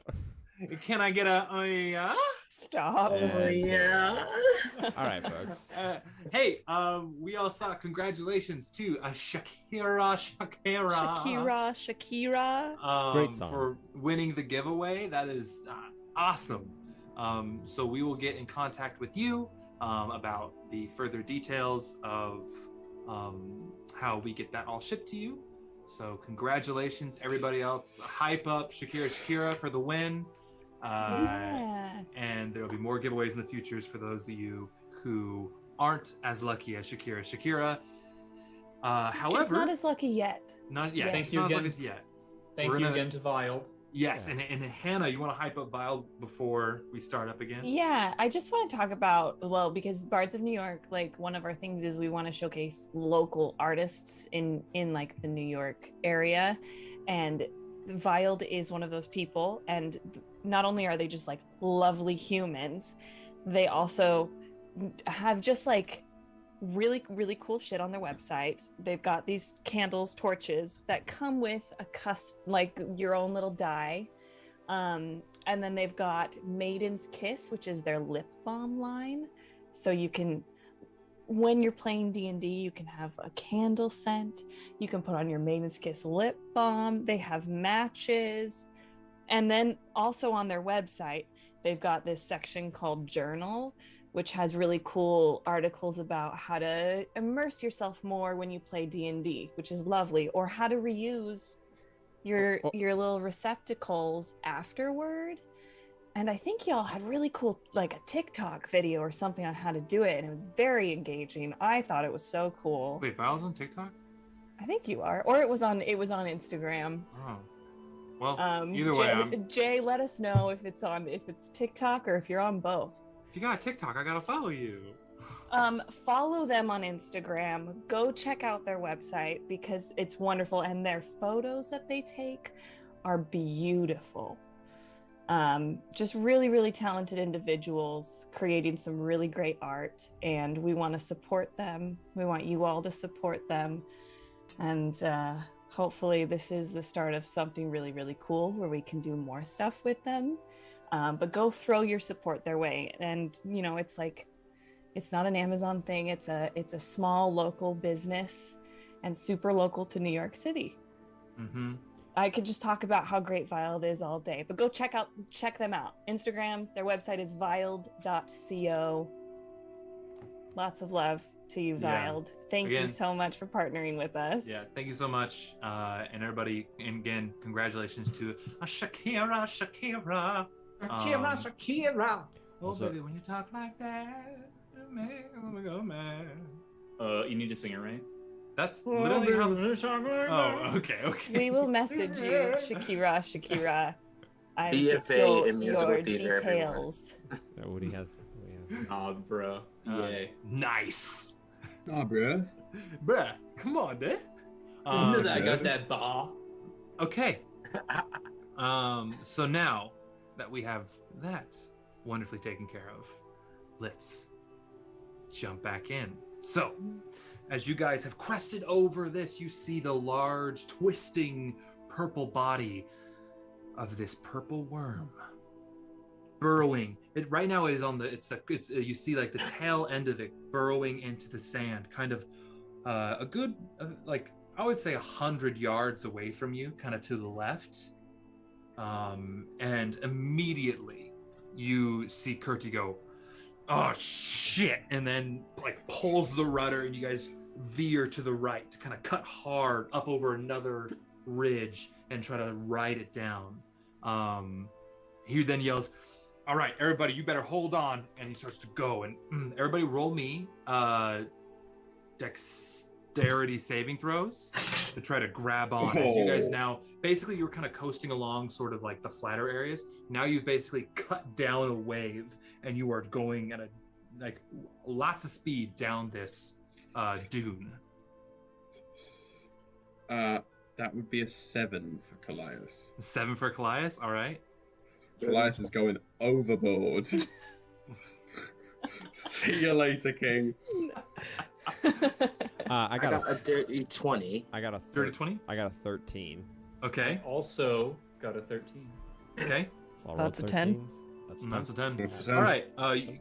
Can I get a oh yeah?
Stop.
And, all right, folks.
Hey, we all saw congratulations to Shakira.
Great song.
For winning the giveaway. That is awesome. So we will get in contact with you about the further details of how we get that all shipped to you. So congratulations, everybody else. Hype up Shakira for the win. And there will be more giveaways in the futures for those of you who aren't as lucky as Shakira. However,
Just not as lucky yet.
not yet.
Thank
It's
you
not as
again.
lucky as yet.
Thank
We're
you
gonna-
again to Vild.
Yes,
Yeah.
and Hannah, you want to hype up Vile before we start up again?
Yeah, I just want to talk about, well, because Bards of New York, like one of our things is we want to showcase local artists in like the New York area, and Vild is one of those people. And not only are they just like lovely humans, they also have just like really, really cool shit on their website. They've got these candles, torches that come with a like your own little die. And then they've got Maiden's Kiss, which is their lip balm line. So you can, when you're playing D&D, you can have a candle scent. You can put on your Maiden's Kiss lip balm. They have matches. And then also on their website, they've got this section called Journal, which has really cool articles about how to immerse yourself more when you play D&D, which is lovely, or how to reuse your little receptacles afterward. And I think y'all had really cool, like a TikTok video or something on how to do it, and it was very engaging. I thought it was so cool.
Wait, Vile's on TikTok?
I think you are, or it was on Instagram.
Oh, well, either way,
Jay, let us know if it's TikTok or if you're on both.
if you got a TikTok, I gotta follow you.
Follow them on Instagram. Go check out their website because it's wonderful, and their photos that they take are beautiful. Just really, really talented individuals creating some really great art, and we want to support them. We want you all to support them, and hopefully this is the start of something really, really cool where we can do more stuff with them. But go throw your support their way. And you know, it's like, it's not an Amazon thing. It's a small local business and super local to New York City.
Mm-hmm.
I could just talk about how great Vild is all day, but go check them out. Instagram, their website is vild.co. Lots of love to you,
Yeah.
Vild. Thank you
Again-
so much for partnering with us.
Yeah, thank you so much, and everybody. And again, congratulations to Shakira.
Shakira.
Oh,
Also-
baby, when you talk like that, man, oh, go, man.
You need to sing it, right?
That's literally how this. Oh, okay.
We will message you, Shakira. I
BFA in musical theater, everyone.
details.
Woody has.
Nah, bro. Yay.
Nice,
Nah, bruh.
bruh. Come on, man.
You know that I got that bar.
Okay. So now that we have that wonderfully taken care of, let's jump back in. So, as you guys have crested over this, you see the large, twisting purple body of this purple worm burrowing. It right now is on the. You see like the tail end of it burrowing into the sand, kind of a good like I would say 100 yards away from you, kind of to the left. And immediately you see Kurti go, "Oh shit!" and then like pulls the rudder, and you guys veer to the right to kind of cut hard up over another ridge and try to ride it down. He then yells, "All right, everybody, you better hold on," and he starts to go. And everybody, roll me dexterity saving throws to try to grab on. As you guys now, basically, you're kind of coasting along, sort of like the flatter areas. Now you've basically cut down a wave, and you are going at lots of speed down this dune.
That would be a 7 for Callias.
7 for Callias. All right.
Callias is going overboard. See you later, King.
I got
a dirty 20.
I got a
Dirty 20.
I got a 13.
Okay.
I also got a 13.
Okay.
So I'll
That's
roll
a 10.
13s. That's
That's a 10.
That's a 10.
All right.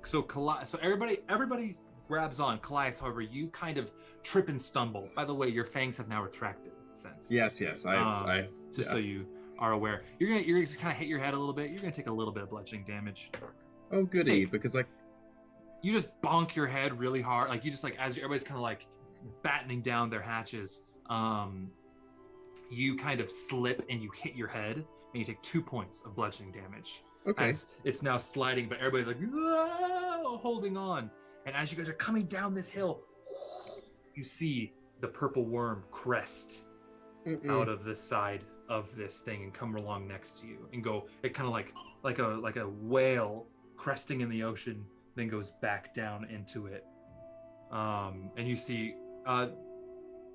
So everybody grabs on. Callias, however, you kind of trip and stumble. By the way, your fangs have now retracted since.
Yes.
Just so you are aware, you're gonna just kind of hit your head a little bit. You're gonna take a little bit of bludgeoning damage.
Oh, goody, because
You just bonk your head really hard, like you just like as everybody's kind of like battening down their hatches. You kind of slip and you hit your head, and you take 2 points of bludgeoning damage.
Okay.
As it's now sliding, but everybody's like holding on. And as you guys are coming down this hill, you see the purple worm crest out of the side of this thing and come along next to you and go. It kind of like a whale cresting in the ocean, then goes back down into it. And you see,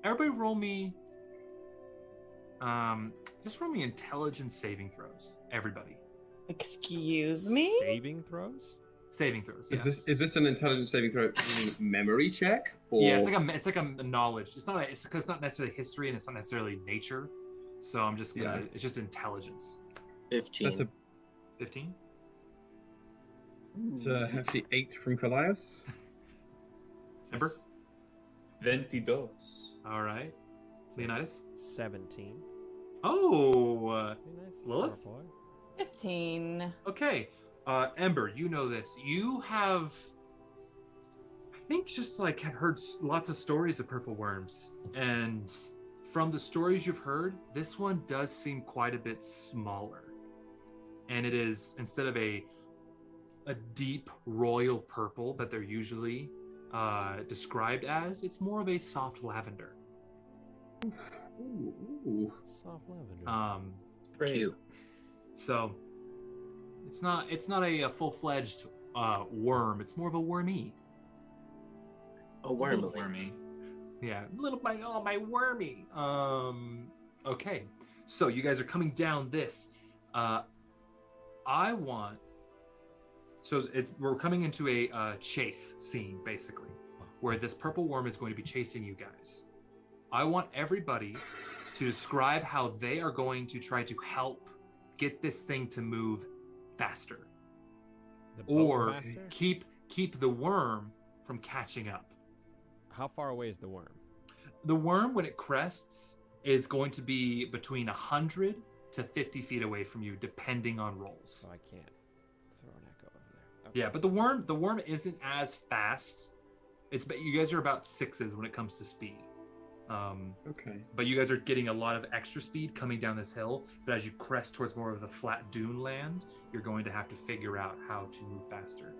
everybody roll me. Just roll me intelligence saving throws. Everybody.
Excuse me?
Saving throws?
Saving throws. Yes.
Is this an intelligence saving throw meaning memory check? Or...
Yeah, it's like a knowledge. It's because it's not necessarily history and it's not necessarily nature. So I'm just gonna. It's just intelligence.
15.
That's a
15.
It's a hefty 8 from Callias.
Ember.
22.
All right. Leonidas.
17.
Oh.
Be nice,
Lilith?
smart boy.
15.
Okay. Ember, you know this. You have, I think, just like have heard lots of stories of purple worms, and from the stories you've heard, this one does seem quite a bit smaller. And it is, instead of a deep royal purple that they're usually described as, it's more of a soft lavender.
Ooh.
Soft lavender.
Cute.
So it's not a full-fledged worm. It's more of a wormy.
A wormly.
Wormy.
Yeah, little bite. Oh, my wormy. Okay, so you guys are coming down this. We're coming into a chase scene, basically, where this purple worm is going to be chasing you guys. I want everybody to describe how they are going to try to help get this thing to move faster,
The boat
or
faster?
keep the worm from catching up.
How far away is the worm?
The worm, when it crests, is going to be between 100 to 50 feet away from you, depending on rolls.
So I can't throw an echo over there. Okay.
Yeah, but the worm isn't as fast. You guys are about 6s when it comes to speed.
Okay.
But you guys are getting a lot of extra speed coming down this hill. But as you crest towards more of the flat dune land, you're going to have to figure out how to move faster.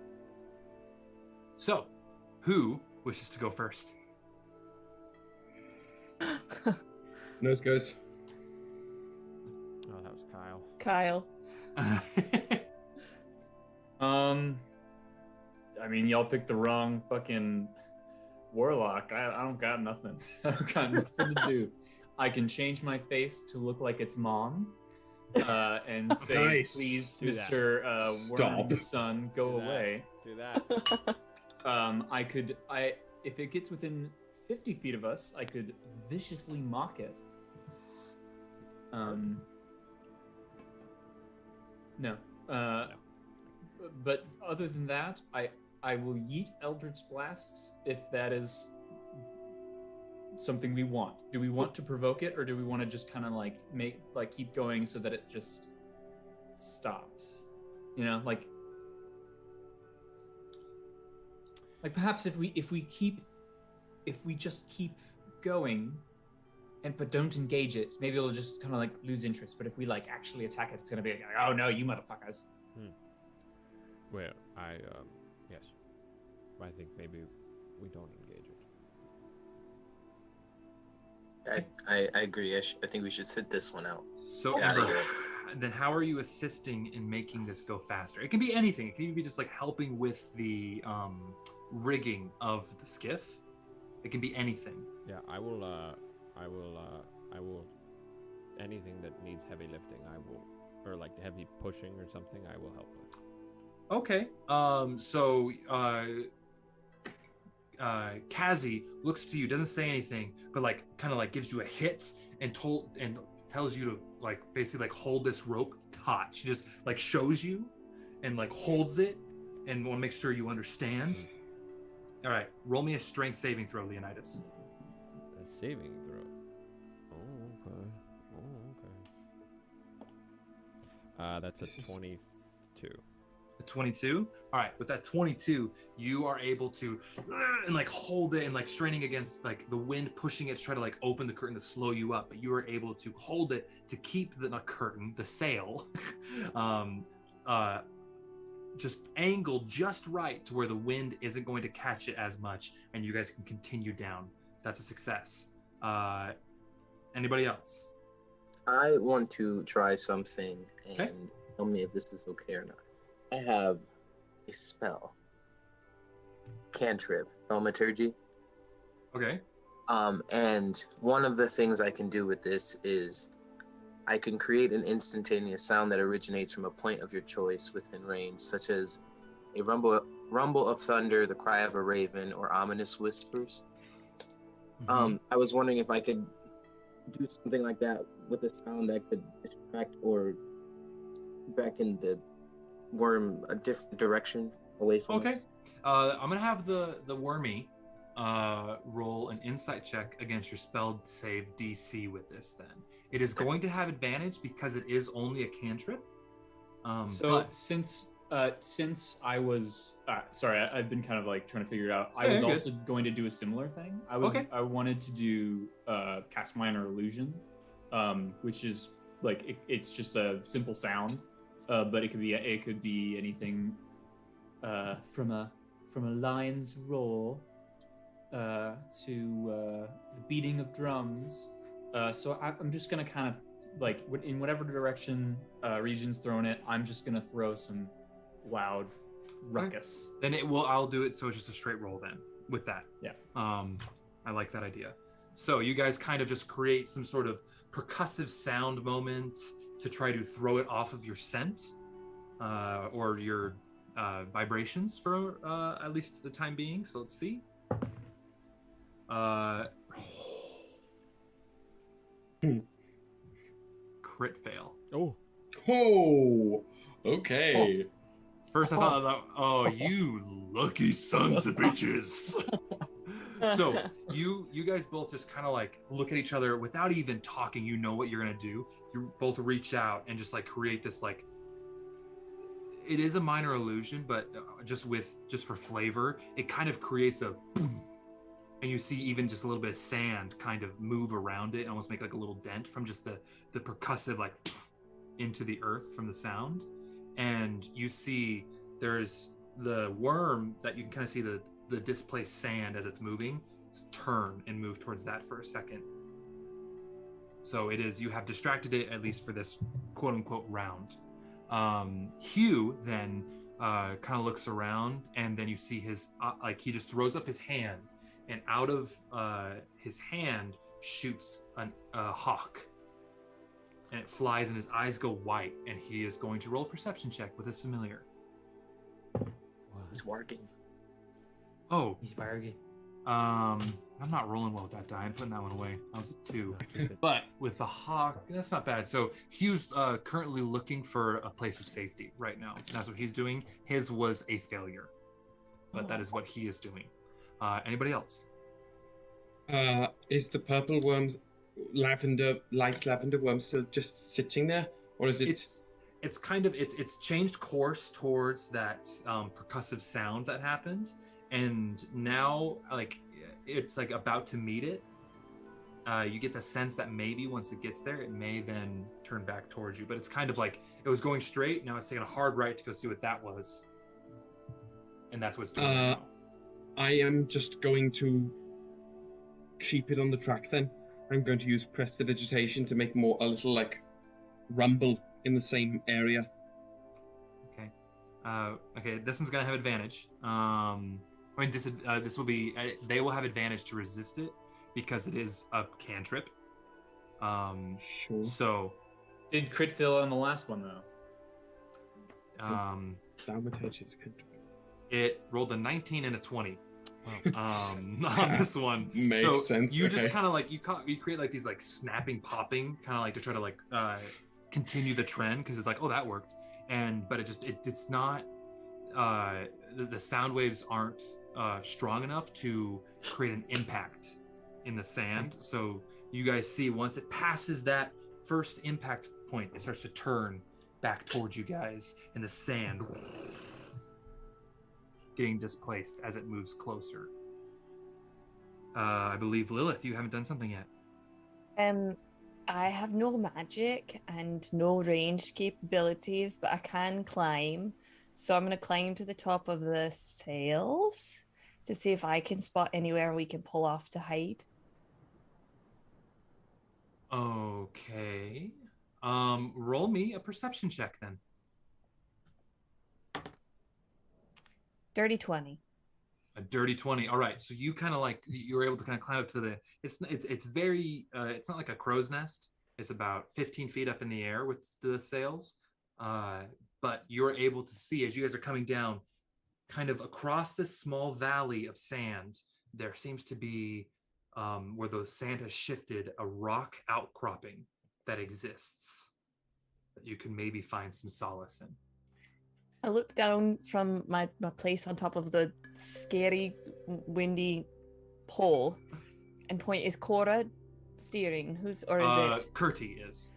So, who wishes to go first?
Nose goes.
Oh, that was Kyle.
Kyle.
I mean, y'all picked the wrong fucking warlock. I don't got nothing. I've got nothing to do. I can change my face to look like it's mom, and say,
Nice.
"Please,
Do that.
Mr.
Stop.
Worm Son, go
Do that.
away."
Do that.
If it gets within 50 feet of us, I could viciously mock it. No. But other than that, I will yeet Eldritch Blasts if that is something we want. Do we want to provoke it, or do we want to just kind of keep going so that it just stops? You know, like perhaps if we just keep going but don't engage it, maybe it'll just kind of like lose interest. But if we like actually attack it, it's gonna be like, oh no, you motherfuckers.
Well, yes. I think maybe we don't engage it.
I agree. I think we should sit this one out.
So,
Yeah,
Ember, then how are you assisting in making this go faster? It can be anything. It can even be just like helping with the rigging of the skiff. It can be anything.
Yeah, I will. Anything that needs heavy lifting, I will, or like heavy pushing or something, I will help with.
Okay. Kazi looks to you, doesn't say anything, but like kind of like gives you a hit and tells you to like basically like hold this rope taut. She just like shows you and like holds it and want to make sure you understand. All right, roll me a strength saving throw, Leonidas.
A saving throw. Oh, okay. That's a 22.
The 22. All right, with that 22, you are able to and like hold it and like straining against like the wind pushing it to try to like open the curtain to slow you up, but you are able to hold it to keep the not curtain, the sail, just angled just right to where the wind isn't going to catch it as much, and you guys can continue down. That's a success. Anybody else?
I want to try something and
Okay.
tell me if this is okay or not. I have a spell. Cantrip, thaumaturgy.
Okay.
And one of the things I can do with this is I can create an instantaneous sound that originates from a point of your choice within range, such as a rumble of thunder, the cry of a raven, or ominous whispers.
Mhm.
I was wondering if I could do something like that with a sound that could distract or beckon the worm a different direction away from
Okay.
us.
I'm gonna have the wormy roll an insight check against your spell save DC with this. Then it is going to have advantage because it is only a cantrip.
So
But
since I was sorry, I've been kind of like trying to figure it out. I
Yeah,
was
you're
also going to do a similar thing. I wanted to do cast minor illusion, which is like it's just a simple sound, but it could be anything from a lion's roar to the beating of drums. So I'm just gonna kind of like in whatever direction Region's throwing it, I'm just gonna throw some loud ruckus.
then I'll do it so it's just a straight roll then with that.
Yeah.
I like that idea. So you guys kind of just create some sort of percussive sound moment to try to throw it off of your scent or your vibrations for at least the time being. So let's see. Crit fail.
Oh,
Oh, okay.
First I thought, oh, you lucky sons of bitches. So you guys both just kind of like look at each other without even talking. You know what you're gonna do. You both reach out and just like create this like. It is a minor illusion, but just for flavor, it kind of creates a boom, and you see even just a little bit of sand kind of move around it and almost make like a little dent from just the percussive like into the earth from the sound. And you see there's the worm that you can kind of see the displaced sand as it's moving turn and move towards that for a second. So it is, you have distracted it at least for this quote unquote round. Hugh then kind of looks around, and then you see his like he just throws up his hand, and out of his hand shoots a hawk, and it flies and his eyes go white, and he is going to roll a perception check with his familiar.
It's working.
Oh,
He's bargain.
I'm not rolling well with that die. I'm putting that one away. That was a 2. But with the hawk, that's not bad. So Hugh's currently looking for a place of safety right now. That's what he's doing. His was a failure, but that is what he is doing. Anybody else?
Is the purple worm's light lavender worm still just sitting there, or is it?
It's kind of it's changed course towards that percussive sound that happened, and now like it's like about to meet it. You get the sense that maybe once it gets there, it may then turn back towards you. But it's kind of like it was going straight. Now it's taking a hard right to go see what that was, and that's what it's doing right now.
I am just going to keep it on the track then. I'm going to use prestidigitation to make a little like rumble in the same area.
Okay. Okay, this one's gonna have advantage. This will be. They will have advantage to resist it because it is a cantrip.
Sure.
So.
Did crit fail on the last one though?
Um.
Thaumaturgy's cantrip.
It rolled a 19 and a 20. on this one.
Makes sense.
You
okay.
just kind of like you create like these like snapping, popping, kind of like to try to like continue the trend because it's like, oh, that worked, but it's not. The sound waves aren't strong enough to create an impact in the sand. So you guys see once it passes that first impact point, it starts to turn back towards you guys, and the sand getting displaced as it moves closer. I believe Lilith, you haven't done something yet.
I have no magic and no ranged capabilities, but I can climb. So I'm going to climb to the top of the sails to see if I can spot anywhere we can pull off to hide.
Okay. Roll me a perception check then.
Dirty 20.
A dirty 20. All right. So you kind of like you're able to kind of climb up to the. It's very. It's not like a crow's nest. It's about 15 feet up in the air with the sails. But you're able to see as you guys are coming down, kind of across this small valley of sand. There seems to be where the sand has shifted a rock outcropping that exists that you can maybe find some solace in.
I look down from my place on top of the scary, windy pole and point. Is Cora steering? Is it?
Curti is.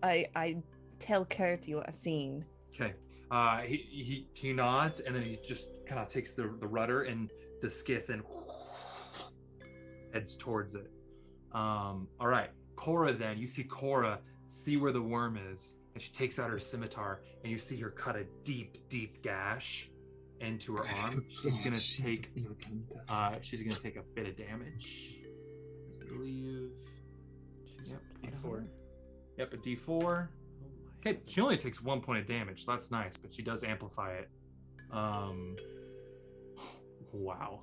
I tell Curti what I've seen.
Okay. He nods and then he just kind of takes the rudder and the skiff and heads towards it. All right. Cora then, you see Cora see where the worm is, and she takes out her scimitar, and you see her cut a deep, deep gash into her arm. She's gonna take a bit of damage. I believe. Yep, D4. Yep, a D4. Okay, she only takes 1 point of damage, so that's nice, but she does amplify it. Wow.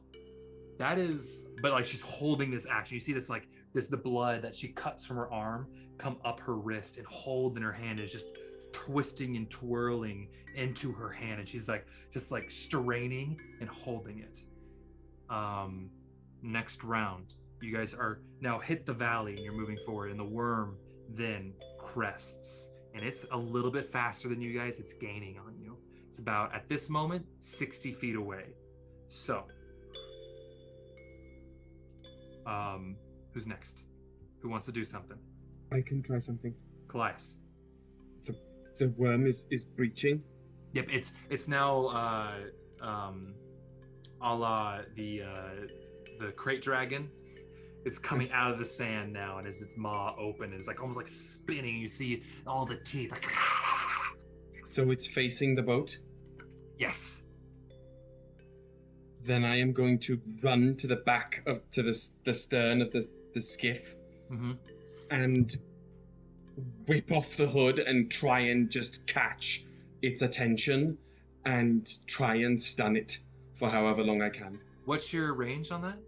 That is, but like she's holding this action. You see this like the blood that she cuts from her arm come up her wrist and hold in her hand is just twisting and twirling into her hand, and she's like just like straining and holding it. Next round, you guys are now hit the valley and you're moving forward, and the worm then crests, and it's a little bit faster than you guys. It's gaining on you. It's about at this moment 60 feet away. So who's next? Who wants to do something?
I can try something.
Callias.
The worm is breaching.
Yep, it's now a la the crate dragon. It's coming out of the sand now, and as its maw open, it's like almost like spinning. You see all the teeth. Like,
so it's facing the boat?
Yes.
Then I am going to run to the back to the stern of the skiff, and whip off the hood and try and just catch its attention and try and stun it for however long I can.
What's your range on that?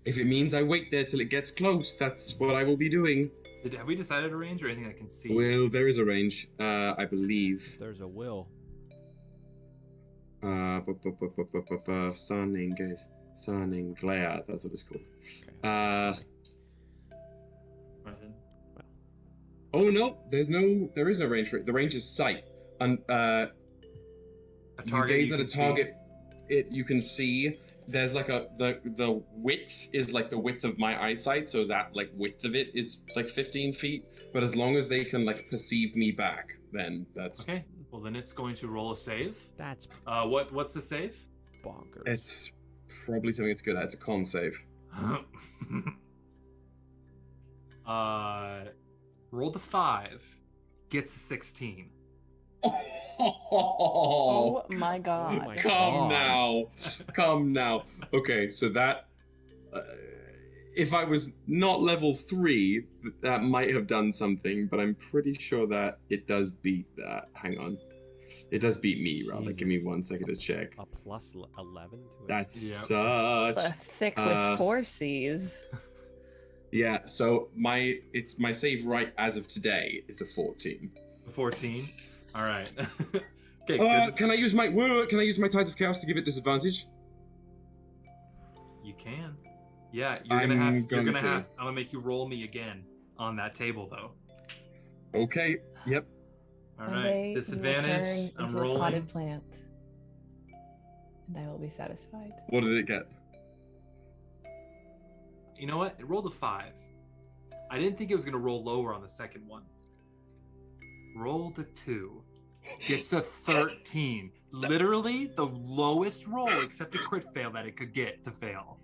If it means I wait there till it gets close, that's what I will be doing.
Have we decided a range or anything I can see?
Well, there is a range, I believe.
There's a will.
Stunning, guys. Stunning glare, that's what it's called. Oh no, there is no range for it. The range is sight. And
a target.
You gaze at a target, you can see there's like the width is like the width of my eyesight, so that like width of it is like 15 feet. But as long as they can like perceive me back, then that's
okay. Well, then it's going to roll a save.
That's
what's the save?
Bonkers.
It's probably something it's good at. It's a con save.
Rolled a 5, gets a 16.
Oh my god.
Oh my
Come now. Okay, so that if I was not level 3, that might have done something, but I'm pretty sure that it does beat that. Hang on. It does beat me, rather.
Jesus.
Give me 1 second to check.
A plus 11 to it.
That's
It's
such...
thick with 4 C's.
Yeah, so my save right as of today is a 14.
14. All right. Okay. Good.
Can I use my Tides of Chaos to give it disadvantage?
You can. Yeah, you're gonna have.
I'm
gonna make you roll me again on that table, though.
Okay. Yep.
All
One
right.
day you will
Disadvantage.
turn
I'm
into a
rolling.
potted plant, and I will be satisfied.
What did it get?
You know what? It rolled a 5. I didn't think it was gonna roll lower on the second one. Rolled a 2. Gets a 13. Literally the lowest roll except a crit fail that it could get to fail.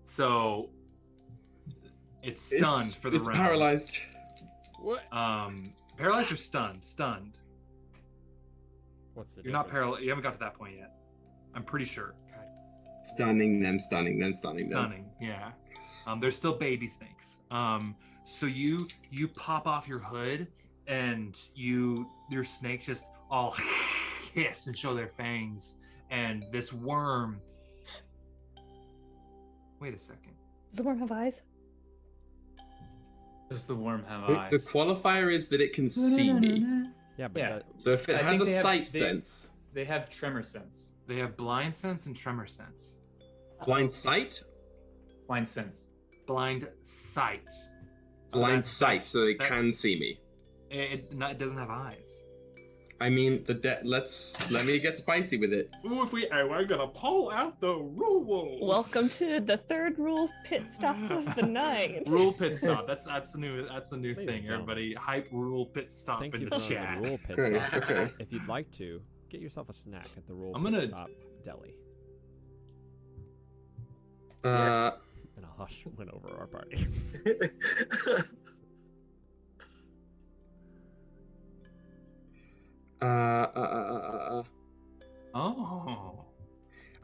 So it's stunned for the
it's
round.
paralyzed.
What?
Paralyzed or stunned? Stunned.
What's the
You're not
difference?
paralyzed. You haven't got to that point yet. I'm pretty sure.
Stunning them, stunning them, stunning them.
Stunning, yeah. There's still baby snakes. So you pop off your hood and your snakes just all hiss and show their fangs, and this worm. Wait a second.
Does the worm have eyes?
Does the worm have
The
eyes?
qualifier is that it can see me.
Yeah, but
Yeah.
that-
So if it
I
has
think
a
they have-
sight
they-
sense,
They have tremor sense.
They have blind sense and tremor sense.
blind sight,
Blind sense.
Blind sight. So
blind
that's-
sight,
that's-
so they
that-
can see me.
It doesn't have eyes.
I mean, let me get spicy with it.
Ooh, we're gonna pull out the rules.
Welcome to the third rule pit stop of the night.
Rule pit stop. That's a new
Ladies and
thing.
gentlemen.
Everybody hype rule pit stop
Thank
in
you
the
for
chat.
the rule pit
Okay,
stop.
okay.
If you'd like to, get yourself a snack at the rule
I'm
pit
gonna-
stop deli. And a hush went over our party.
Oh.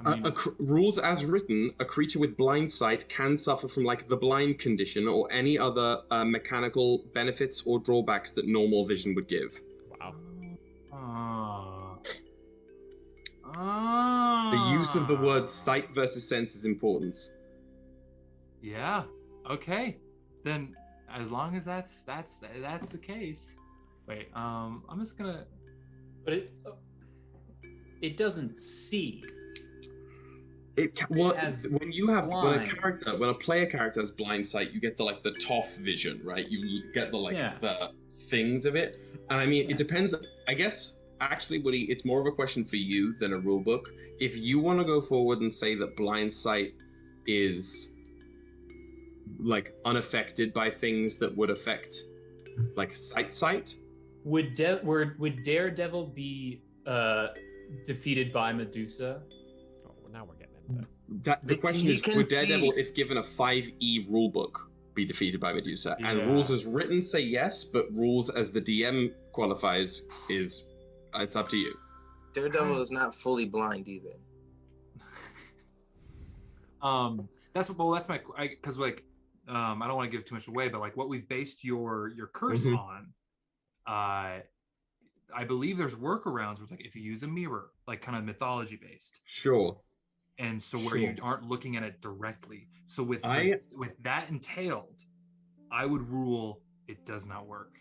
I mean,
Rules as written, a creature with blind sight can suffer from like the blind condition or any other mechanical benefits or drawbacks that normal vision would give.
Wow.
The use of the word sight versus sense is important.
Yeah. Okay. Then, as long as that's the case. Wait. I'm just gonna.
But it doesn't see.
Well,
has
when you have
blind.
when a player character has blind sight, you get the like the tough vision, right? You get the like
Yeah.
the things of it. And I mean,
Yeah.
it depends. I guess actually, Woody, it's more of a question for you than a rule book. If you want to go forward and say that blind sight is like unaffected by things that would affect like sight.
Would Daredevil be defeated by Medusa?
Oh, well, now we're getting into that.
That the question
He
is,
can
would Daredevil,
see.
if given a 5e rulebook, be defeated by Medusa? And
Yeah.
rules as written say yes, but rules as the DM qualifies is it's up to you.
Daredevil is not fully blind either.
That's my because like I don't want to give too much away, but like what we've based your curse
Mhm.
on, I believe there's workarounds where it's like if you use a mirror, like kind of mythology based,
Sure.
and so where you
Sure.
aren't looking at it directly. So with that entailed, I would rule it does not work.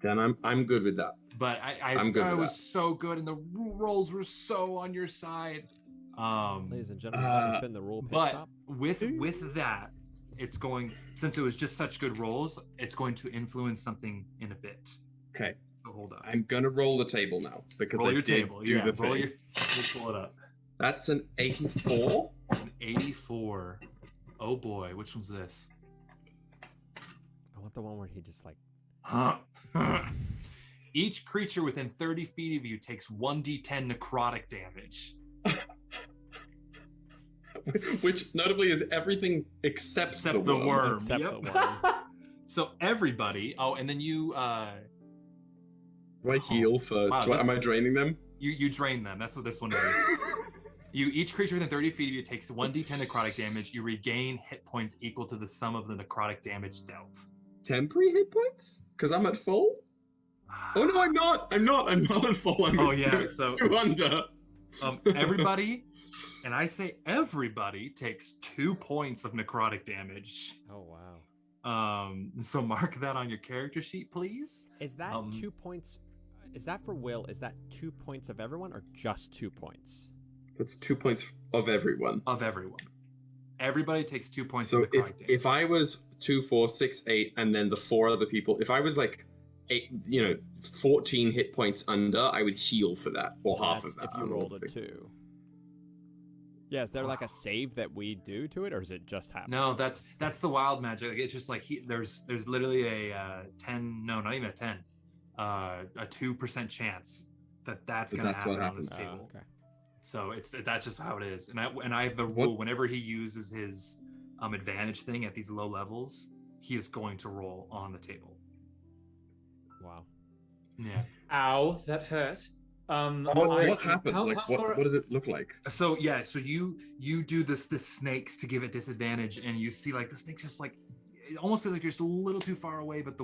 Then I'm good with that.
But
I'm good
I
with
was
that.
so good, and the rolls were so on your side.
Ladies and gentlemen, that has been the rule pit
But
stop.
with that, it's going, since it was just such good rolls, it's going to influence something in a bit.
Okay.
So hold on.
I'm gonna roll the table now because
Roll
I
your
did
table.
do
Yeah,
the
roll
thing.
your. Let's pull it up.
That's an 84.
An 84. Oh boy, which one's this?
I want the one where he just like
Each creature within 30 feet of you takes 1d10 necrotic damage.
Which notably is everything except
Except the worm.
Except
Yep.
the worm.
So everybody. Oh, and then you
Do I heal for?
Wow,
Am I draining them?
you drain them. That's what this one is. Each creature within 30 feet of you takes 1d10 necrotic damage. You regain hit points equal to the sum of the necrotic damage dealt.
Temporary hit points? Because I'm at full? Oh no, I'm not. I'm not at full. I'm
Oh,
at
yeah, so-
2 under.
Everybody, and I say everybody, takes 2 points of necrotic damage.
Oh wow.
So mark that on your character sheet, please.
Is that 2 points? Is that for Will? Is that 2 points of everyone or just 2 points?
That's 2 points of everyone.
Of everyone. Everybody takes 2 points
So
of necrotic damage.
if I was 2, 4, 6, 8, and then the 4 other people, if I was like 14 hit points under, I would heal for that, or half
That's
of that.
if you rolled a 2. Yeah, is there like a save that we do to it, or is it just happen?
No, that's the wild magic. Like, it's just like there's literally a 10, no, not even a 10, a 2% chance that's gonna happen on this table.
Okay.
So that's just how it is. And I have the rule: whenever he uses his advantage thing at these low levels, he is going to roll on the table.
Wow.
Yeah.
Ow, that hurt.
What happened?
how
What does it look like?
So yeah, so you do the snakes to give it disadvantage, and you see like the snake's just like, it almost feels like you're just a little too far away, but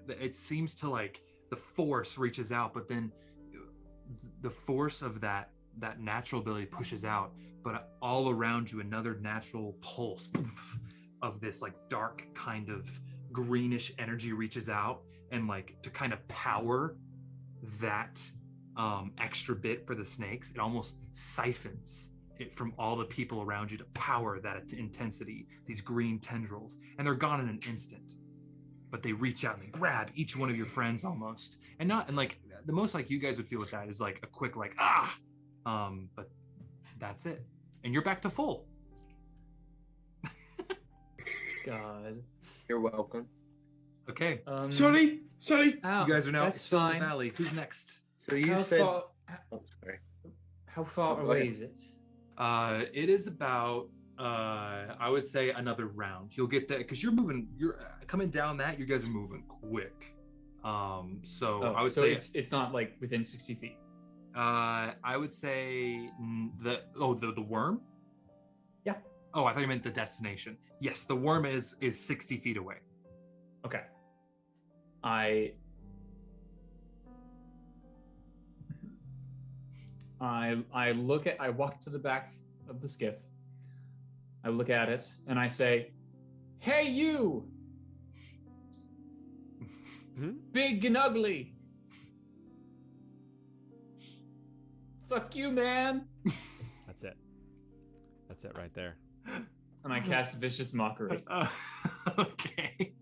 it seems to like the force reaches out, but then the force of that natural ability pushes out, but all around you another natural pulse of this like dark kind of greenish energy reaches out, and like to kind of power that extra bit for the snakes, it almost siphons it from all the people around you to power that intensity, these green tendrils, and they're gone in an instant. But they reach out and they grab each one of your friends almost, and like the most like you guys would feel with that is like a quick like but that's it, and you're back to full.
God.
You're welcome.
Okay.
Sorry.
Ow,
You guys are now
that's
still in
fine.
the valley. Who's next?
So you
How
said.
far,
Oh, sorry.
how far
Go
away
ahead.
is it?
It is about I would say another round. You'll get that because you're coming down that. You guys are moving quick. So I would say
it's not like within 60 feet.
I would say the worm.
Yeah.
Oh, I thought you meant the destination. Yes, the worm is 60 feet away.
Okay. I walk to the back of the skiff. I look at it and I say, "Hey, you! Big and ugly! Fuck you, man!"
That's it. That's it right there.
And I cast Vicious Mockery.
Okay.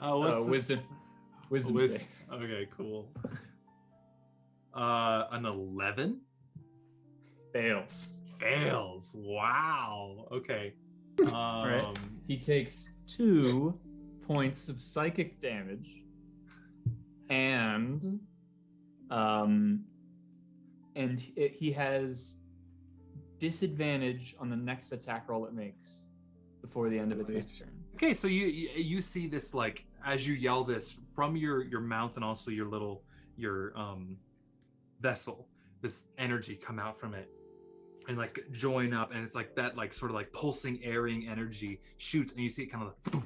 Wisdom save.
Okay, cool. An 11
Fails.
fails. Wow. Okay.
All right. He takes 2 points of psychic damage, and he has disadvantage on the next attack roll it makes before the end of its next turn.
Okay, so you see this like as you yell this from your mouth and also your vessel, this energy come out from it and like join up, and it's like that like sort of like pulsing airing energy shoots, and you see it kind of like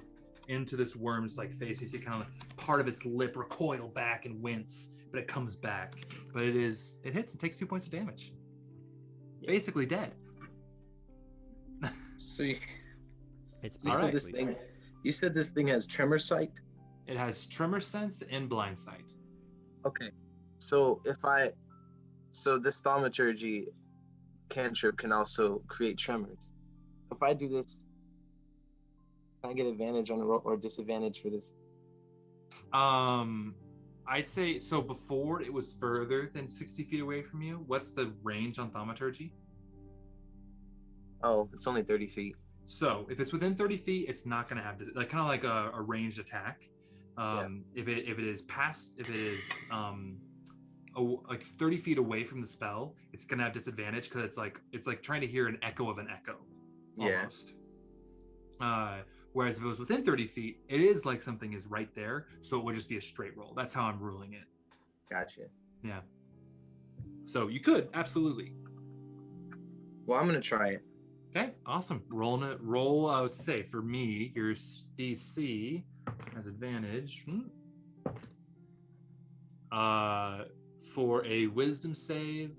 into this worm's like face. You see kind of like part of its lip recoil back and wince, but it comes back. But it hits and takes 2 points of damage. Basically dead.
So
It's
you said this thing. You said this thing has tremor sight.
It has tremor sense and blind sight.
Okay, so this thaumaturgy cantrip can also create tremors. So if I do this, can I get advantage on the roll or disadvantage for this?
I'd say so. Before it was further than 60 feet away from you. What's the range on thaumaturgy?
Oh, it's only 30 feet.
So if it's within 30 feet, it's not going to have like kind of like a ranged attack. If it is like 30 feet away from the spell, it's going to have disadvantage because it's like trying to hear an echo of an echo, almost. Whereas if it was within 30 feet, it is like something is right there, so it would just be a straight roll. That's how I'm ruling it.
Gotcha.
Yeah. So you could absolutely.
Well, I'm gonna try it.
Okay, awesome. Roll. I would say for me, your DC has advantage. For a wisdom save,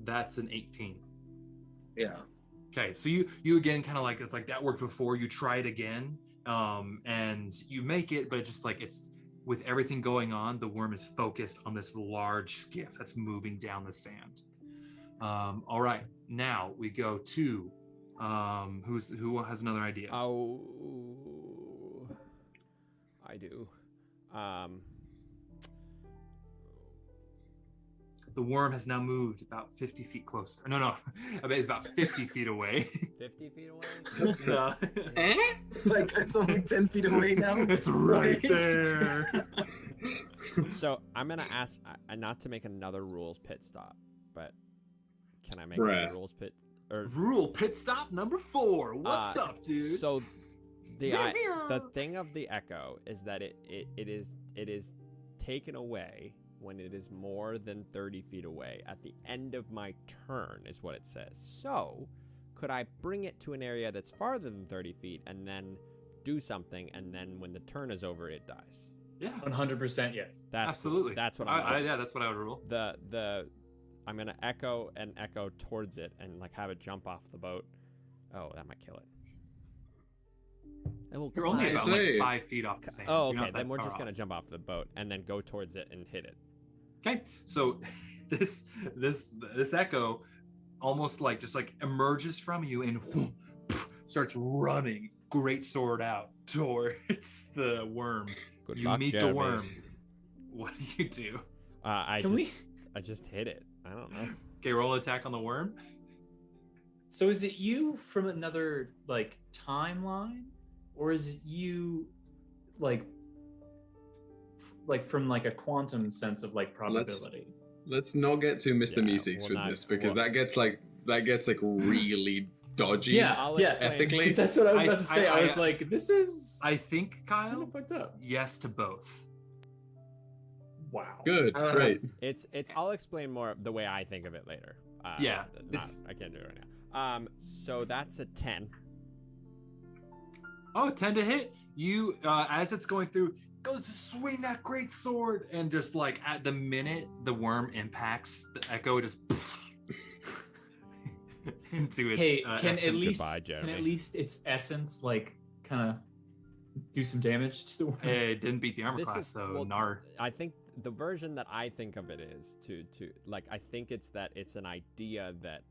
that's an 18.
Yeah.
Okay, so you again kind of like it's like that worked before. You try it again, and you make it, but it's just like it's with everything going on, the worm is focused on this large skiff that's moving down the sand. All right, now we go to Who has another idea?
Oh, I do.
The worm has now moved about 50 feet closer. No, I bet it's about 50 feet away.
50 feet away?
No.
It's like it's only 10 feet away now.
It's right there.
So I'm gonna ask, not to make another rules pit stop, but can I make
Bruh.
another rules pit? Or
Rule pit stop number 4. What's up, dude?
So the thing of the echo is that it is taken away when it is more than 30 feet away at the end of my turn, is what it says. So could I bring it to an area that's farther than 30 feet and then do something, and then when the turn is over, it dies?
Yeah,
100% yes.
That's
absolutely.
That's what I'm
yeah, that's what I would rule.
I'm gonna echo towards it and like have it jump off the boat. Oh, that might kill it.
You're only
I
about
see.
5 feet off the sand.
Oh,
You're not
okay.
that
Then we're
far
just gonna
off.
jump off the boat and then go towards it and hit it.
Okay, so this echo almost just emerges from you and starts running, great sword out towards the worm.
Good
You
luck,
meet the
Jeremy.
worm. What do you do?
I just hit it. I don't know.
Okay, roll attack on the worm.
So is it you from another like timeline, or is it you like from like a quantum sense of like probability?
Let's not get too Mr.
Yeah,
Meeseeks
we'll
with
not-
this, because
we'll-
that gets really dodgy.
Yeah,
I'll
yeah.
explain.
Ethically.
'Cause that's what I was about to say. I was
I-
like, this is
I think,
kind
Kyle,
of fucked up.
yes to both.
Wow.
Good, great.
It's. I'll explain more of the way I think of it later.
Yeah,
I can't do it right now. So that's a 10.
Oh, 10 to hit. You, as it's going through, goes to swing that great sword, and just like at the minute the worm impacts, the echo just into its.
Hey, can
essence.
at least
Goodbye, Jeremy.
its essence like kind of do some damage to the worm?
It didn't beat the armor
This
class,
is-
so
well,
nar.
I think the version that I think of it is to like, I think it's that it's an idea that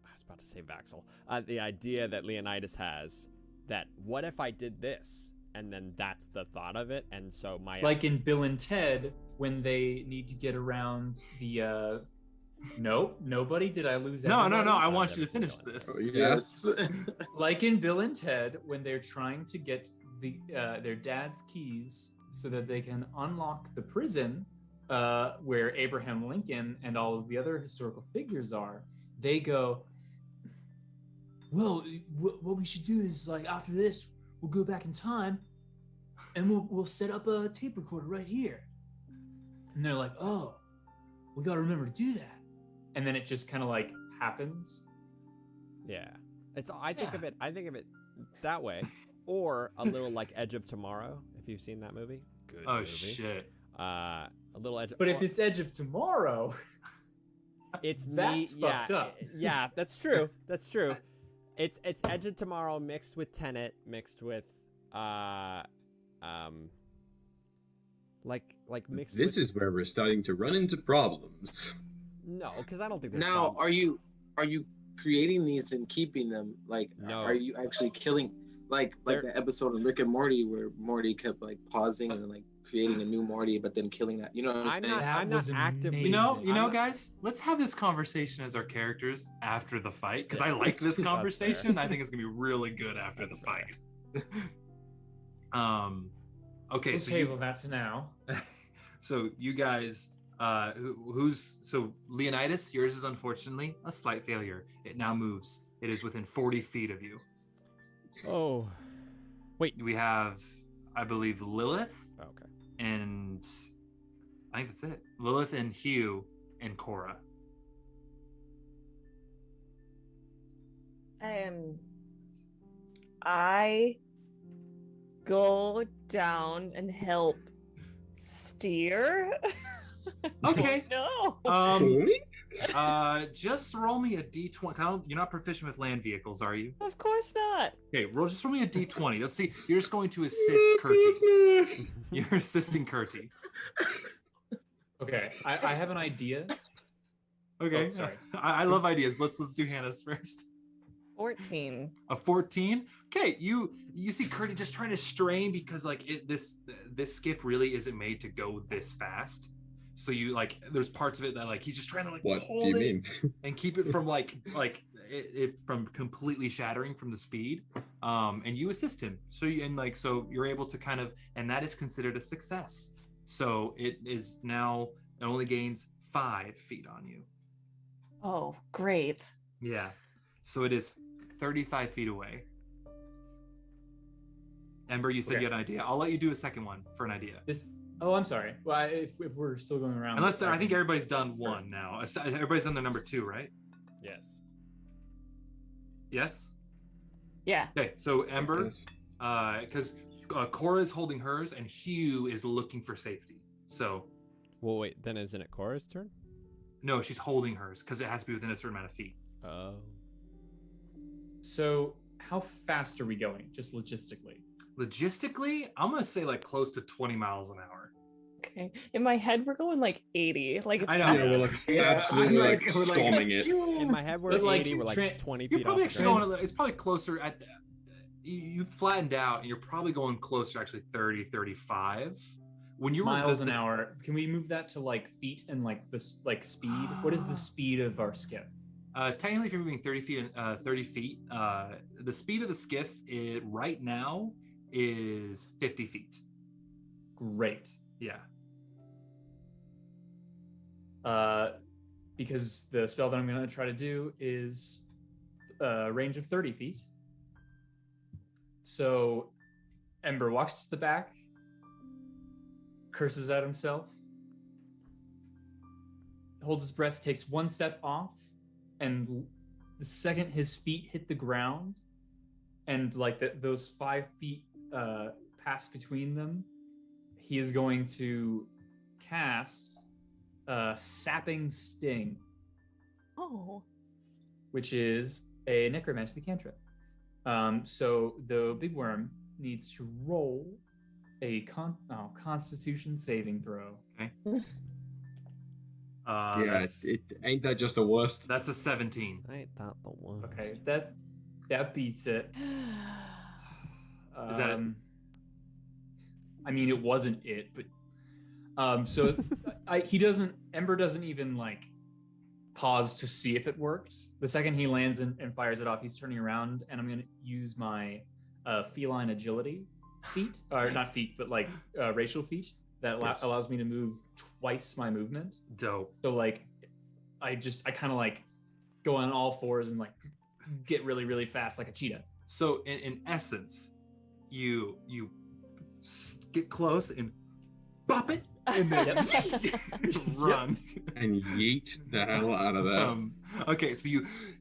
I was about to say Vaxel. The idea that Leonidas has, that what if I did this, and then that's the thought of it, and so my
Like in Bill and Ted when they need to get around the Nope, nobody. Did I lose
No,
everybody?
I
I've
want you
never
to
seen
finish
Bill and
this.
Oh, yes.
Like in Bill and Ted when they're trying to get their dad's keys so that they can unlock the prison where Abraham Lincoln and all of the other historical figures are. They go, well, what we should do is like after this, we'll go back in time, and we'll set up a tape recorder right here. And they're like, oh, we got to remember to do that. And then it just kind of like happens.
Yeah, it's. I think of it that way, or a little like Edge of Tomorrow. If you've seen that movie, good
Oh
movie.
shit!
A little Edge.
But if it's Edge of Tomorrow,
it's
that's
me,
fucked up.
Yeah, that's true. That's true. It's Edge of Tomorrow mixed with Tenet, mixed with like mixed.
This
with,
is where we're starting to run into problems.
no, because I don't think there's
Now,
problems.
are you creating these and keeping them? Like,
No.
are you actually killing? Like
They're-
the episode of Rick and Morty where Morty kept like pausing and like creating a new Morty, but then killing that. You know what I'm
I'm
saying?
not.
That
I'm not
was
actively.
amazing.
You know,
I'm not-
guys, let's have this conversation as our characters after the fight, because I like this
That's
conversation.
fair.
I think it's gonna be really good after
That's
the
fair.
fight. Okay,
we'll
so
table that for now.
so you guys, who's so Leonidas? Yours is unfortunately a slight failure. It now moves. It is within 40 feet of you.
Oh. Wait.
We have, I believe, Lilith,
Okay.
and I think that's it. Lilith and Hugh and Cora.
I go down and help steer.
Okay.
No.
Just roll me a d20. Kyle, you're not proficient with land vehicles, are you?
Of course not.
Okay, just roll me a d20. Let's see. You're just going to assist Kurti. You're assisting Kurti.
Okay, I have an idea.
Okay.
Oh, sorry.
I love ideas. Let's do Hannah's first.
14.
A 14. Okay, you see Curdy just trying to strain because like this skiff really isn't made to go this fast. So you like there's parts of it that like he's just trying to like
What
hold
do you
it
mean?
and keep it from like it from completely shattering from the speed. And you assist him. So you're able to kind of, and that is considered a success. So it only gains 5 feet on you.
Oh, great.
Yeah. So it is 35 feet away. Ember, you said
Okay.
you had an idea. I'll let you do a second one for an idea.
Oh, I'm sorry. Well, if we're still going around.
Unless I think everybody's done one now. Everybody's done their number 2, right?
Yes.
Yes?
Yeah.
Okay, so Ember,
Yes.
because Cora is holding hers and Hugh is looking for safety. So,
Well, wait. Then isn't it Cora's turn?
no, she's holding hers because it has to be within a certain amount of feet.
Oh.
So how fast are we going, just logistically?
Logistically, I'm going to say like close to 20 miles an hour.
Okay. In my head, we're going like 80. Like it's
I know.
fast.
Yeah, we're like absolutely
I'm
like
we're
storming it.
In my head, we're
But, like,
80. We're like 20
You're
feet
probably
off
actually
the ground.
going, it's probably closer at, you flattened out and you're probably going closer actually 30, 35. When you were
Miles an hour. Can we move that to like feet and like this like speed? What is the speed of our skiff?
Technically, if you're moving 30 feet, the speed of the skiff right now is 50 feet.
Great.
Yeah.
Because the spell that I'm going to try to do is range of 30 feet. So Ember walks to the back, curses at himself, holds his breath, takes one step off, and the second his feet hit the ground and like those 5 feet pass between them, he is going to cast Sapping Sting,
Oh.
which is a necromancy cantrip. So the big worm needs to roll a Constitution saving throw.
Okay.
Yeah, it ain't that just the worst.
That's a 17.
Ain't that the one?
Okay, that beats it.
Is that it?
I mean, it wasn't it, but so Ember doesn't even like pause to see if it worked. The second he lands and fires it off, he's turning around, and I'm gonna use my feline agility feat, or not feat, but like racial feat that
Yes.
allows me to move twice my movement.
Dope.
So like, I kind of like go on all fours and like get really, really fast like a cheetah.
So in essence, you get close and bop it and then run.
And yeet the hell out of there.
Okay, so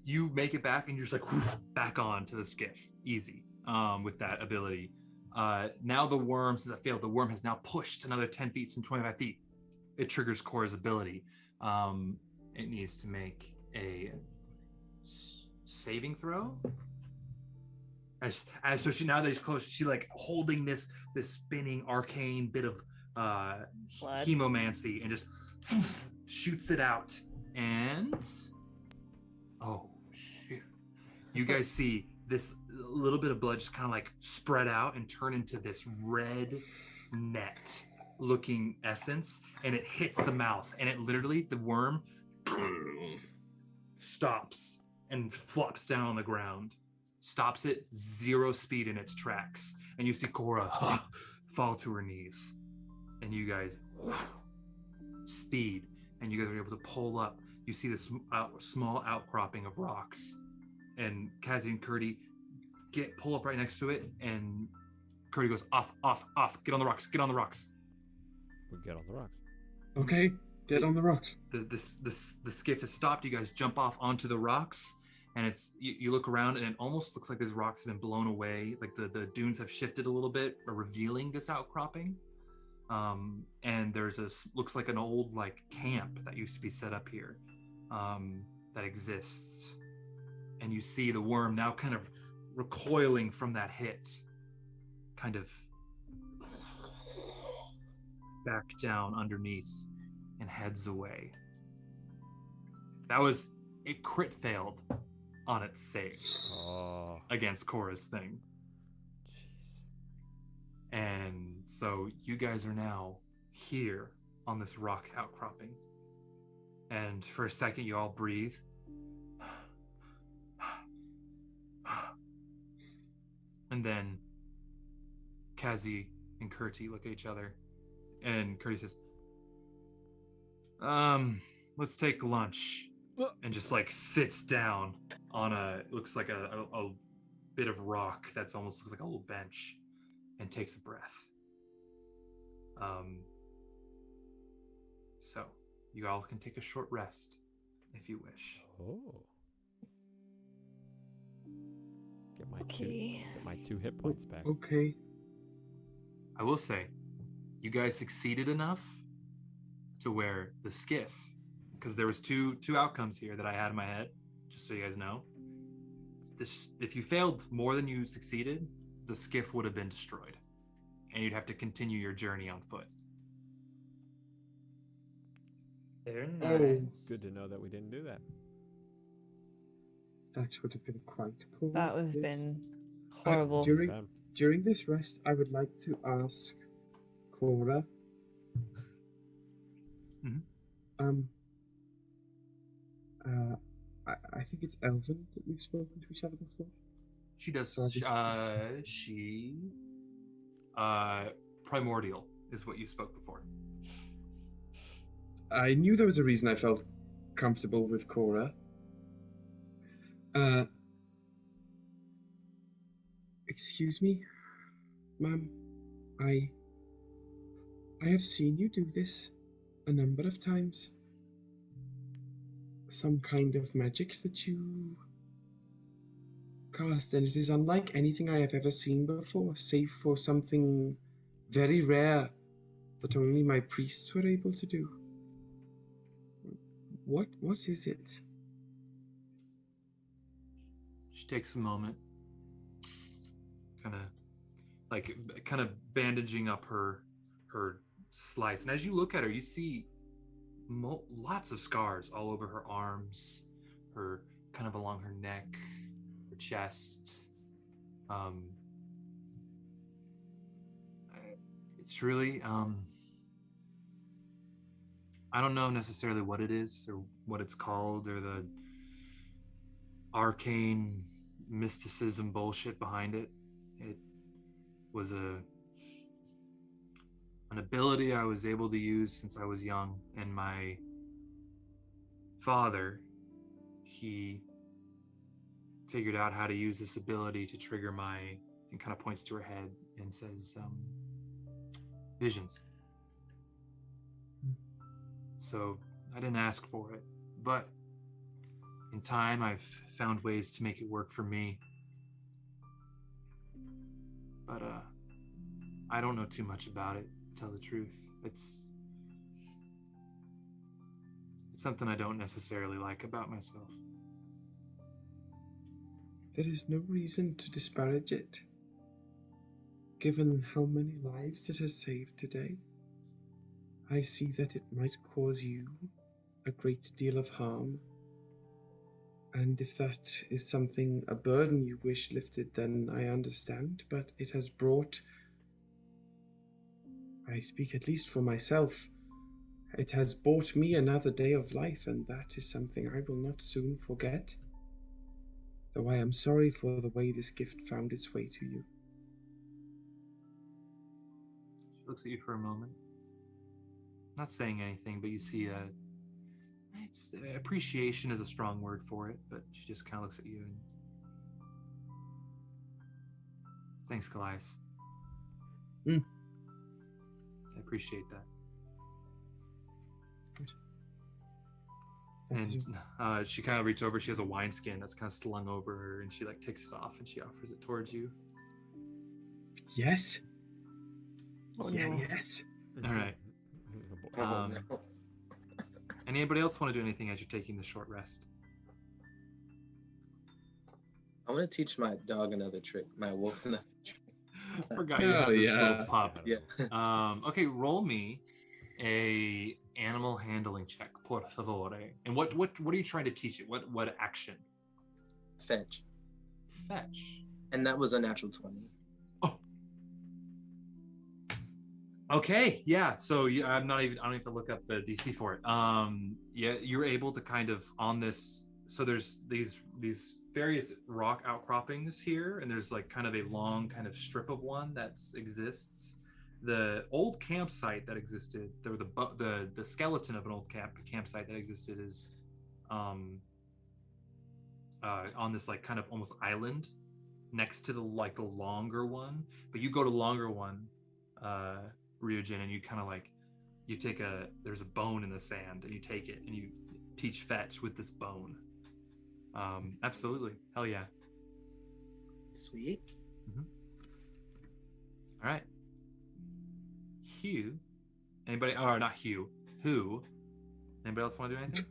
you make it back and you're just like back on to the skiff, easy. With that ability. Now the worm, since I failed, the worm has now pushed another 10 feet from 25 feet. It triggers Cora's ability. It needs to make a saving throw. So she, now that he's close, she like holding this spinning arcane bit of
Blood.
hemomancy and just shoots it out. And oh shit, you guys see this little bit of blood just kind of like spread out and turn into this red net looking essence, and it hits the mouth, and it literally, the worm stops and flops down on the ground, stops it 0 speed in its tracks, and you see Cora fall to her knees, and you guys speed, and you guys are able to pull up. You see this small outcropping of rocks, and Kazi and Curdy pull up right next to it, and Curdy goes off, get on the rocks.
We get on the rocks.
Okay, get on the rocks.
The skiff has stopped. You guys jump off onto the rocks, and it's you look around, and it almost looks like these rocks have been blown away, like the dunes have shifted a little bit, revealing this outcropping. And there's looks like an old like camp that used to be set up here, that exists, and you see the worm now kind of recoiling from that hit, kind of back down underneath and heads away. It crit failed on its save
Oh,
against Cora's thing.
jeez.
And so you guys are now here on this rock outcropping. And for a second, you all breathe. And then Kazi and Kurti look at each other. And Kurti says, let's take lunch. And just like sits down on looks like a bit of rock that's almost looks like a little bench and takes a breath. So you all can take a short rest if you wish.
Oh. Get
Okay.
my 2 hit points back.
Okay.
I will say, you guys succeeded enough to where the skiff, because there was two outcomes here that I had in my head, just so you guys know. If you failed more than you succeeded, the skiff would have been destroyed, and you'd have to continue your journey on foot.
Very
Oh.
nice.
Good to know that we didn't do that.
That would have been quite poor.
That would have
yes.
been horrible.
During this rest, I would like to ask Cora.
Mhm.
I think it's Elvin that we've spoken to each other before.
She does.
So I just-
Primordial is what you spoke before.
I knew there was a reason I felt comfortable with Cora. Excuse me, ma'am. I have seen you do this a number of times. Some kind of magics that you cast, and it is unlike anything I have ever seen before, save for something very rare that only my priests were able to do. What is it?
She takes a moment, kind of bandaging up her slice, and as you look at her, you see lots of scars all over her arms, her kind of along her neck, her chest. It's really I don't know necessarily what it is or what it's called or the arcane mysticism bullshit behind it. It was an ability I was able to use since I was young, and my father, he figured out how to use this ability to trigger and kind of points to her head and says, visions. So I didn't ask for it, but in time I've found ways to make it work for me. But I don't know too much about it, to tell the truth. It's something I don't necessarily like about myself.
There is no reason to disparage it, given how many lives it has saved today. I see that it might cause you a great deal of harm, and if that is something, a burden you wish lifted, then I understand, but it has brought, I speak at least for myself, it has brought me another day of life, and that is something I will not soon forget. Though I am sorry for the way this gift found its way to you.
She looks at you for a moment, not saying anything, but you see appreciation is a strong word for it, but she just kind of looks at you and thanks, Callias. I appreciate that. And she kind of reaches over. She has a wineskin that's kind of slung over her, and she like takes it off and she offers it towards you.
Yes.
Oh,
Yeah,
no.
yes.
All right.
No.
Anybody else want to do anything as you're taking the short rest?
I'm gonna teach my dog another trick. My wolf another trick.
Forgot you had this little pup.
Yeah.
Okay, roll me a animal handling check, por favore. And what are you trying to teach it? What action?
Fetch.
Fetch.
And that was a natural 20.
Okay, yeah. So I don't have to look up the DC for it. Yeah, you're able to kind of on this. So there's these various rock outcroppings here, and there's like kind of a long kind of strip of one that exists. The old campsite that existed, the skeleton of an old campsite that existed is, on this like kind of almost island next to the longer one. But you go to longer one, Ryujin, and you kind of like there's a bone in the sand, and you take it and you teach fetch with this bone. Absolutely, hell yeah.
Sweet.
All right, Hugh. Anybody? Oh, not Hugh. Who? Anybody else want to do anything?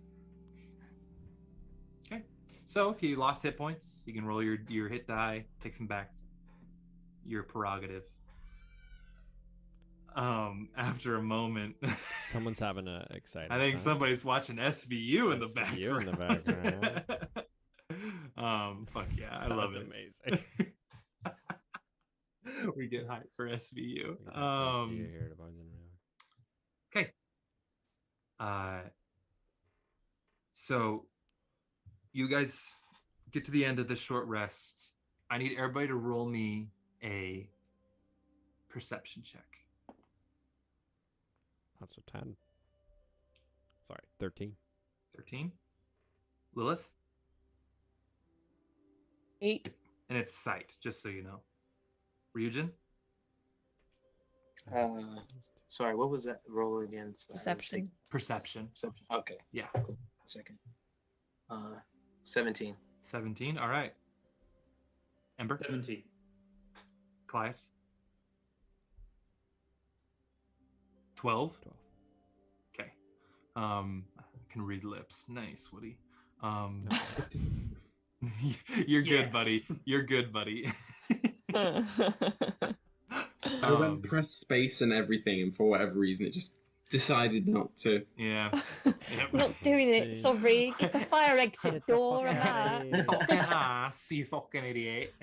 Okay. So if you lost hit points, you can roll your hit die, take some back. Your prerogative. After a moment,
Someone's having a exciting
I think
time.
somebody's watching SVU in the background.
SVU in the background.
Fuck yeah, I love it.
Amazing.
We get hyped for SVU. Okay. So you guys get to the end of the short rest. I need everybody to roll me a perception check.
That's a 10. Sorry, 13.
13. Lilith?
8.
And it's sight, just so you know. Ryujin?
Sorry, what was that roll again? Sorry,
Perception.
Perception.
Perception. Okay,
Yeah.
cool. Second. 17.
17. All right. Ember?
17.
Claes? 12. Okay. I can read lips. Nice, Woody. You're good, buddy. You're good, buddy.
I went press space and everything, and for whatever reason, it just decided not to.
Yeah.
Not doing it, sorry. Get the fire exit door and that.
Fucking ass, you fucking idiot.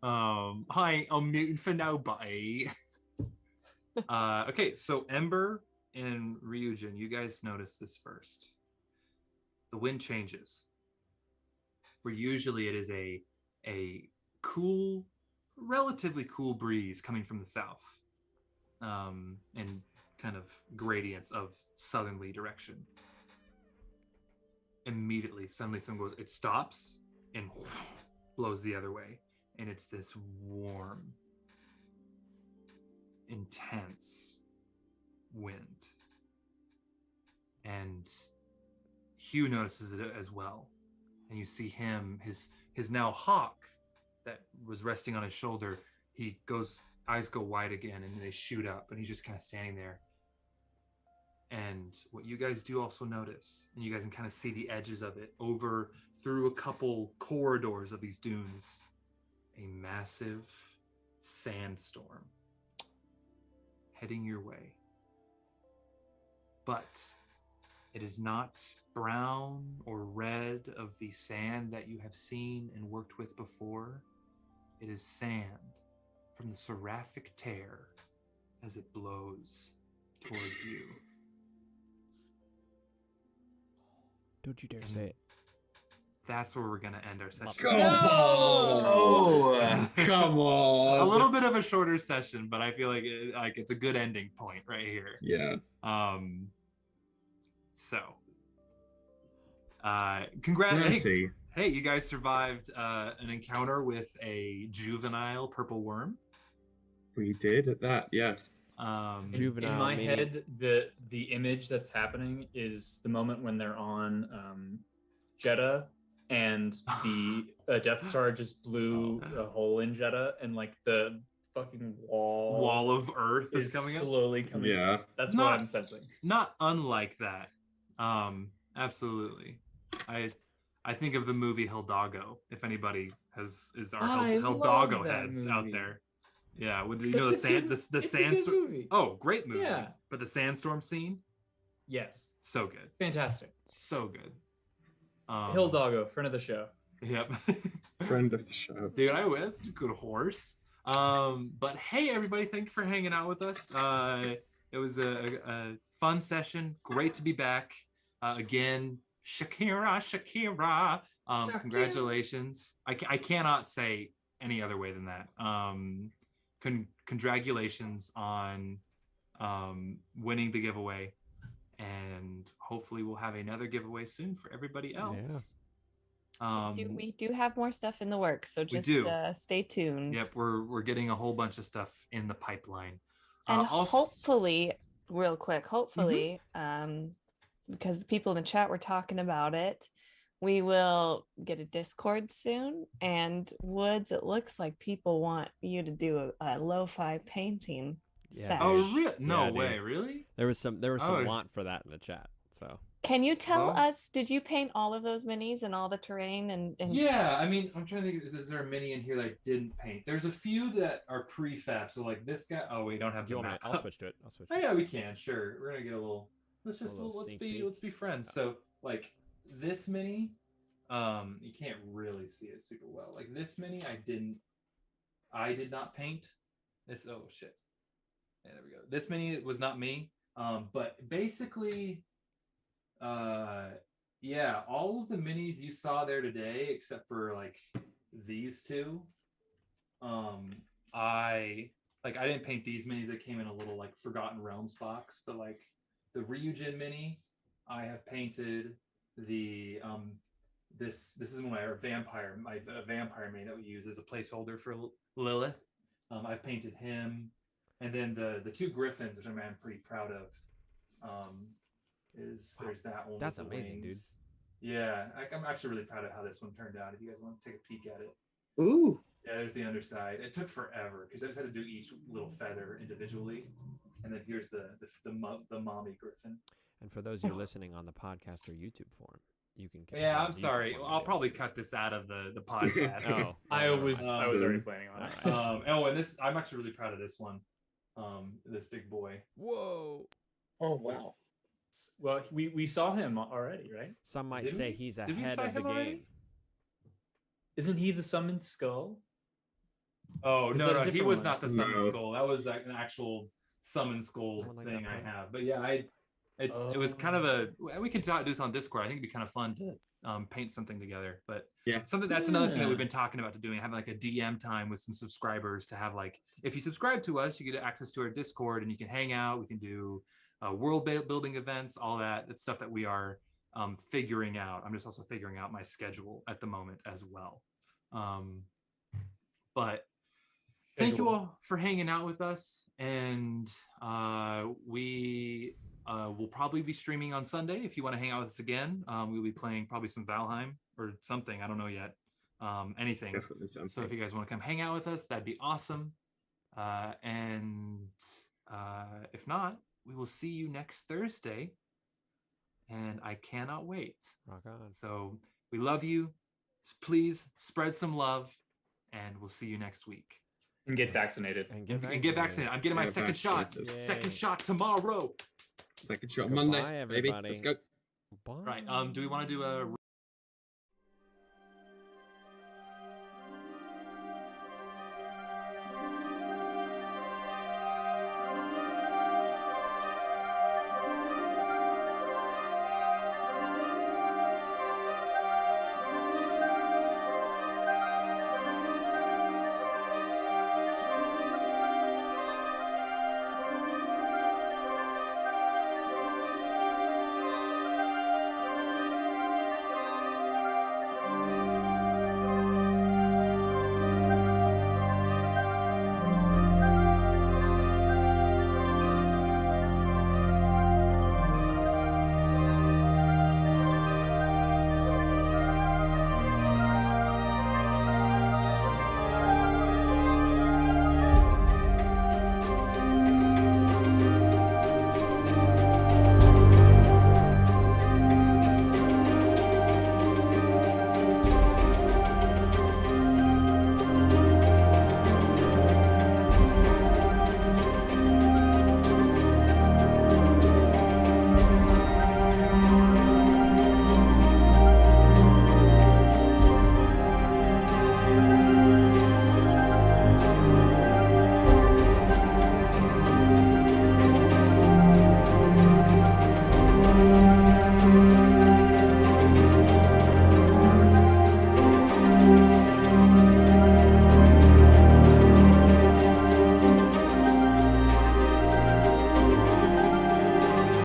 Hi, I'm muting for nobody. Okay, so Ember and Ryujin, you guys notice this first. The wind changes. Where usually it is a cool, relatively cool breeze coming from the south, and kind of gradients of southerly direction. Immediately, suddenly someone goes, it stops and blows the other way. And it's this warm, intense wind. And Hugh notices it as well. And you see him, his now hawk that was resting on his shoulder, eyes go wide again, and they shoot up, and he's just kind of standing there. And what you guys do also notice, and you guys can kind of see the edges of it over through a couple corridors of these dunes, a massive sandstorm heading your way. But it is not brown or red of the sand that you have seen and worked with before. It is sand from the seraphic tear as it blows towards you.
Don't you dare say it.
That's where we're going to end our session.
Oh,
Come on.
A little bit of a shorter session, but I feel like it's a good ending point right here.
Yeah.
So, congrats.
Dirty.
Hey, you guys survived an encounter with a juvenile purple worm.
We did at that, yeah.
Juvenile
In my
meaning-
head, the image that's happening is the moment when they're on Jeddah, and the Death Star just blew a hole in Jeddah, and like the fucking wall
of Earth is coming up.
slowly coming.
Yeah.
That's what
Not-
I'm sensing.
Not unlike that. Absolutely. I think of the movie Hidalgo. If anybody is our
I
Hidalgo
love that
heads out
movie.
there. Yeah, with the
It's a
sand,
good-
the
it's a
sandstorm.
good movie.
Oh, great movie.
Yeah.
But the sandstorm scene,
Yes,
so good,
fantastic.
so good.
Hidalgo, friend of the show.
Yep.
Friend of the show.
Dude, I was such a good horse. But hey, everybody, thank you for hanging out with us. It was a fun session. Great to be back. Again, Shakira. Congratulations. I cannot say any other way than that. Congratulations on winning the giveaway. And hopefully we'll have another giveaway soon for everybody else.
We do have more stuff in the works, so just stay tuned.
Yep, we're getting a whole bunch of stuff in the pipeline.
And hopefully, real quick, because the people in the chat were talking about it, we will get a Discord soon. And Woods, it looks like people want you to do a lo-fi painting.
Yeah.
Oh, really? No way, really?
There was some want for that in the chat. So
can you tell us, did you paint all of those minis and all the terrain and
Yeah, I mean, I'm trying to think, is there a mini in here that I didn't paint? There's a few that are prefab, so like this guy, we don't have the map.
I'll switch to it.
Oh yeah, we can, sure. We're gonna get a little, let's be friends. So like this mini, you can't really see it super well. Like this mini, I did not paint. This, oh shit. Yeah, there we go. This mini was not me. But basically, yeah, all of the minis you saw there today, except for like these two, I didn't paint these minis. That came in a little like Forgotten Realms box, but like the Ryujin mini, I have painted. The this is my vampire mini that we use as a placeholder for Lilith. I've painted him. And then the two griffins, which I'm pretty proud of, there's that one.
That's amazing, dude.
Yeah, I'm actually really proud of how this one turned out. If you guys want to take a peek at it.
Ooh.
Yeah, there's the underside. It took forever because I just had to do each little feather individually, and then here's the mommy griffin.
And for those of you listening on the podcast or YouTube form, you can.
Yeah, I'm sorry. I'll probably cut this out of the podcast.
I was already planning on it.
And this, I'm actually really proud of this one. This big boy.
Whoa.
Oh wow.
Well, we saw him already, right?
Some might say he's ahead of the game.
Already?
Isn't he the summoned skull?
Oh no, he was
one?
not the summoned skull. That was like an actual summoned skull thing I have. But yeah, it was kind of we can do this on Discord. I think it'd be kind of fun to paint something together. But
yeah,
that's another thing that we've been talking about doing, having like a DM time with some subscribers to have like, if you subscribe to us, you get access to our Discord and you can hang out. We can do world building events, all that. It's stuff that we are figuring out. I'm just also figuring out my schedule at the moment as well. But thank you all for hanging out with us, and we will probably be streaming on Sunday. If you want to hang out with us again, we'll be playing probably some Valheim or something. I don't know yet. Anything.
Definitely something.
So if you guys want to come hang out with us, that'd be awesome. And if not, we will see you next Thursday. And I cannot wait.
Rock on.
So we love you. Please spread some love, and we'll see you next week.
And get vaccinated.
And get vaccinated. I'm getting my second shot.
Yay.
Second shot tomorrow.
Second shot
Goodbye,
Monday,
everybody.
baby. Let's go.
Bye.
Right. Do we want to do a